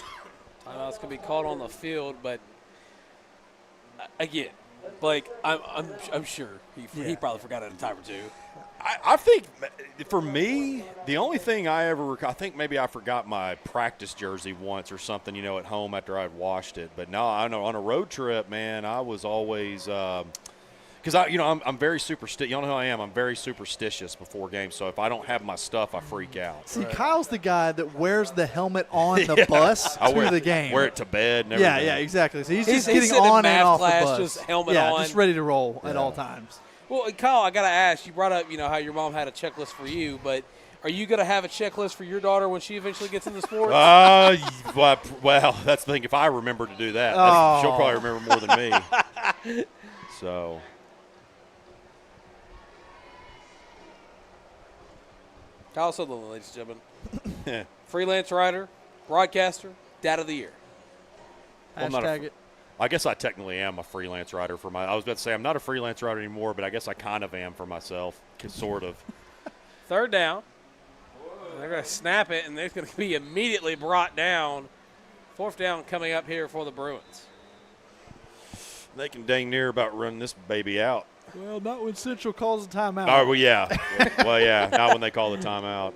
Timeout's going to be called on the field, but again, Blake, I'm sure he probably forgot it a time or two. I think for me, the only thing I think maybe I forgot my practice jersey once or something, at home after I'd washed it. But no, I know on a road trip, man, I was always because I'm very superstitious. You know how I am. I'm very superstitious before games. So if I don't have my stuff, I freak out. See, Kyle's the guy that wears the helmet on the bus to the game. Wear it to bed. And yeah, everything. exactly. So he's just sitting getting in on and math off class, the bus. just helmet on. just ready to roll at all times. Well, Kyle, I got to ask, you brought up, how your mom had a checklist for you, but are you going to have a checklist for your daughter when she eventually gets into sports? Well, that's the thing. If I remember to do that, she'll probably remember more than me. So. Kyle Sutherland, ladies and gentlemen. Freelance writer, broadcaster, Dad of the Year. Hashtag it. I guess I technically am a freelance writer I was about to say I'm not a freelance writer anymore, but I guess I kind of am for myself, sort of. Third down. They're going to snap it, and it's going to be immediately brought down. Fourth down coming up here for the Bruins. They can dang near about run this baby out. Well, not when Central calls a timeout. Oh, well, yeah. Not when they call the timeout.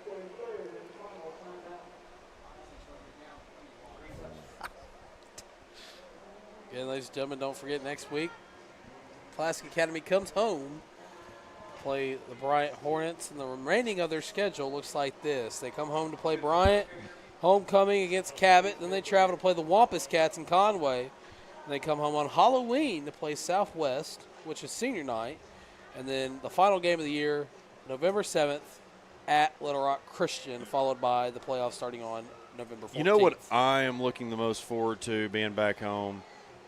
Again, ladies and gentlemen, don't forget next week, Pulaski Academy comes home to play the Bryant Hornets, and the remaining of their schedule looks like this. They come home to play Bryant, homecoming against Cabot, then they travel to play the Wampus Cats in Conway, and they come home on Halloween to play Southwest, which is senior night, and then the final game of the year, November 7th, at Little Rock Christian, followed by the playoffs starting on November 14th. You know what I am looking the most forward to being back home?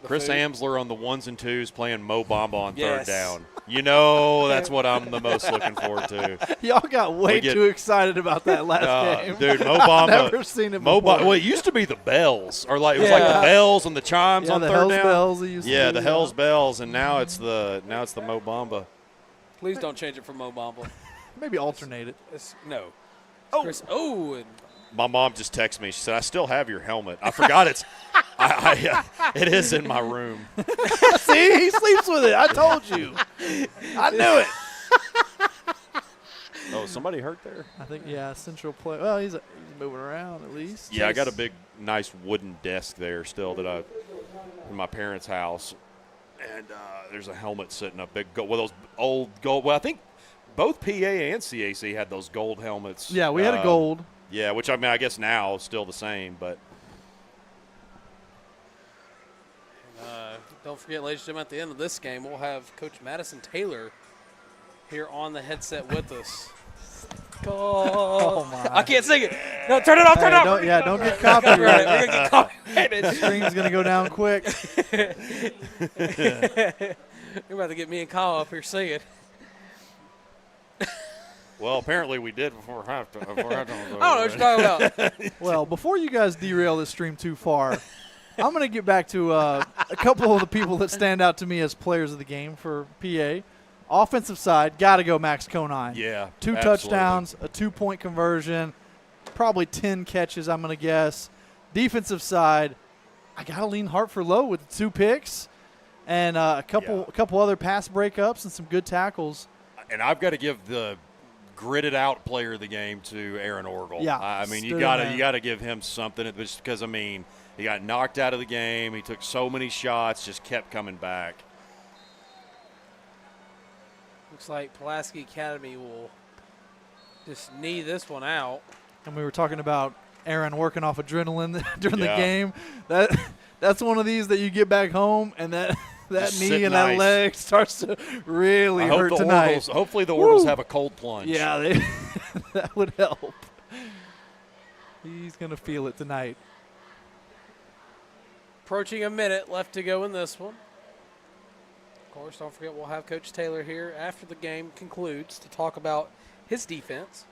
Chris Amsler on the 1s and 2s playing Mo Bamba on third down. That's what I'm the most looking forward to. Y'all got way too excited about that last game. Dude, Mo Bamba. I've never seen it before. Well, it used to be the bells. Or it was like the bells and the chimes on the third Hell's down. Bells it used to be, the Hell's Bells, and now it's the Mo Bamba. Please don't change it for Mo Bamba. Maybe alternate it. No. Oh. And my mom just texted me. She said, "I still have your helmet. I forgot it is in my room." See, he sleeps with it. I told you. I knew it. Oh, somebody hurt there? I think, Central play. Well, he's moving around at least. Yeah, I got a big, nice wooden desk there still in my parents' house. And there's a helmet sitting up. Those old gold. Well, I think both PA and CAC had those gold helmets. Yeah, we had a gold. Yeah, which I guess now is still the same, but. Don't forget, ladies and gentlemen, at the end of this game, we'll have Coach Madison Taylor here on the headset with us. Oh, my. I can't sing it. No, turn it off, turn it off. Don't get copyrighted. We're going to get copyrighted. The screen's going to go down quick. You're about to get me and Kyle up here singing. Well, apparently we did before halftime. I don't know what you're talking about. Well, before you guys derail this stream too far, I'm going to get back to a couple of the people that stand out to me as players of the game for PA. Offensive side, got to go Max Conine. Yeah, 2 absolutely. touchdowns, a 2-point conversion, probably 10 catches, I'm going to guess. Defensive side, I got to lean Hartford low with the 2 picks and a couple other pass breakups and some good tackles. And I've got to give the gritted out player of the game to Aaron Orgel. Yeah, I mean, you got to give him something just because he got knocked out of the game. He took so many shots, just kept coming back. Looks like Pulaski Academy will just knee this one out. And we were talking about Aaron working off adrenaline during the game. That's one of these that you get back home and that knee and that leg starts to really hurt tonight. Hopefully the Orgels have a cold plunge. Yeah, that would help. He's going to feel it tonight. Approaching a minute left to go in this one. Of course, don't forget we'll have Coach Taylor here after the game concludes to talk about his defense.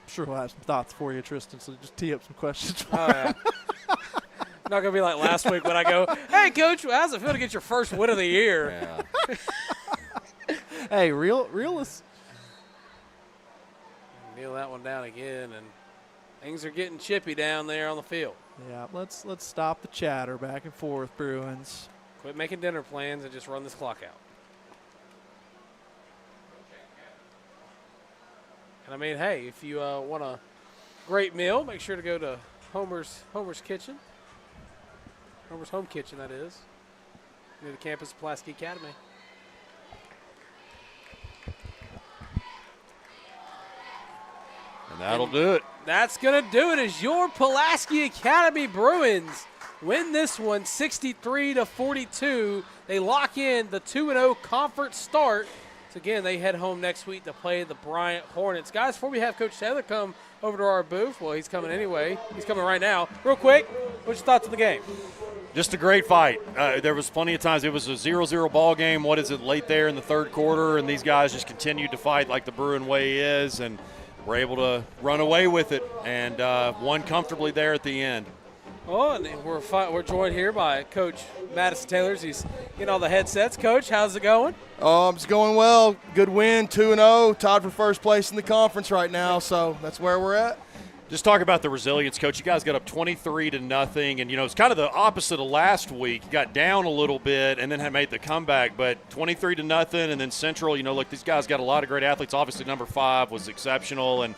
I'm sure we'll have some thoughts for you, Tristan, so just tee up some questions for him. Not going to be like last week when I go, "Hey, Coach, how's it feel to get your first win of the year?" Yeah. Hey, realist. Kneel that one down again, and things are getting chippy down there on the field. Yeah, let's stop the chatter back and forth, Bruins. Quit making dinner plans and just run this clock out. And I mean, hey, if you want a great meal, make sure to go to Homer's Kitchen. Homer's Home Kitchen, that is, near the campus of Pulaski Academy. And that'll do it. That's going to do it as your Pulaski Academy Bruins win this one 63-42. They lock in the 2-0 conference start. So again, they head home next week to play the Bryant Hornets. Guys, before we have Coach Taylor come over to our booth, well, he's coming anyway. He's coming right now. Real quick, what's your thoughts on the game? Just a great fight. There was plenty of times it was a 0-0 ball game. What is it, late there in the third quarter, and these guys just continued to fight like the Bruin way is, and were able to run away with it and won comfortably there at the end. Oh, and we're joined here by Coach Madison Taylor. He's getting all the headsets. Coach, how's it going? It's going well. Good win, 2-0, tied for first place in the conference right now, so that's where we're at. Just talk about the resilience, Coach. You guys got up 23-0, and, it's kind of the opposite of last week. You got down a little bit and then had made the comeback, but 23-0, and then Central, look, these guys got a lot of great athletes. Obviously, number 5 was exceptional, and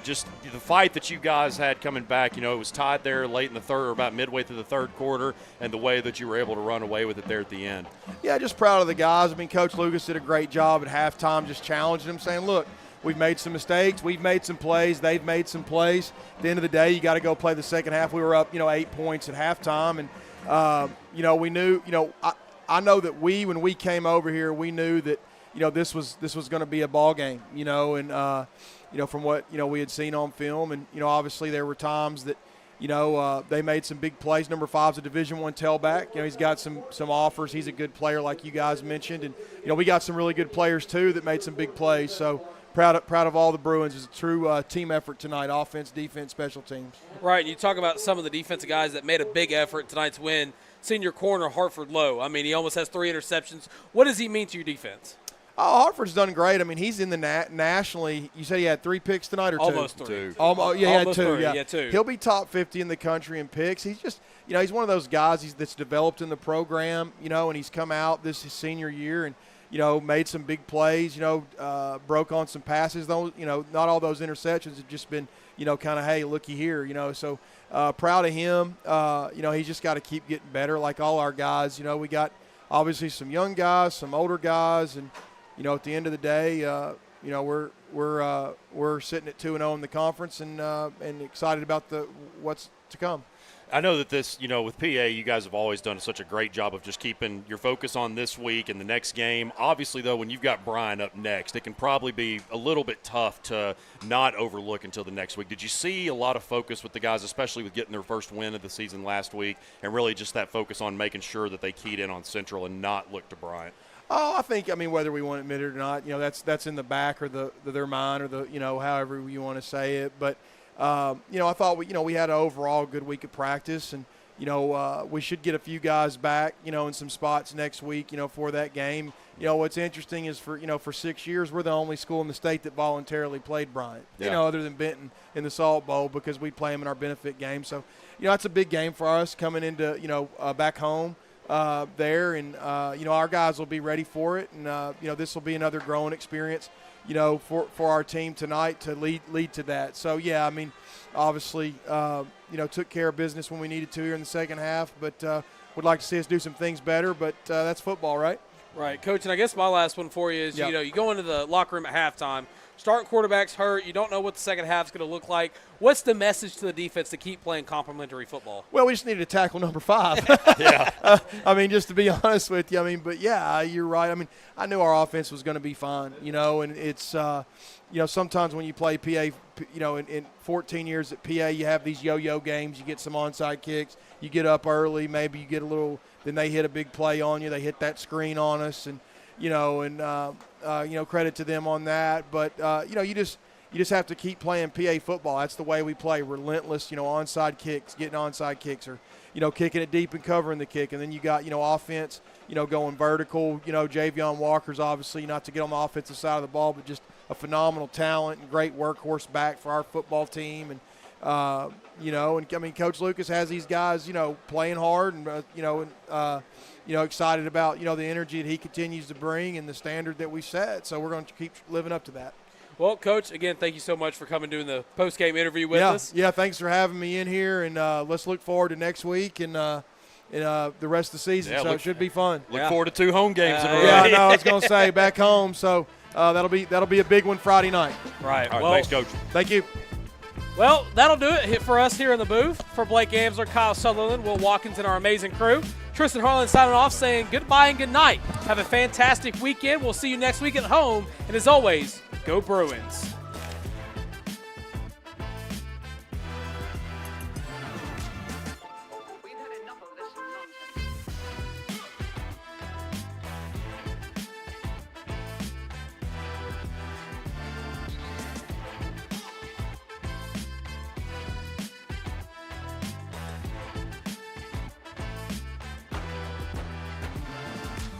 just the fight that you guys had coming back, it was tied there late in the third or about midway through the third quarter, and the way that you were able to run away with it there at the end. Yeah, just proud of the guys. I mean, Coach Lucas did a great job at halftime just challenging them, saying, look, we've made some mistakes. We've made some plays. They've made some plays. At the end of the day, you got to go play the second half. We were up, 8 points at halftime. And, we knew, I know that when we came over here, we knew that, this was going to be a ball game, and, from what, we had seen on film. And, obviously there were times that, they made some big plays. Number 5's a Division I tailback. He's got some offers. He's a good player like you guys mentioned. And, we got some really good players too that made some big plays. So, proud of all the Bruins. It's a true team effort tonight, offense, defense, special teams. Right, and you talk about some of the defensive guys that made a big effort in tonight's win. Senior corner Hartford Lowe. I mean, he almost has 3 interceptions. What does he mean to your defense? Oh, Hartford's done great. I mean, he's in the nationally. You said he had 3 picks tonight or 2? Almost 3. Almost, he had 2. 3. Yeah, 2. He'll be top 50 in the country in picks. He's just, he's one of those guys that's developed in the program, and he's come out this his senior year and, made some big plays, broke on some passes. Those, not all those interceptions have just been, kind of, hey, looky here, so proud of him. He's just got to keep getting better like all our guys. We got obviously some young guys, some older guys, and, at the end of the day, we're sitting at 2-0 in the conference and excited about what's to come. I know that this, with PA, you guys have always done such a great job of just keeping your focus on this week and the next game. Obviously, though, when you've got Brian up next, it can probably be a little bit tough to not overlook until the next week. Did you see a lot of focus with the guys, especially with getting their first win of the season last week, and really just that focus on making sure that they keyed in on Central and not look to Bryant? Oh, I think, whether we want to admit it or not, that's in the back or their mind or however you want to say it. But, I thought we had an overall good week of practice, and, we should get a few guys back, in some spots next week, for that game. What's interesting is for 6 years, we're the only school in the state that voluntarily played Bryant, other than Benton in the Salt Bowl because we play them in our benefit game. So, it's a big game for us coming into, back home. There, and our guys will be ready for it, and this will be another growing experience, for our team tonight to lead to that. So yeah, I mean, obviously, took care of business when we needed to here in the second half, but would like to see us do some things better. But that's football, right? Right, Coach. And I guess my last one for you is, you go into the locker room at halftime. Starting quarterback's hurt. You don't know what the second half's going to look like. What's the message to the defense to keep playing complementary football? Well, we just needed to tackle number 5. Just to be honest with you, but yeah, you're right. I mean, I knew our offense was going to be fine, and it's, sometimes when you play PA, in 14 years at PA, you have these yo-yo games. You get some onside kicks. You get up early. Maybe you get a little – then they hit a big play on you. They hit that screen on us, and credit to them on that. But, you just have to keep playing PA football. That's the way we play, relentless, onside kicks, getting onside kicks or, kicking it deep and covering the kick. And then you got, offense, going vertical. Javion Walker's obviously not to get on the offensive side of the ball, but just a phenomenal talent and great workhorse back for our football team. And, Coach Lucas has these guys, playing hard and, excited about, the energy that he continues to bring and the standard that we set. So we're going to keep living up to that. Well, Coach, again, thank you so much for coming doing the post-game interview with us. Yeah, thanks for having me in here, and let's look forward to next week and the rest of the season. So it should be fun. Look forward to 2 home games in a row. Yeah, I know. I was going to say back home, so that'll be a big one Friday night. Right. All right, well, thanks, Coach. Thank you. Well, that'll do it for us here in the booth. For Blake Amsler, Kyle Sutherland, Will Watkins, and our amazing crew, Tristan Harlen signing off saying goodbye and good night. Have a fantastic weekend. We'll see you next week at home. And as always, go Bruins.